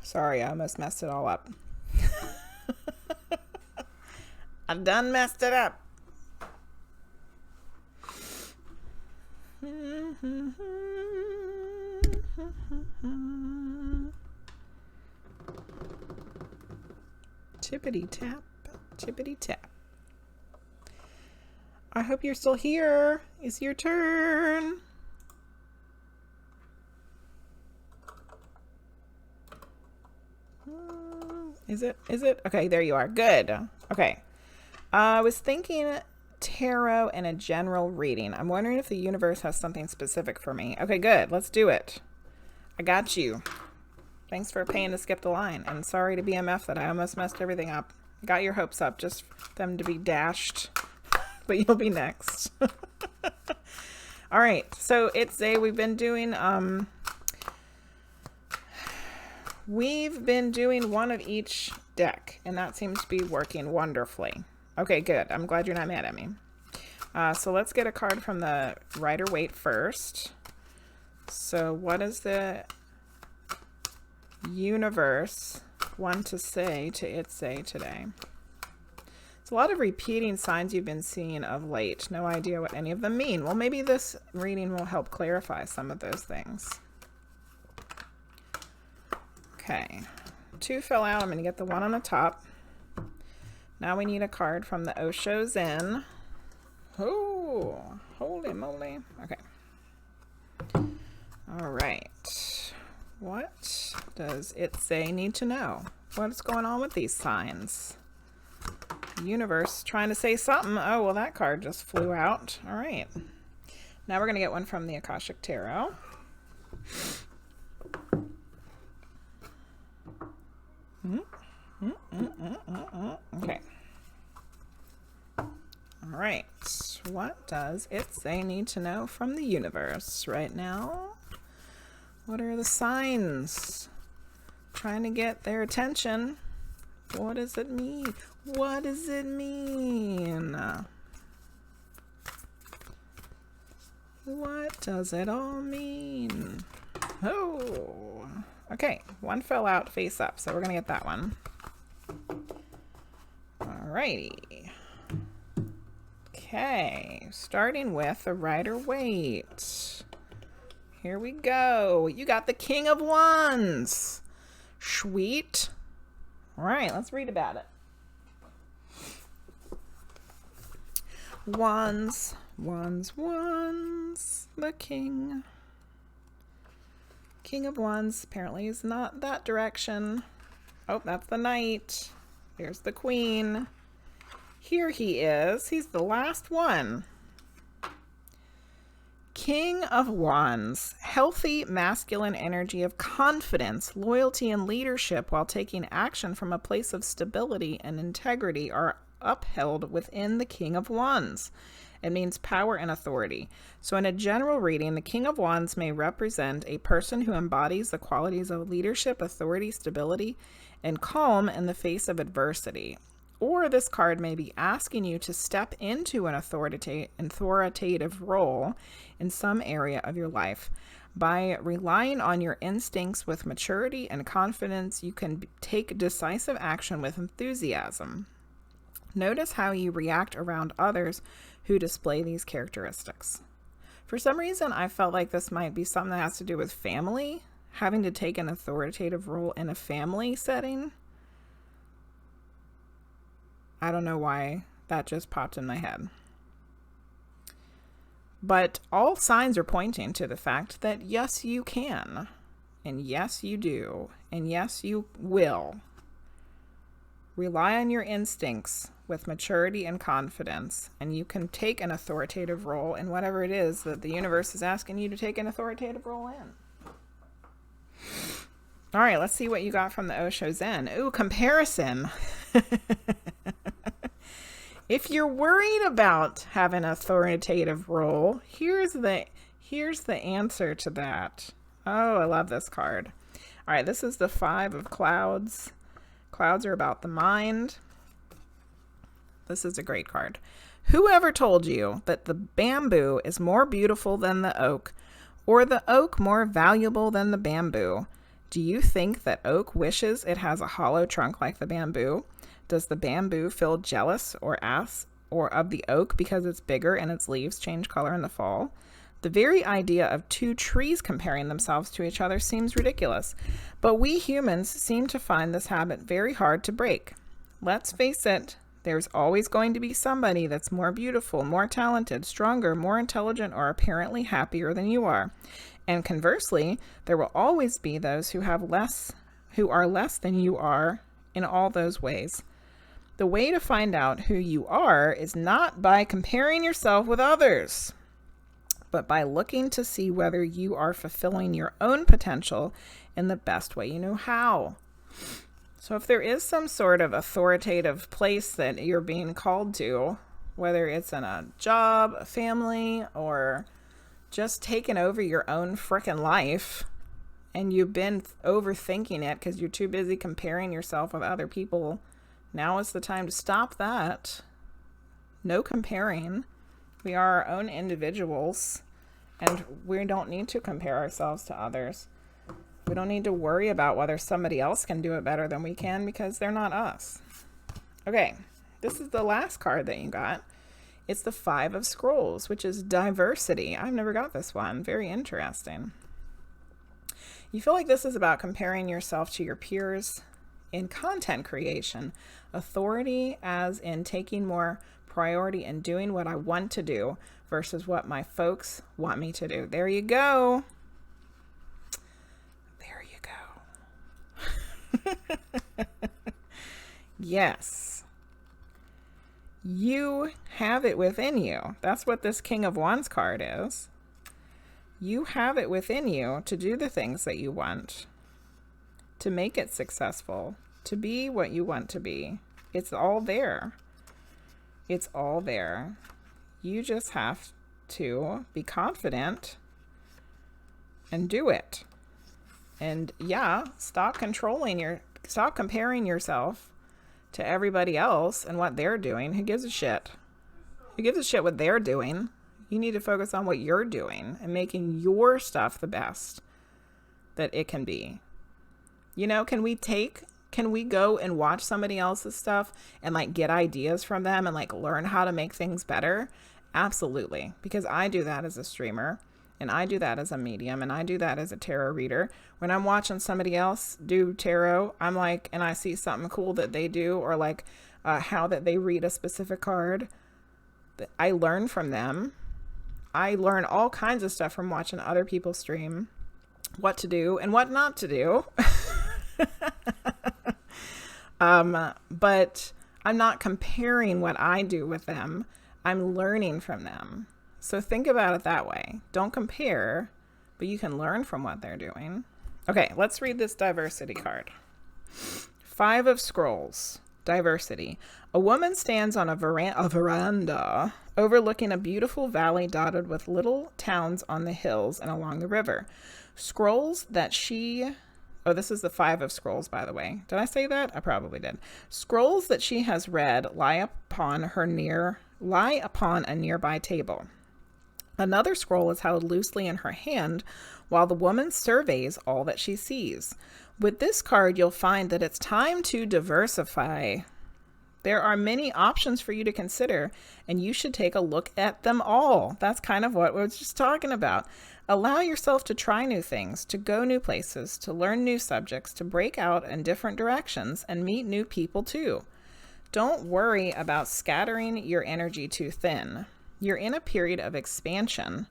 Sorry, I almost messed it all up. I done messed it up. Chippity tap, chippity tap. I hope you're still here. It's your turn. Is it? Okay, there you are. Good. Okay. I was thinking tarot and a general reading. I'm wondering if the universe has something specific for me. Okay, good. Let's do it. I got you. Thanks for paying to skip the line. And sorry to BMF that I almost messed everything up. Got your hopes up just for them to be dashed. But you'll be next. All right. So ItZay, we've been doing one of each deck, and that seems to be working wonderfully. Okay, good. I'm glad you're not mad at me. So let's get a card from the Rider-Waite first. So what does the universe want to say to ItZay today? It's a lot of repeating signs you've been seeing of late. No idea what any of them mean. Well, maybe this reading will help clarify some of those things. Okay. 2 fell out. I'm going to get the one on the top. Now we need a card from the Osho Zen. Oh, holy moly. Okay. All right. What does ItZay need to know? What's going on with these signs? Universe trying to say something. Oh, well, that card just flew out. All right. Now we're going to get one from the Akashic Tarot. Okay. All right. What does ItZay need to know from the universe right now? What are the signs? Trying to get their attention. What does it mean? What does it mean? What does it all mean? Oh, okay. One fell out face up, so we're going to get that one. Alrighty. Okay, starting with the Rider-Waite. Here we go. You got the King of Wands. Sweet. All right, let's read about it. Wands, wands, wands, the king. King of Wands apparently is not that direction. Oh, that's the Knight. There's the Queen. Here he is. He's the last one. King of Wands, healthy masculine energy of confidence, loyalty, and leadership while taking action from a place of stability and integrity are upheld within the King of Wands. It means power and authority. So in a general reading, the King of Wands may represent a person who embodies the qualities of leadership, authority, stability, and calm in the face of adversity. Or this card may be asking you to step into an authoritative role in some area of your life. By relying on your instincts with maturity and confidence, you can take decisive action with enthusiasm. Notice how you react around others who display these characteristics. For some reason, I felt like this might be something that has to do with family, having to take an authoritative role in a family setting. I don't know why that just popped in my head. But all signs are pointing to the fact that yes, you can, and yes, you do, and yes, you will. Rely on your instincts with maturity and confidence, and you can take an authoritative role in whatever it is that the universe is asking you to take an authoritative role in. All right, let's see what you got from the Osho Zen. Ooh, comparison. If you're worried about having an authoritative role, here's the answer to that. Oh, I love this card. All right, this is the 5 of Clouds. Clouds are about the mind. This is a great card. Whoever told you that the bamboo is more beautiful than the oak, or the oak more valuable than the bamboo? Do you think that oak wishes it has a hollow trunk like the bamboo? Does the bamboo feel jealous or of the oak because it's bigger and its leaves change color in the fall? The very idea of two trees comparing themselves to each other seems ridiculous, but we humans seem to find this habit very hard to break. Let's face it, there's always going to be somebody that's more beautiful, more talented, stronger, more intelligent, or apparently happier than you are. And conversely, there will always be those who are less than you are in all those ways. The way to find out who you are is not by comparing yourself with others, but by looking to see whether you are fulfilling your own potential in the best way you know how. So if there is some sort of authoritative place that you're being called to, whether it's in a job, a family, or just taking over your own frickin' life, and you've been overthinking it because you're too busy comparing yourself with other people, now is the time to stop that. No comparing. We are our own individuals, and we don't need to compare ourselves to others. We don't need to worry about whether somebody else can do it better than we can because they're not us. Okay, this is the last card that you got. It's the Five of Scrolls, which is diversity. I've never got this one. Very interesting. You feel like this is about comparing yourself to your peers in content creation. Authority as in taking more priority and doing what I want to do versus what my folks want me to do. There you go. Yes. You have it within you. That's what this King of Wands card is. You have it within you to do the things that you want, to make it successful, to be what you want to be. It's all there. It's all there. You just have to be confident and do it. And yeah, stop comparing yourself to everybody else and what they're doing. Who gives a shit? Who gives a shit what they're doing? You need to focus on what you're doing and making your stuff the best that it can be. You know, can we go and watch somebody else's stuff and like get ideas from them and like learn how to make things better? Absolutely. Because I do that as a streamer. And I do that as a medium, and I do that as a tarot reader. When I'm watching somebody else do tarot, I'm like, and I see something cool that they do, or like how that they read a specific card, I learn from them. I learn all kinds of stuff from watching other people stream, what to do and what not to do. But I'm not comparing what I do with them. I'm learning from them. So think about it that way. Don't compare, but you can learn from what they're doing. Okay, let's read this diversity card. Five of Scrolls, diversity. A woman stands on a veranda overlooking a beautiful valley dotted with little towns on the hills and along the river. Scrolls that she... Oh, this is the Five of Scrolls, by the way. Did I say that? I probably did. Scrolls that she has read lie upon a nearby table. Another scroll is held loosely in her hand while the woman surveys all that she sees. With this card, you'll find that it's time to diversify. There are many options for you to consider, and you should take a look at them all. That's kind of what we were just talking about. Allow yourself to try new things, to go new places, to learn new subjects, to break out in different directions, and meet new people too. Don't worry about scattering your energy too thin. You're in a period of expansion,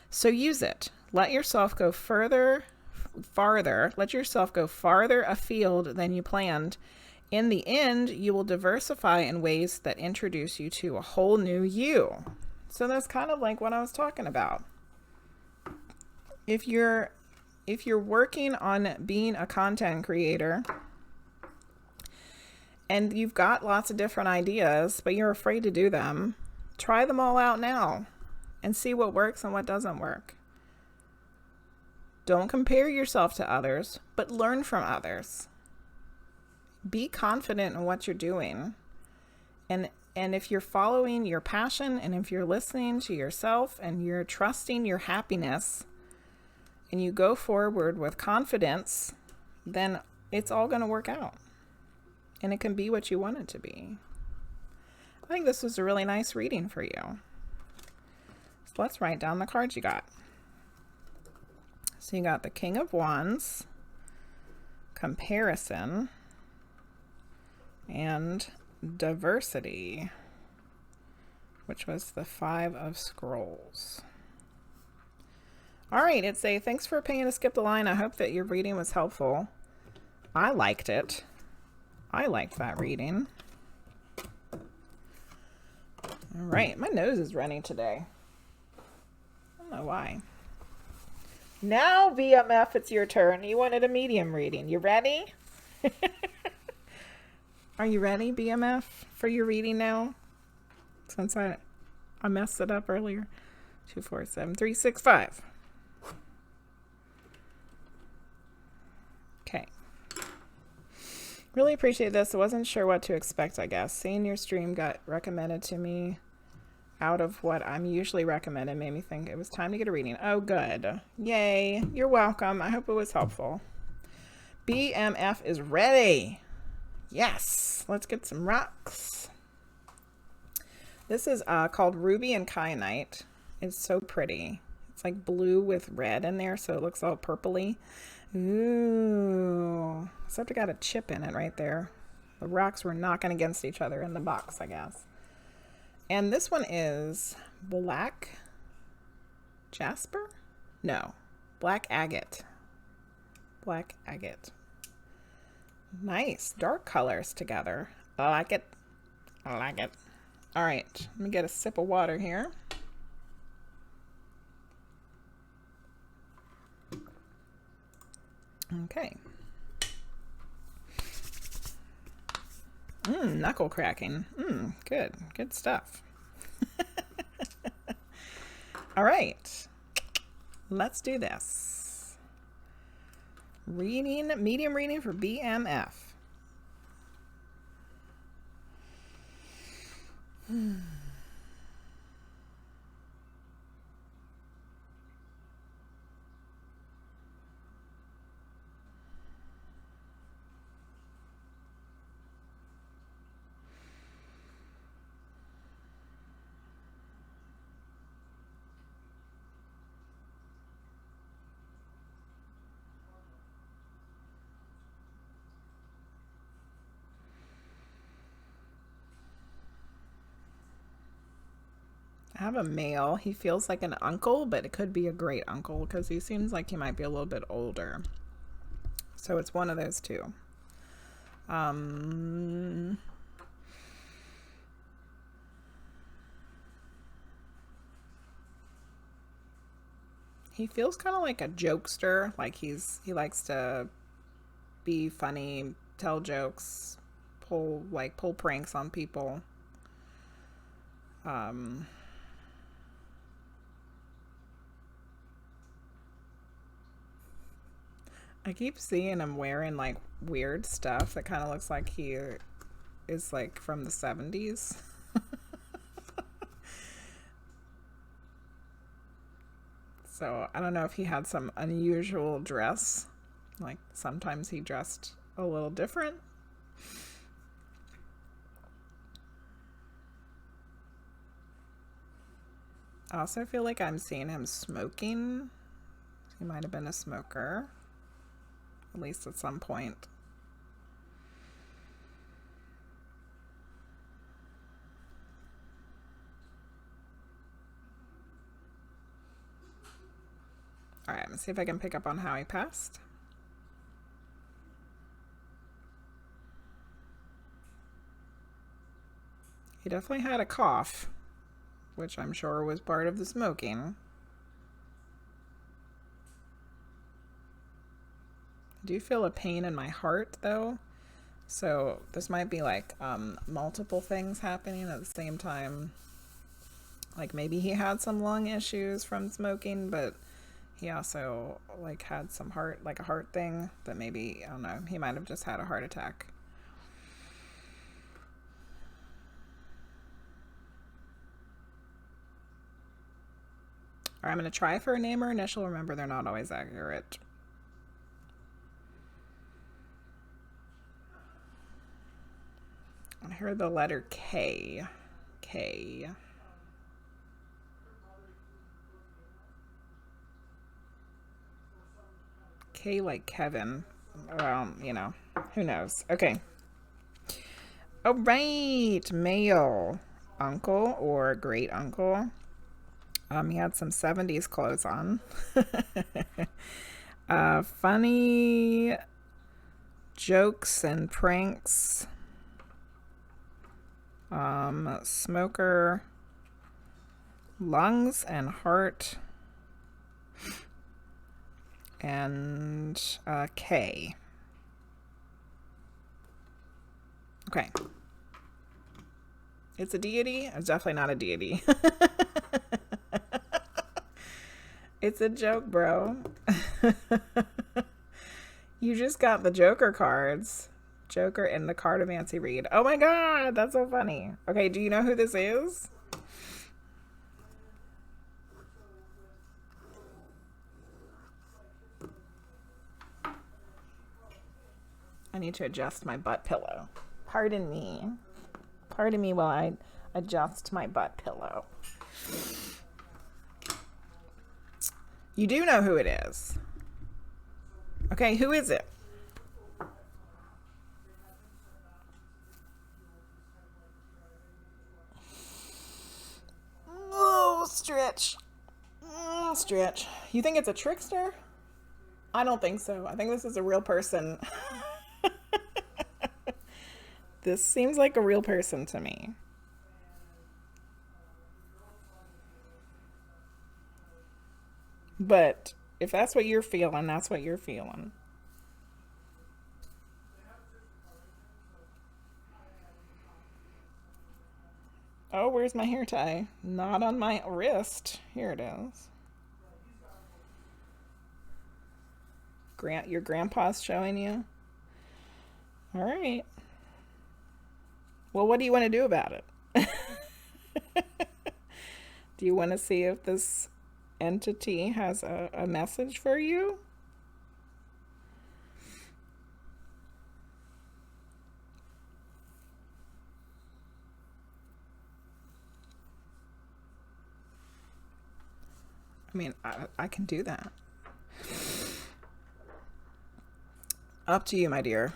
so use it. Let yourself go farther afield than you planned. In the end, you will diversify in ways that introduce you to a whole new you. So that's kind of like what I was talking about. If you're working on being a content creator and you've got lots of different ideas, but you're afraid to do them, try them all out now and see what works and what doesn't work. Don't compare yourself to others, but learn from others. Be confident in what you're doing. And if you're following your passion, and if you're listening to yourself and you're trusting your happiness, and you go forward with confidence, then it's all going to work out. And it can be what you want it to be. I think this was a really nice reading for you. let's write down the cards you got. So you got the King of Wands, Comparison, and Diversity, which was the Five of Scrolls. All right, ItZay, thanks for paying to skip the line. I hope that your reading was helpful. I liked it. I liked that reading. All right, my nose is running today. I don't know why. Now, VMF, it's your turn. You wanted a medium reading. You ready? Are you ready, BMF, for your reading now? Since I messed it up earlier. 2, 4, 7, 3, 6, 5. Okay. Really appreciate this. I wasn't sure what to expect, I guess. Seeing your stream got recommended to me out of what I'm usually recommended made me think it was time to get a reading. Oh, good. Yay. You're welcome. I hope it was helpful. BMF is ready. Yes. Let's get some rocks. This is called Ruby and Kyanite. It's so pretty. It's like blue with red in there, so it looks all purpley. Ooh. Except it got a chip in it right there. The rocks were knocking against each other in the box, I guess. And this one is Black Jasper? No. Black Agate. Black Agate. Nice. Dark colors together. I like it. I like it. All right. Let me get a sip of water here. Okay. Knuckle cracking. Good. Good stuff. All right. Let's do this. Reading, medium reading for BMF. I have a male. He feels like an uncle, but it could be a great uncle because he seems like he might be a little bit older. So it's one of those two. He feels kind of like a jokester. Like he likes to be funny, tell jokes, pull pranks on people. I keep seeing him wearing like weird stuff that kind of looks like he is like from the 70s. So I don't know if he had some unusual dress. Like sometimes he dressed a little different. I also feel like I'm seeing him smoking. He might have been a smoker. At least at some point. All right, let's see if I can pick up on how he passed. He definitely had a cough, which I'm sure was part of the smoking. I do feel a pain in my heart though, so this might be like multiple things happening at the same time. Like maybe he had some lung issues from smoking, but he also like had some a heart thing that maybe, I don't know, he might have just had a heart attack. All right, I'm going to try for a name or initial. Remember, they're not always accurate. I heard the letter K. K. K like Kevin. You know, who knows? Okay. All right, male uncle or great uncle. He had some 70s clothes on. Funny jokes and pranks. Smoker. Lungs and heart. And K. Okay. It's a deity? It's definitely not a deity. It's a joke, bro. You just got the Joker cards. Joker in the Cartomancy read. Oh my god, that's so funny. Okay, do you know who this is? I need to adjust my butt pillow. Pardon me. Pardon me while I adjust my butt pillow. You do know who it is. Okay, who is it? Oh, stretch. Stretch. You think it's a trickster? I don't think so. I think this is a real person. This seems like a real person to me. But if that's what you're feeling, that's what you're feeling. Oh, where's my hair tie? Not on my wrist. Here it is. Your grandpa's showing you? All right. Well, what do you want to do about it? Do you want to see if this entity has a message for you? I mean, I can do that. Up to you, my dear.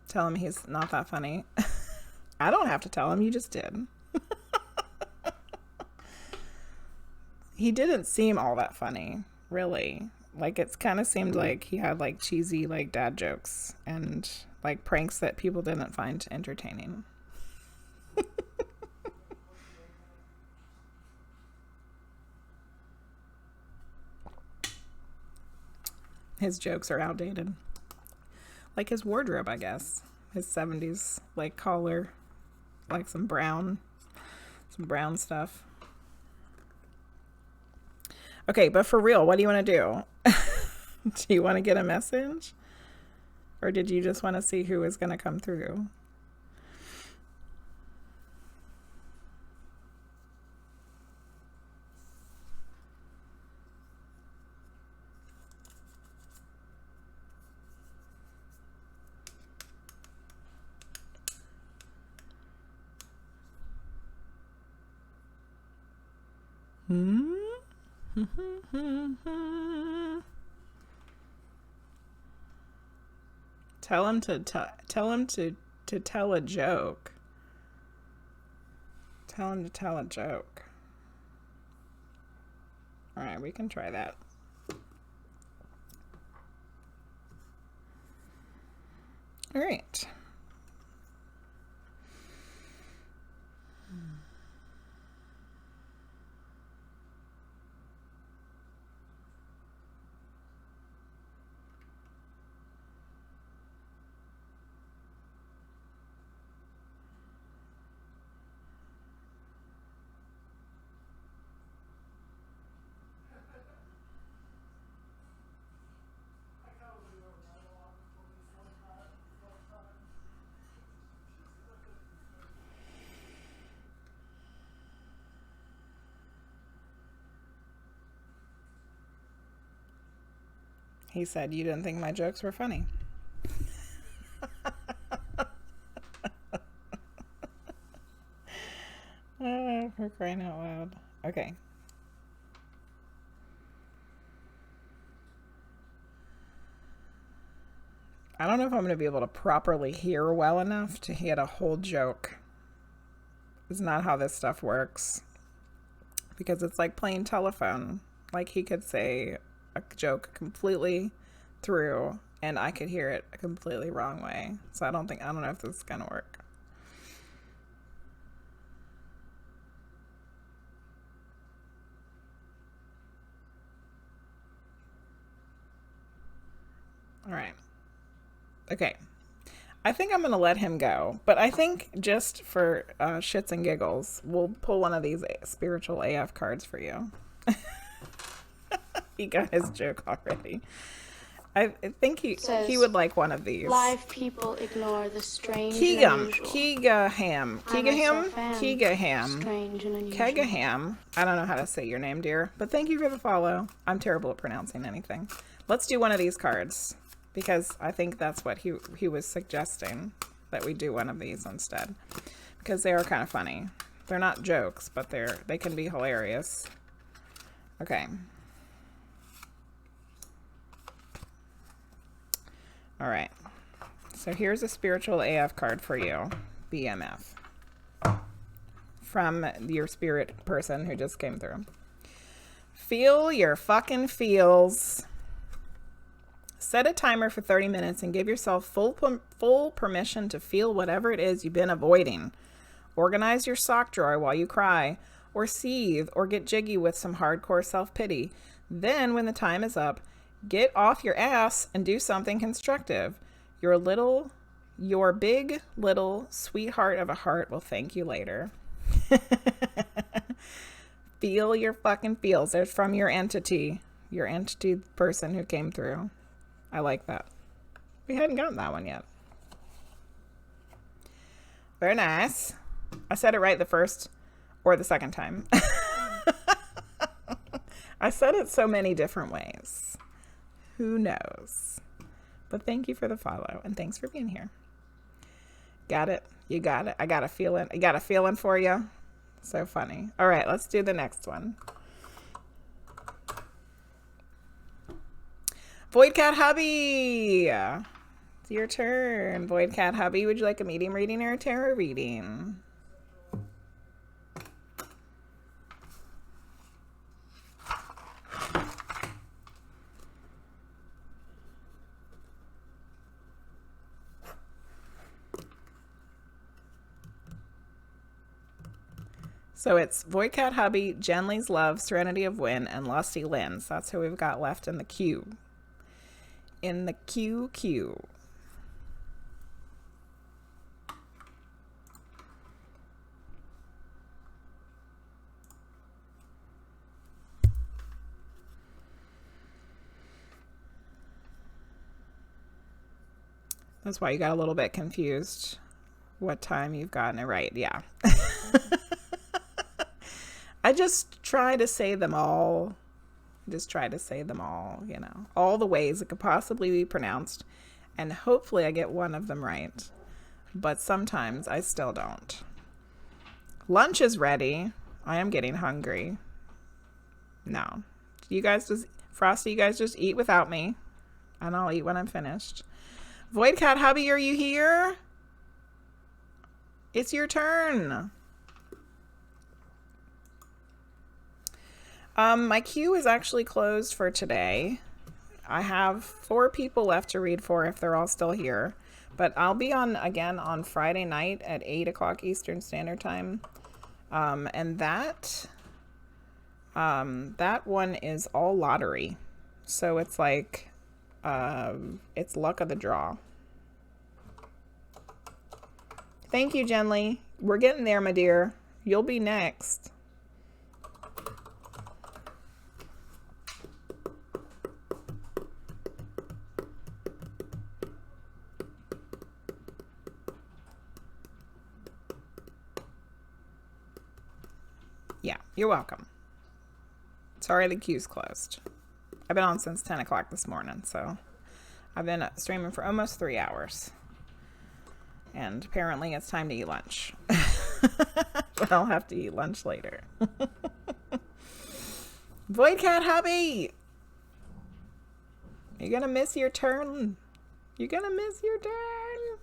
Tell him he's not that funny. I don't have to tell him, you just did. He didn't seem all that funny, really. Like, it's kind of seemed like he had like cheesy like dad jokes and like pranks that people didn't find entertaining. His jokes are outdated. Like his wardrobe, I guess. His 70s like collar, like some brown stuff. Okay, but for real, what do you want to do? Do you want to get a message? Or did you just want to see who is going to come through? Tell him to tell a joke. Tell him to tell a joke. All right, we can try that. All right. He said you didn't think my jokes were funny. Oh, for crying out loud. Okay. I don't know if I'm going to be able to properly hear well enough to hit a whole joke. It's not how this stuff works. Because it's like playing telephone. Like he could say a joke completely through and I could hear it a completely wrong way. So I don't know if this is going to work. All right. Okay. I think I'm going to let him go. But I think just for shits and giggles, we'll pull one of these spiritual AF cards for you. He got his joke already. I think he would like one of these. Live people ignore the strange and unusual. Kegaham. Kegaham. I don't know how to say your name, dear. But thank you for the follow. I'm terrible at pronouncing anything. Let's do one of these cards. Because I think that's what he was suggesting. That we do one of these instead. Because they are kind of funny. They're not jokes, but they can be hilarious. Okay. All right. So here's a spiritual AF card for you. BMF. From your spirit person who just came through. Feel your fucking feels. Set a timer for 30 minutes and give yourself full permission to feel whatever it is you've been avoiding. Organize your sock drawer while you cry, or seethe, or get jiggy with some hardcore self-pity. Then, when the time is up, get off your ass and do something constructive. Your big little sweetheart of a heart will thank you later. Feel your fucking feels. They're from your entity person who came through. I like that. We hadn't gotten that one yet. Very nice. I said it right the first or the second time. I said it so many different ways. Who knows? But thank you for the follow and thanks for being here. Got it? You got it? I got a feeling. I got a feeling for you. So funny. All right, let's do the next one. VoidCat Hubby, it's your turn. VoidCat Hubby, would you like a medium reading or a tarot reading? So it's VoidCat Hubby, JenelysLove, SerenityofWind, and Lusty Lens. That's who we've got left in the queue. In the queue. That's why you got a little bit confused what time you've gotten it right. Yeah. I just try to say them all. You know, all the ways it could possibly be pronounced, and hopefully I get one of them right, but sometimes I still don't. Lunch is ready. I am getting hungry. No, you guys just, Frosty, you guys just eat without me, and I'll eat when I'm finished. VoidCat Hubby, are you here? It's your turn. My queue is actually closed for today. I have 4 people left to read for if they're all still here. But I'll be on again on Friday night at 8 o'clock Eastern Standard Time. And that one is all lottery. So it's like, it's luck of the draw. Thank you, Jenly. We're getting there, my dear. You'll be next. Yeah, you're welcome. Sorry the queue's closed. I've been on since 10 o'clock this morning, so I've been streaming for almost 3 hours. And apparently it's time to eat lunch. But I'll have to eat lunch later. VoidCat Hubby! You're gonna miss your turn. You're gonna miss your turn.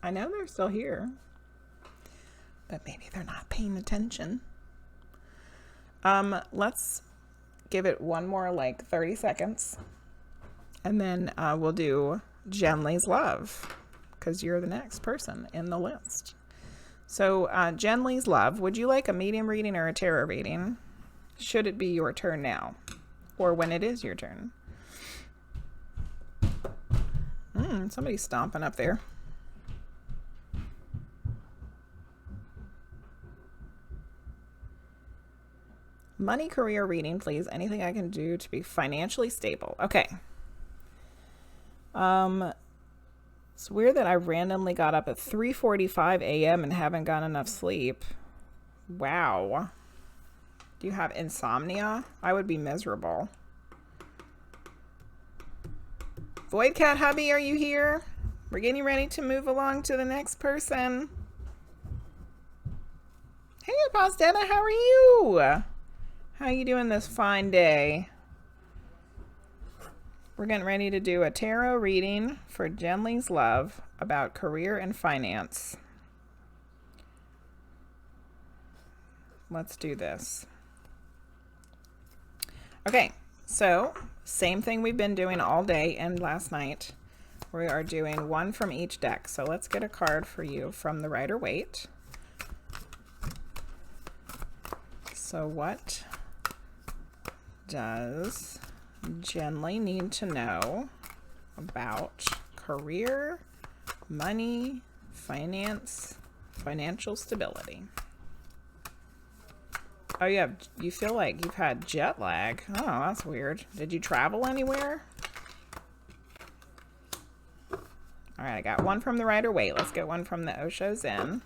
I know they're still here, but maybe they're not paying attention. Let's give it one more like 30 seconds, and then we'll do JenelysLove, because you're the next person in the list. So JenelysLove, would you like a medium reading or a tarot reading? Should it be your turn now, or when it is your turn? Somebody's stomping up there. Money, career reading, please. Anything I can do to be financially stable. Okay. It's weird that I randomly got up at 3:45 a.m. and haven't gotten enough sleep. Wow. Do you have insomnia? I would be miserable. VoidCat hubby, are you here? We're getting ready to move along to the next person. Hey, Postetta, how are you? How you doing this fine day? We're getting ready to do a tarot reading for JenelysLove about career and finance. Let's do this. Okay, so same thing we've been doing all day and last night. We are doing one from each deck. So let's get a card for you from the Rider-Waite. So what does Jenely need to know about career, money, finance, financial stability? Oh, you feel like you've had jet lag. Oh, that's weird. Did you travel anywhere? All right, I got one from the Rider-Waite. Let's get one from the Osho Zen.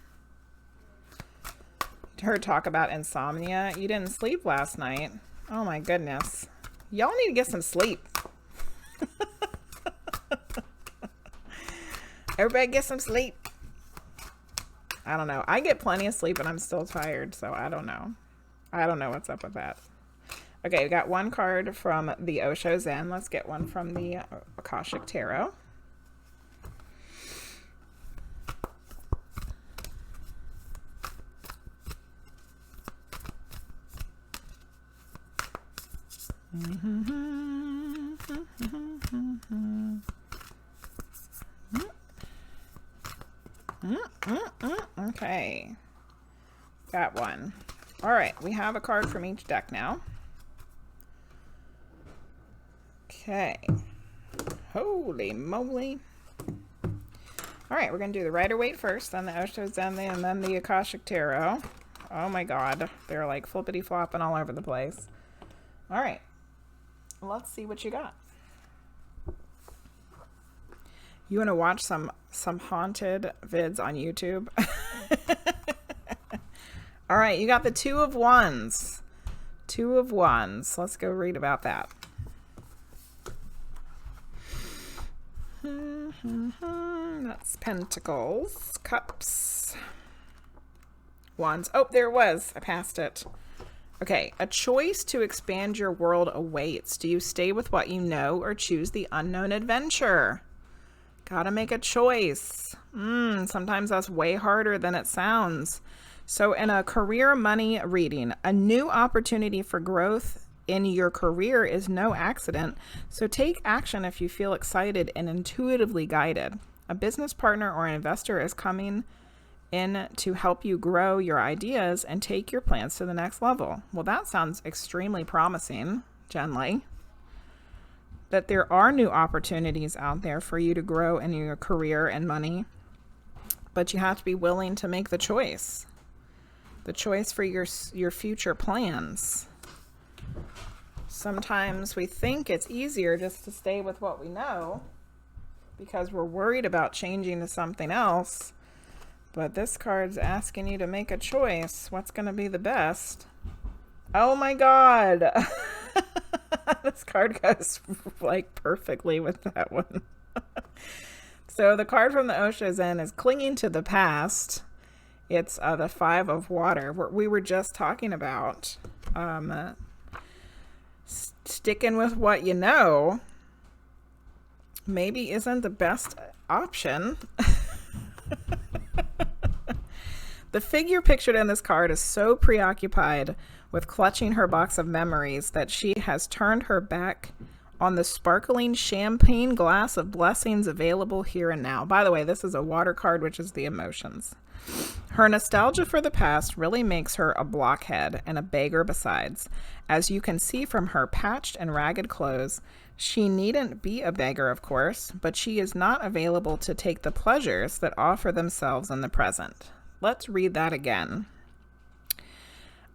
Heard talk about insomnia. You didn't sleep last night. Oh my goodness. Y'all need to get some sleep. Everybody get some sleep. I don't know. I get plenty of sleep and I'm still tired, so I don't know. I don't know what's up with that. Okay, we got one card from the Osho Zen. Let's get one from the Akashic Tarot. Okay, got one. All right, we have a card from each deck now. Okay, holy moly. All right, we're gonna do the Rider-Waite first, then the Osho Zen, and then the Akashic Tarot. Oh my god, they're like flippity flopping all over the place. All right, let's see what you got. You want to watch some haunted vids on YouTube? All right, you got the Two of Wands. Two of Wands. Let's go read about that. That's Pentacles, Cups, Wands. Oh, there it was. I passed it. Okay, a choice to expand your world awaits. Do you stay with what you know or choose the unknown adventure? Gotta make a choice. Sometimes that's way harder than it sounds. So in a career money reading, a new opportunity for growth in your career is no accident. So take action if you feel excited and intuitively guided. A business partner or an investor is coming in to help you grow your ideas and take your plans to the next level. Well, that sounds extremely promising, Jenely. That there are new opportunities out there for you to grow in your career and money, but you have to be willing to make the choice. The choice for your future plans. Sometimes we think it's easier just to stay with what we know because we're worried about changing to something else. But this card's asking you to make a choice. What's going to be the best? Oh my god. This card goes like perfectly with that one. So the card from the Osho Zen is clinging to the past. It's the Five of Water, what we were just talking about. sticking with what you know maybe isn't the best option. The figure pictured in this card is so preoccupied with clutching her box of memories that she has turned her back on the sparkling champagne glass of blessings available here and now. By the way, this is a water card, which is the emotions. Her nostalgia for the past really makes her a blockhead and a beggar besides. As you can see from her patched and ragged clothes, she needn't be a beggar, of course, but she is not available to take the pleasures that offer themselves in the present. Let's read that again.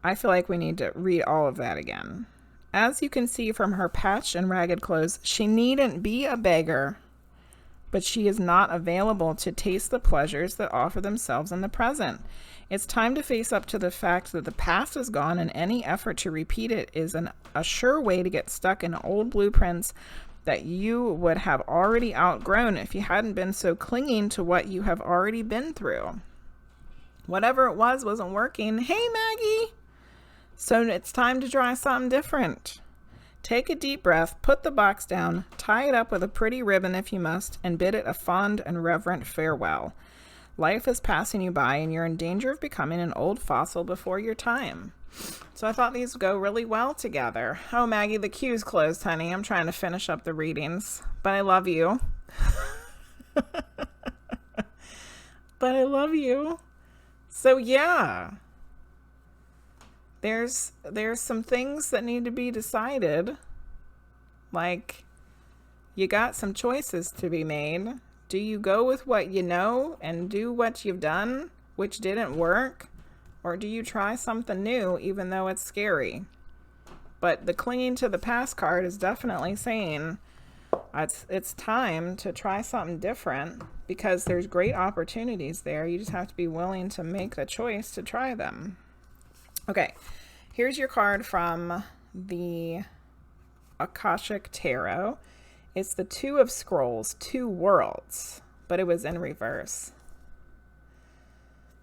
I feel like we need to read all of that again. As you can see from her patched and ragged clothes, she needn't be a beggar, but she is not available to taste the pleasures that offer themselves in the present. It's time to face up to the fact that the past is gone, and any effort to repeat it is a sure way to get stuck in old blueprints that you would have already outgrown if you hadn't been so clinging to what you have already been through. Whatever it was wasn't working. Hey, Maggie! So it's time to try something different. Take a deep breath, put the box down, tie it up with a pretty ribbon if you must, and bid it a fond and reverent farewell. Life is passing you by, and you're in danger of becoming an old fossil before your time. So I thought these go really well together. Oh, Maggie, the queue's closed, honey. I'm trying to finish up the readings, but I love you. But I love you. So yeah, there's some things that need to be decided. Like, you got some choices to be made. Do you go with what you know and do what you've done, which didn't work? Or do you try something new, even though it's scary? But the clinging to the past card is definitely saying it's time to try something different, because there's great opportunities there. You just have to be willing to make the choice to try them. Okay, here's your card from the Akashic Tarot. It's the Two of Scrolls, Two Worlds, but it was in reverse.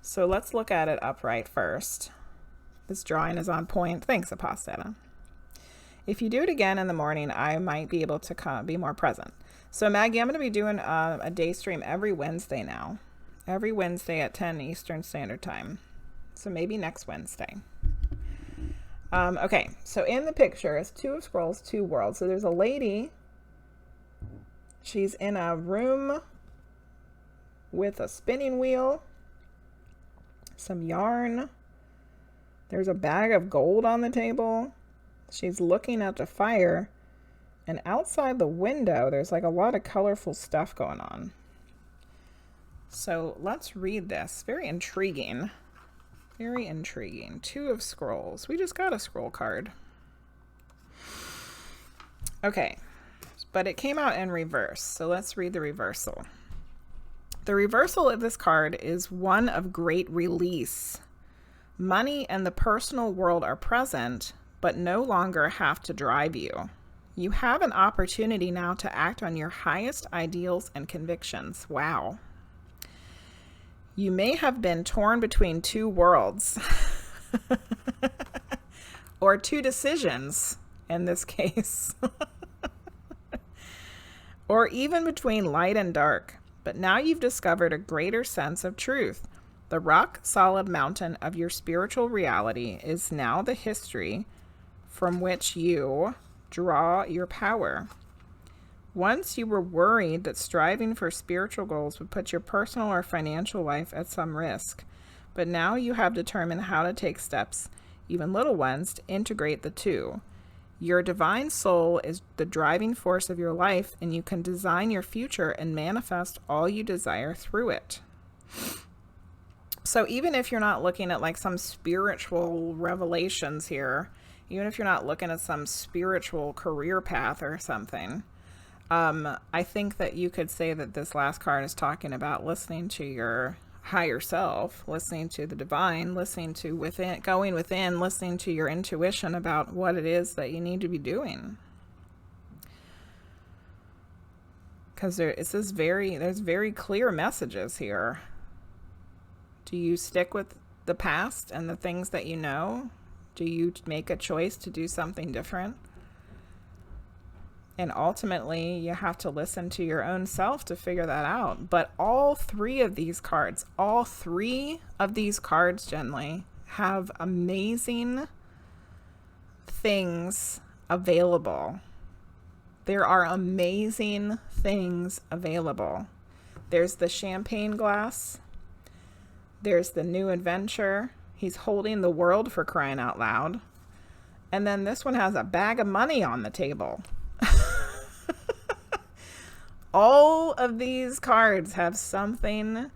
So let's look at it upright first. This drawing is on point. Thanks, Apostata. If you do it again in the morning, I might be able to be more present. So Maggie, I'm going to be doing a day stream every Wednesday now. Every Wednesday at 10 Eastern Standard Time. So maybe next Wednesday. Okay, so in the picture, it's Two of Scrolls, Two Worlds. So there's a lady. She's in a room with a spinning wheel, some yarn. There's a bag of gold on the table. She's looking at the fire, and outside the window, there's like a lot of colorful stuff going on. So let's read this. Very intriguing. Very intriguing. Two of Scrolls. We just got a scroll card. Okay, but it came out in reverse. So let's read the reversal. The reversal of this card is one of great release. Money and the personal world are present, but no longer have to drive you. You have an opportunity now to act on your highest ideals and convictions. Wow. You may have been torn between two worlds or two decisions in this case, or even between light and dark. But now you've discovered a greater sense of truth. The rock-solid mountain of your spiritual reality is now the history from which you draw your power. Once you were worried that striving for spiritual goals would put your personal or financial life at some risk, but now you have determined how to take steps, even little ones, to integrate the two. Your divine soul is the driving force of your life, and you can design your future and manifest all you desire through it. So even if you're not looking at like some spiritual revelations here, even if you're not looking at some spiritual career path or something, I think that you could say that this last card is talking about listening to your higher self, listening to the divine, listening to within, going within, listening to your intuition about what it is that you need to be doing. Because there's very clear messages here. Do you stick with the past and the things that you know? Do you make a choice to do something different? And ultimately, you have to listen to your own self to figure that out. But all three of these cards, Jenly, have amazing things available. There are amazing things available. There's the champagne glass. There's the new adventure. He's holding the world, for crying out loud. And then this one has a bag of money on the table. All of these cards have something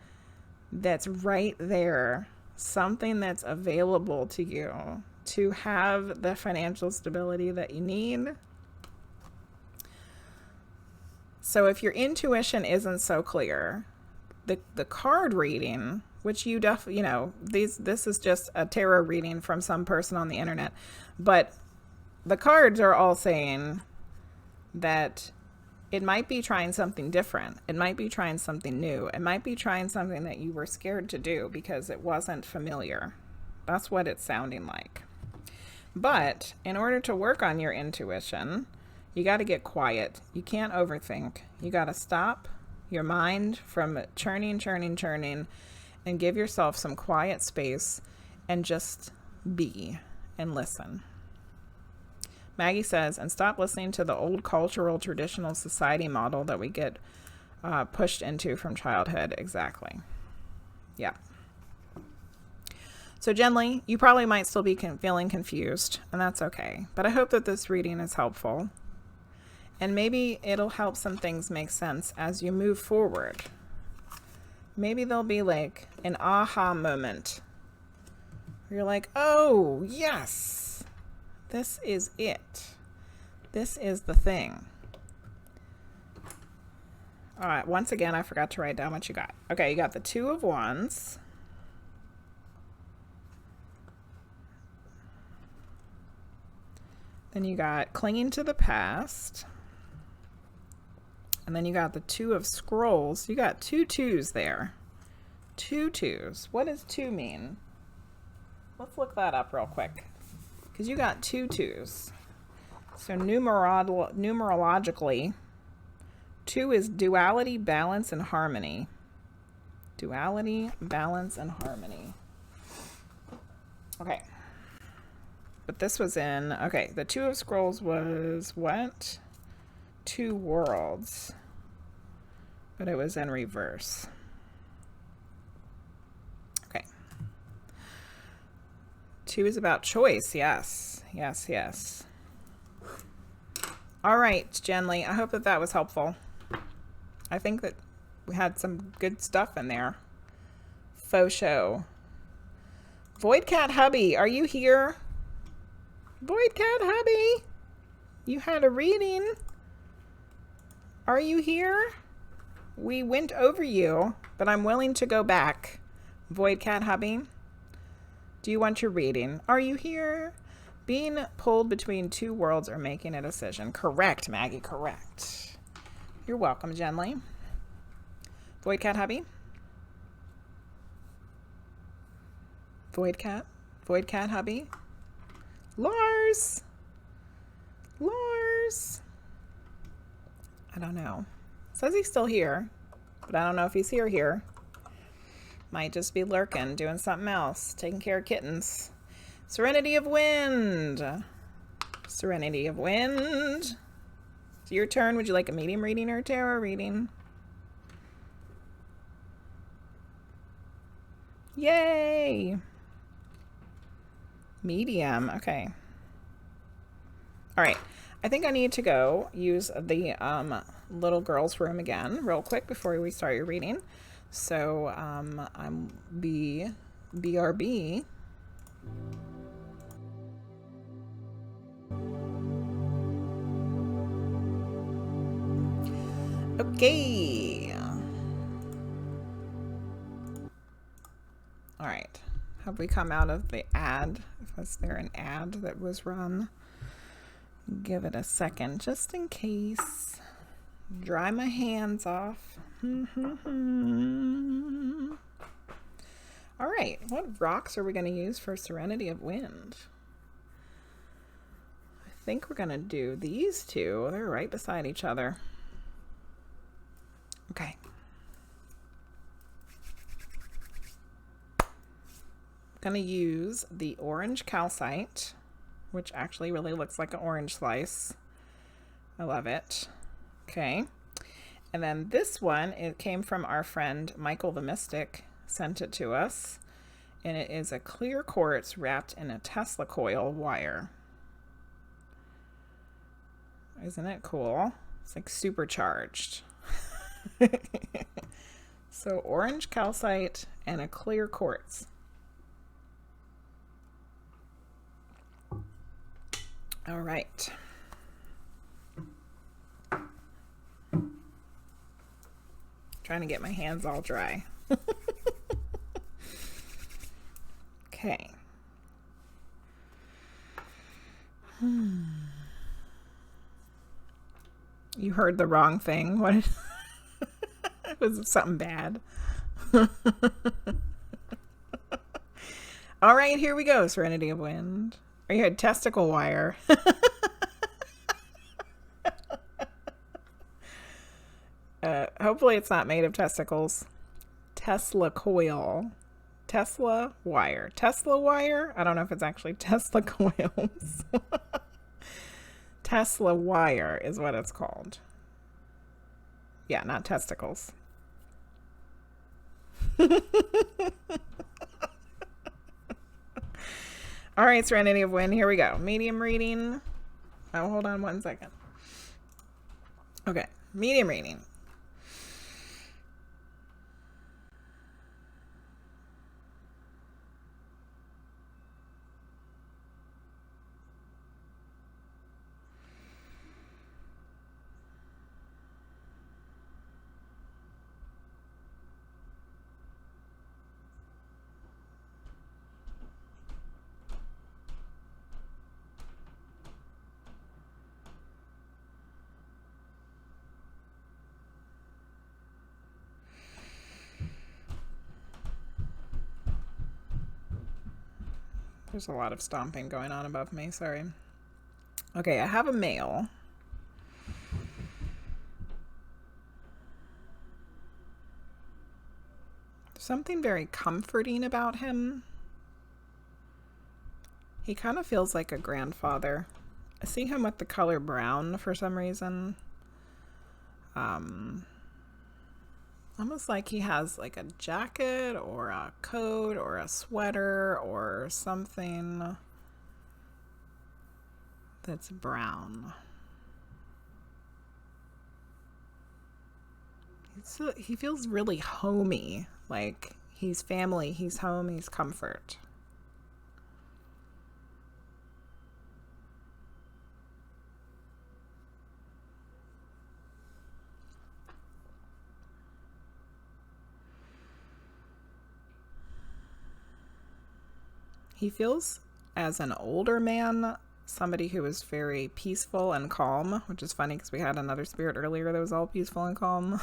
that's right there, something that's available to you to have the financial stability that you need. So if your intuition isn't so clear, the card reading, which you definitely, this is just a tarot reading from some person on the internet, but the cards are all saying that it might be trying something different. It might be trying something new. It might be trying something that you were scared to do because it wasn't familiar. That's what it's sounding like. But in order to work on your intuition, you got to get quiet. You can't overthink. You got to stop your mind from churning, and give yourself some quiet space and just be and listen. Maggie says, and stop listening to the old cultural traditional society model that we get pushed into from childhood. Exactly. Yeah. So Jenly, you probably might still be feeling confused, and that's okay. But I hope that this reading is helpful. And maybe it'll help some things make sense as you move forward. Maybe there'll be like an aha moment where you're like, oh, yes. This is it. This is the thing. All right. Once again, I forgot to write down what you got. Okay. You got the Two of Wands. Then you got clinging to the past. And then you got the Two of Scrolls. You got two twos there. Two twos. What does two mean? Let's look that up real quick. Because you got two twos. So numerologically, two is duality, balance, and harmony. Duality, balance, and harmony. Okay. But this was in, okay, the Two of Scrolls was what? Two Worlds. But it was in reverse. Two is about choice. Yes. Yes, yes. All right, Jenly. I hope that that was helpful. I think that we had some good stuff in there. Faux show. VoidCat Hubby, are you here? VoidCat Hubby, you had a reading. Are you here? We went over you, but I'm willing to go back. VoidCat Hubby. Do you want your reading? Are you here? Being pulled between two worlds or making a decision. Correct, Maggie, correct. You're welcome, Jenly. VoidCat Hubby? VoidCat Hubby? Lars? Lars? I don't know. Says he's still here, but I don't know if he's here. Might just be lurking, doing something else, taking care of kittens. Serenity of Wind. Serenity of Wind. It's your turn. Would you like a medium reading or a tarot reading? Yay! Medium. Okay. All right. I think I need to go use the little girl's room again real quick before we start your reading. So I'm BRB. Okay. All right. Have we come out of the ad? Was there an ad that was run? Give it a second just in case. Dry my hands off. All right, what rocks are we going to use for Serenity of Wind? I think we're gonna do these two. They're right beside each other. Okay. Gonna use the orange calcite, which actually really looks like an orange slice. I love it. Okay. And then this one, it came from our friend Michael the Mystic, sent it to us. And it is a clear quartz wrapped in a Tesla coil wire. Isn't it cool? It's like supercharged. So orange calcite and a clear quartz. All right. Trying to get my hands all dry. Okay. You heard the wrong thing. What? Was it something bad? All right, here we go. Serenity of Wind. Or you had testicle wire. Hopefully it's not made of testicles. Tesla coil. Tesla wire. Tesla wire? I don't know if it's actually Tesla coils. Tesla wire is what it's called. Yeah, not testicles. All right, Serenity of Wind, here we go. Medium reading. Oh, hold on one second. Okay, medium reading. There's a lot of stomping going on above me, sorry. Okay, I have a male. Something very comforting about him. He kind of feels like a grandfather. I see him with the color brown for some reason. Almost like he has like a jacket or a coat or a sweater or something that's brown. He feels really homey, like he's family, he's home, he's comfort. He feels, as an older man, somebody who is very peaceful and calm, which is funny because we had another spirit earlier that was all peaceful and calm.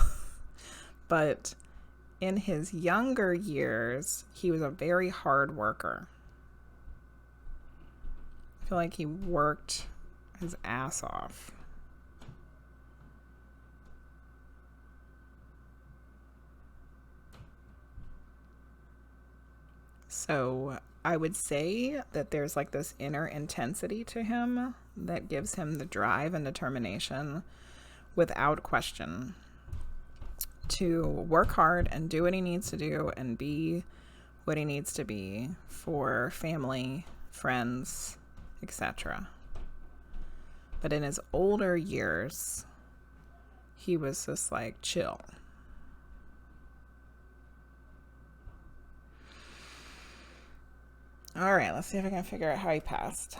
But in his younger years, he was a very hard worker. I feel like he worked his ass off. So I would say that there's like this inner intensity to him that gives him the drive and determination without question to work hard and do what he needs to do and be what he needs to be for family, friends, etc. But in his older years, he was just like chill. All right, let's see if I can figure out how he passed.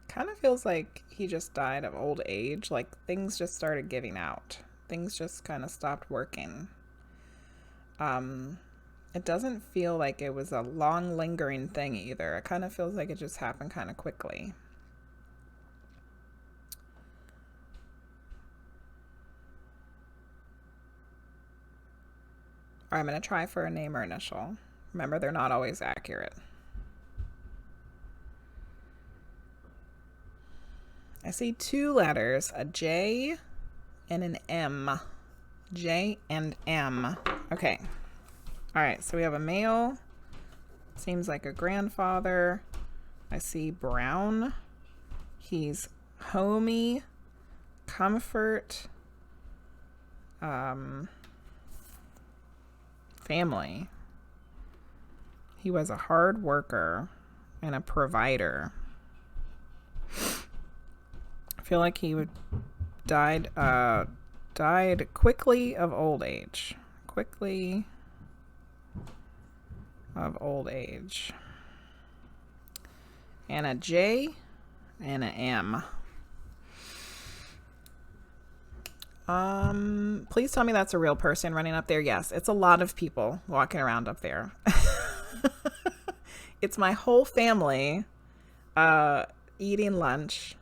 Kind of feels like he just died of old age. Like things just started giving out. Things just kind of stopped working. It doesn't feel like it was a long lingering thing either. It kind of feels like it just happened kind of quickly. Or I'm going to try for a name or initial. Remember, they're not always accurate. I see 2 letters, a J and an M. J and M. Okay. All right, so we have a male. Seems like a grandfather. I see brown. He's homey, comfort, family. He was a hard worker and a provider. I feel like he died quickly of old age. Quickly of old age. And a J and an M. Please tell me that's a real person running up there. Yes, it's a lot of people walking around up there. It's my whole family eating lunch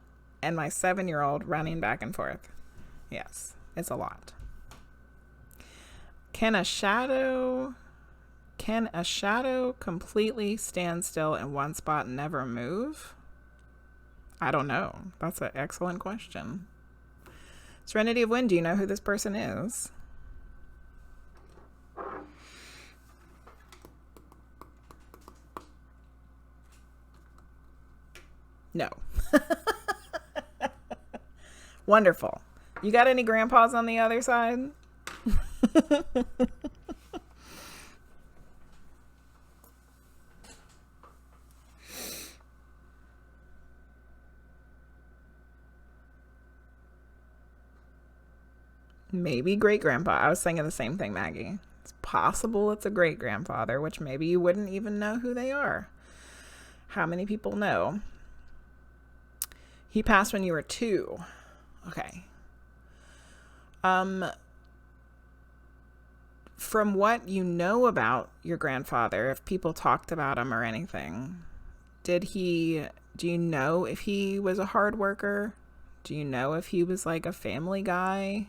and my 7-year-old running back and forth. Yes, it's a lot. Can a shadow completely stand still in one spot and never move? I don't know. That's an excellent question. Serenity of Wind, do you know who this person is? No. Wonderful. You got any grandpas on the other side? Maybe great-grandpa. I was thinking the same thing, Maggie. It's possible it's a great-grandfather, which maybe you wouldn't even know who they are. How many people know? He passed when you were 2. Okay. From what you know about your grandfather, if people talked about him or anything, do you know if he was a hard worker? Do you know if he was like a family guy?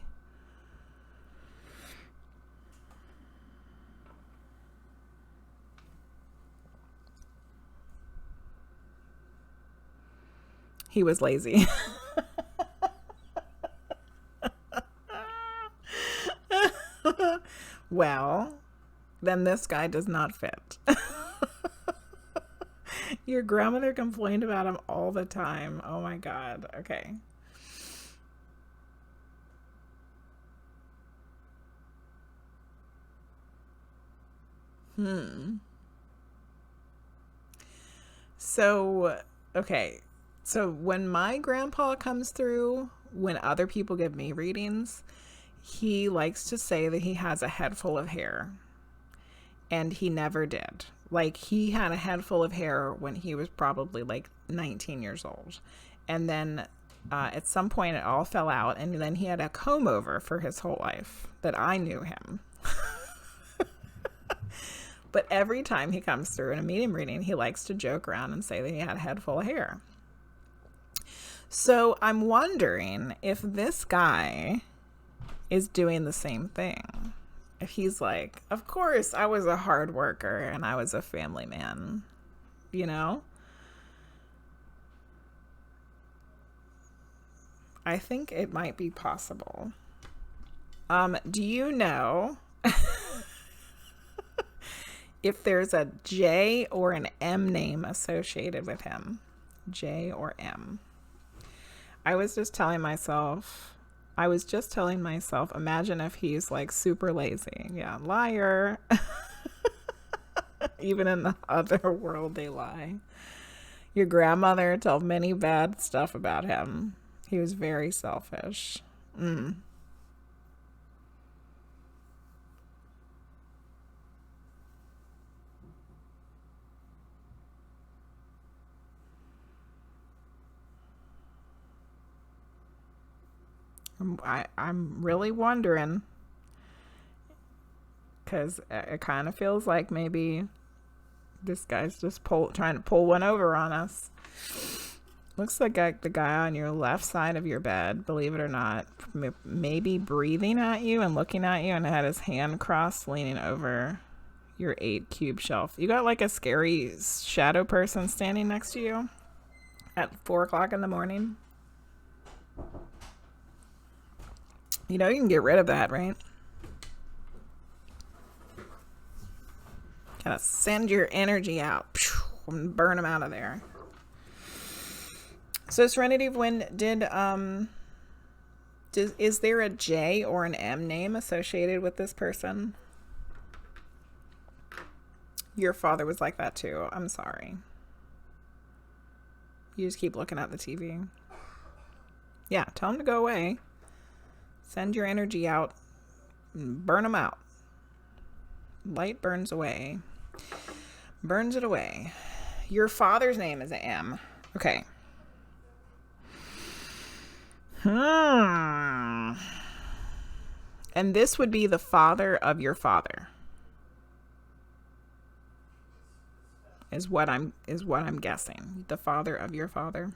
He was lazy. Well, then this guy does not fit. Your grandmother complained about him all the time. Oh my God. Okay. So, okay. So when my grandpa comes through, when other people give me readings, he likes to say that he has a head full of hair. And he never did. Like, he had a head full of hair when he was probably like 19 years old. And then at some point it all fell out. And then he had a comb over for his whole life that I knew him. But every time he comes through in a medium reading, he likes to joke around and say that he had a head full of hair. So I'm wondering if this guy is doing the same thing. If he's like, of course I was a hard worker and I was a family man, you know? I think it might be possible. Do you know if there's a J or an M name associated with him? J or M? I was just telling myself, imagine if he's like super lazy. Yeah, liar. Even in the other world, they lie. Your grandmother told many bad stuff about him. He was very selfish. I'm really wondering, because it kind of feels like maybe this guy's just trying to pull one over on us. Looks like the guy on your left side of your bed, believe it or not, maybe breathing at you and looking at you, and had his hand crossed leaning over your 8 cube shelf. You got like a scary shadow person standing next to you at 4 o'clock in the morning. You know you can get rid of that, right? Gotta send your energy out and burn them out of there. So Serenity of Wind is there a J or an M name associated with this person? Your father was like that too. I'm sorry. You just keep looking at the TV. Yeah, tell him to go away. Send your energy out and burn them out. Light burns away. Burns it away. Your father's name is an M. Okay. And this would be the father of your father. Is what I'm guessing. The father of your father.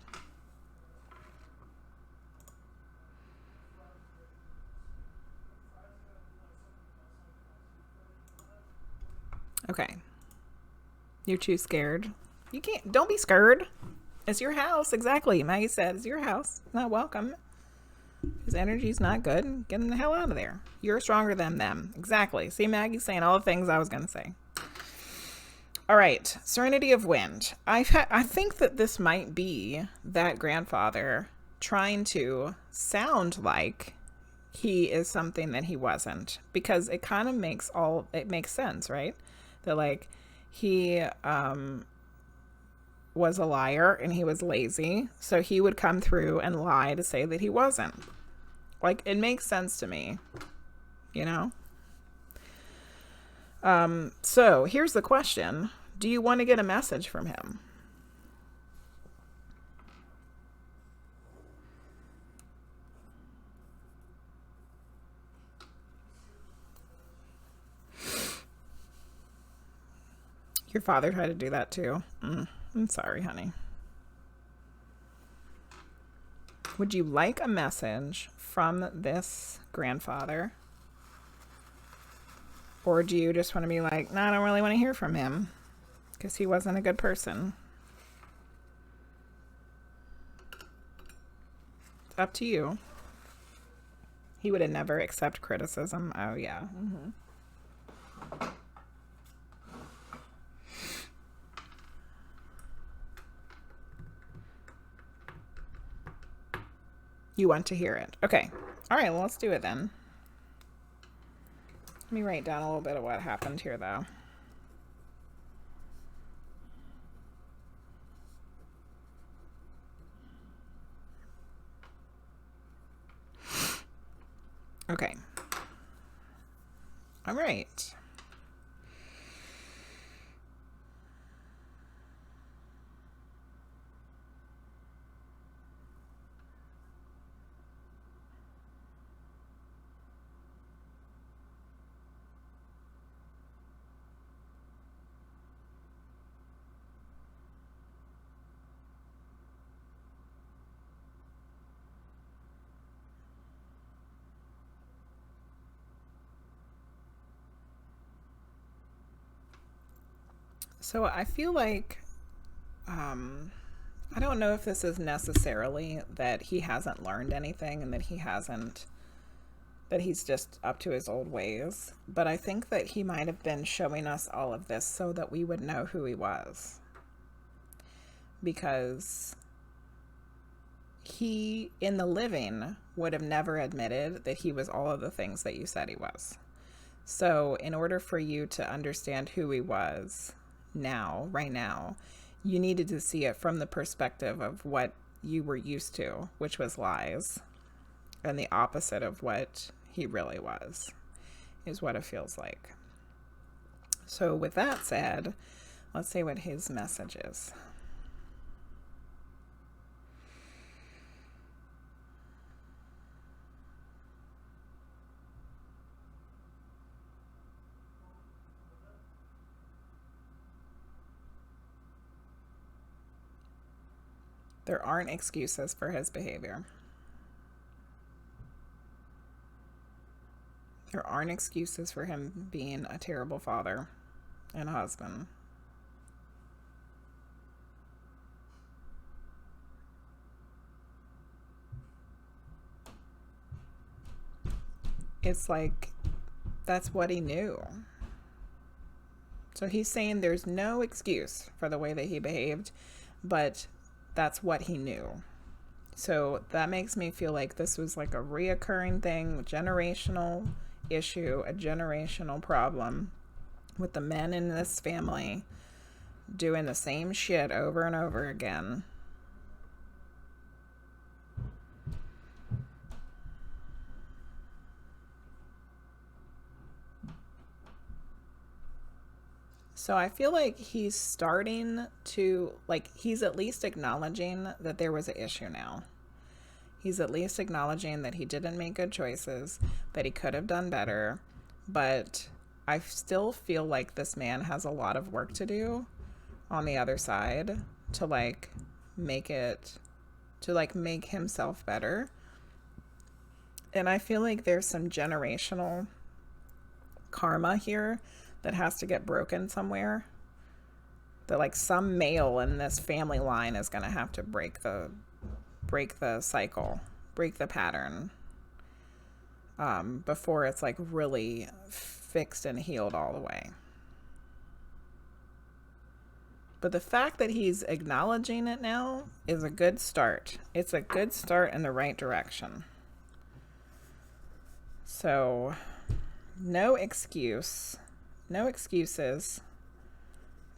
Okay. You're too scared. You can't. Don't be scared. It's your house. Exactly. Maggie said it's your house. Not welcome. His energy's not good. Get him the hell out of there. You're stronger than them. Exactly. See, Maggie's saying all the things I was going to say. All right. Serenity of Wind. I think that this might be that grandfather trying to sound like he is something that he wasn't. Because it kind of makes sense, right? That like he was a liar and he was lazy, so he would come through and lie to say that he wasn't. Like, it makes sense to me, you know? So here's the question. Do you want to get a message from him? Your father tried to do that too. I'm sorry, honey. Would you like a message from this grandfather? Or do you just want to be like, nah, I don't really want to hear from him because he wasn't a good person? It's up to you. He would have never accept criticism. Oh, yeah. You want to hear it. Okay. All right, well, let's do it then. Let me write down a little bit of what happened here, though. Okay. All right. So I feel like, I don't know if this is necessarily that he hasn't learned anything and that he's just up to his old ways. But I think that he might have been showing us all of this so that we would know who he was. Because he, in the living, would have never admitted that he was all of the things that you said he was. So in order for you to understand who he was right now, you needed to see it from the perspective of what you were used to, which was lies, and the opposite of what he really was, is what it feels like. So with that said, let's see what his message is. There aren't excuses for his behavior. There aren't excuses for him being a terrible father and husband. It's like, that's what he knew. So he's saying there's no excuse for the way that he behaved, but that's what he knew. So that makes me feel like this was like a reoccurring thing, generational issue, a generational problem with the men in this family doing the same shit over and over again. So I feel like he's starting to, like, he's at least acknowledging that there was an issue now. He's at least acknowledging that he didn't make good choices, that he could have done better. But I still feel like this man has a lot of work to do on the other side to, like, make himself better. And I feel like there's some generational karma here that has to get broken somewhere. That, like, some male in this family line is going to have to break the cycle, break the pattern, before it's, like, really fixed and healed all the way. But the fact that he's acknowledging it now is a good start. It's a good start in the right direction. So, no excuses,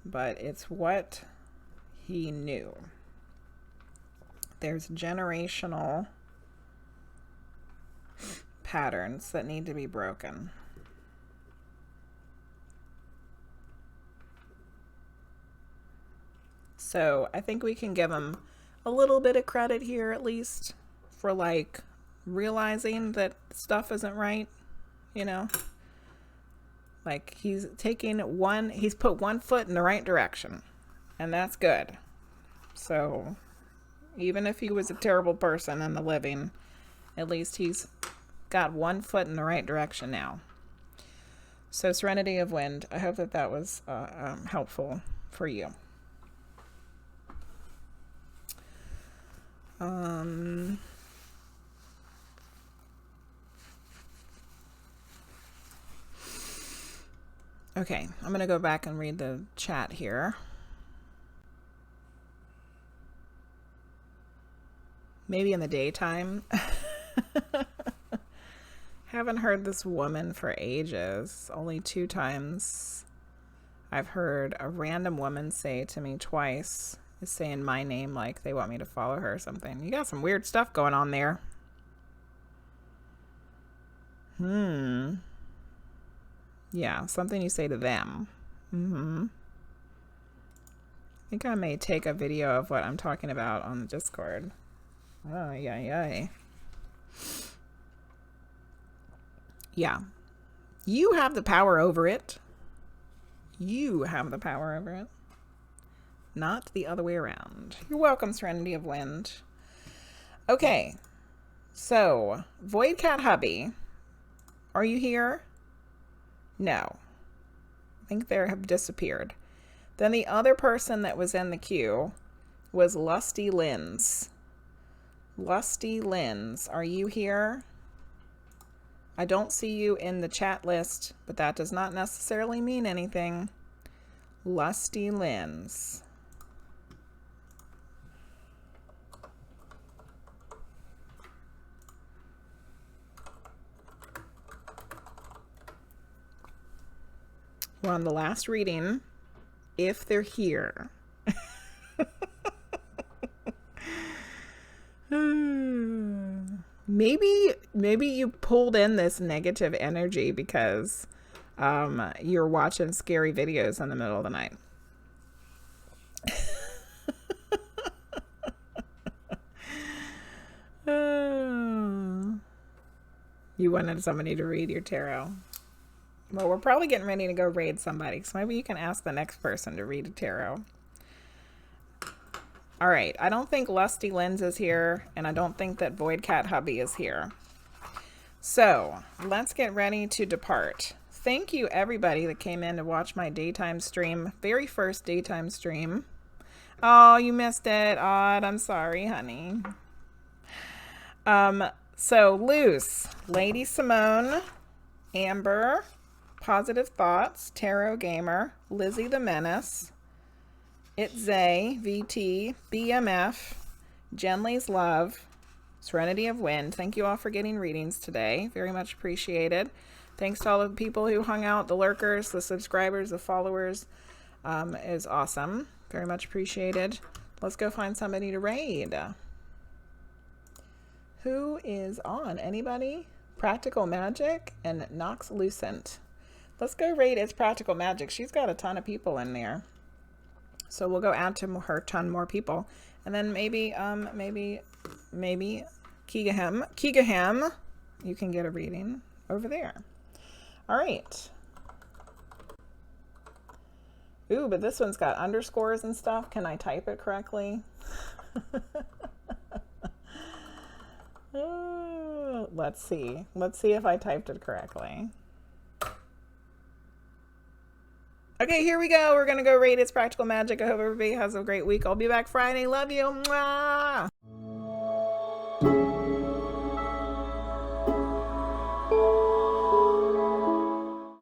but it's what he knew. There's generational patterns that need to be broken. So I think we can give him a little bit of credit here, at least, for, like, realizing that stuff isn't right, you know? Like, he's put one foot in the right direction, and that's good. So even if he was a terrible person in the living, at least he's got one foot in the right direction now. So Serenity of Wind, I hope that was helpful for you. Okay, I'm going to go back and read the chat here. Maybe in the daytime. Haven't heard this woman for ages. Only 2 times I've heard a random woman say to me twice, is saying my name like they want me to follow her or something. You got some weird stuff going on there. Yeah, something you say to them. I think I may take a video of what I'm talking about on the Discord. Oh, yeah. Yeah. You have the power over it. You have the power over it. Not the other way around. You're welcome, Serenity of Wind. Okay. So, VoidCat Hubby, are you here? No. I think they have disappeared. Then the other person that was in the queue was Lusty Lens. Lusty Lens, are you here? I don't see you in the chat list, but that does not necessarily mean anything. Lusty Lens. We're on the last reading, if they're here. Maybe you pulled in this negative energy because you're watching scary videos in the middle of the night. You wanted somebody to read your tarot. Well, we're probably getting ready to go raid somebody, so maybe you can ask the next person to read a tarot. All right, I don't think Lusty Lens is here, and I don't think that VoidCat Hubby is here. So let's get ready to depart. Thank you everybody that came in to watch my daytime stream, very first daytime stream. Oh, you missed it, Odd. I'm sorry, honey. So Luce, LadySimone, Amber, PositiveThoughts, Tarot Gamer, LissytheMenace, ItZayVT, BMF, JenelysLove, SerenityofWind. Thank you all for getting readings today. Very much appreciated. Thanks to all of the people who hung out, the lurkers, the subscribers, the followers. Is awesome. Very much appreciated. Let's go find somebody to raid. Who is on? Anybody? Practical Magic and Nox Lucent. Let's go raid It's Practical Magic. She's got a ton of people in there. So we'll go add to her ton more people. And then maybe Keegaham, you can get a reading over there. All right. Ooh, but this one's got underscores and stuff. Can I type it correctly? Let's see. Let's see if I typed it correctly. Okay, here we go. We're going to go raid It's Practical Magic. I hope everybody has a great week. I'll be back Friday. Love you. Mwah!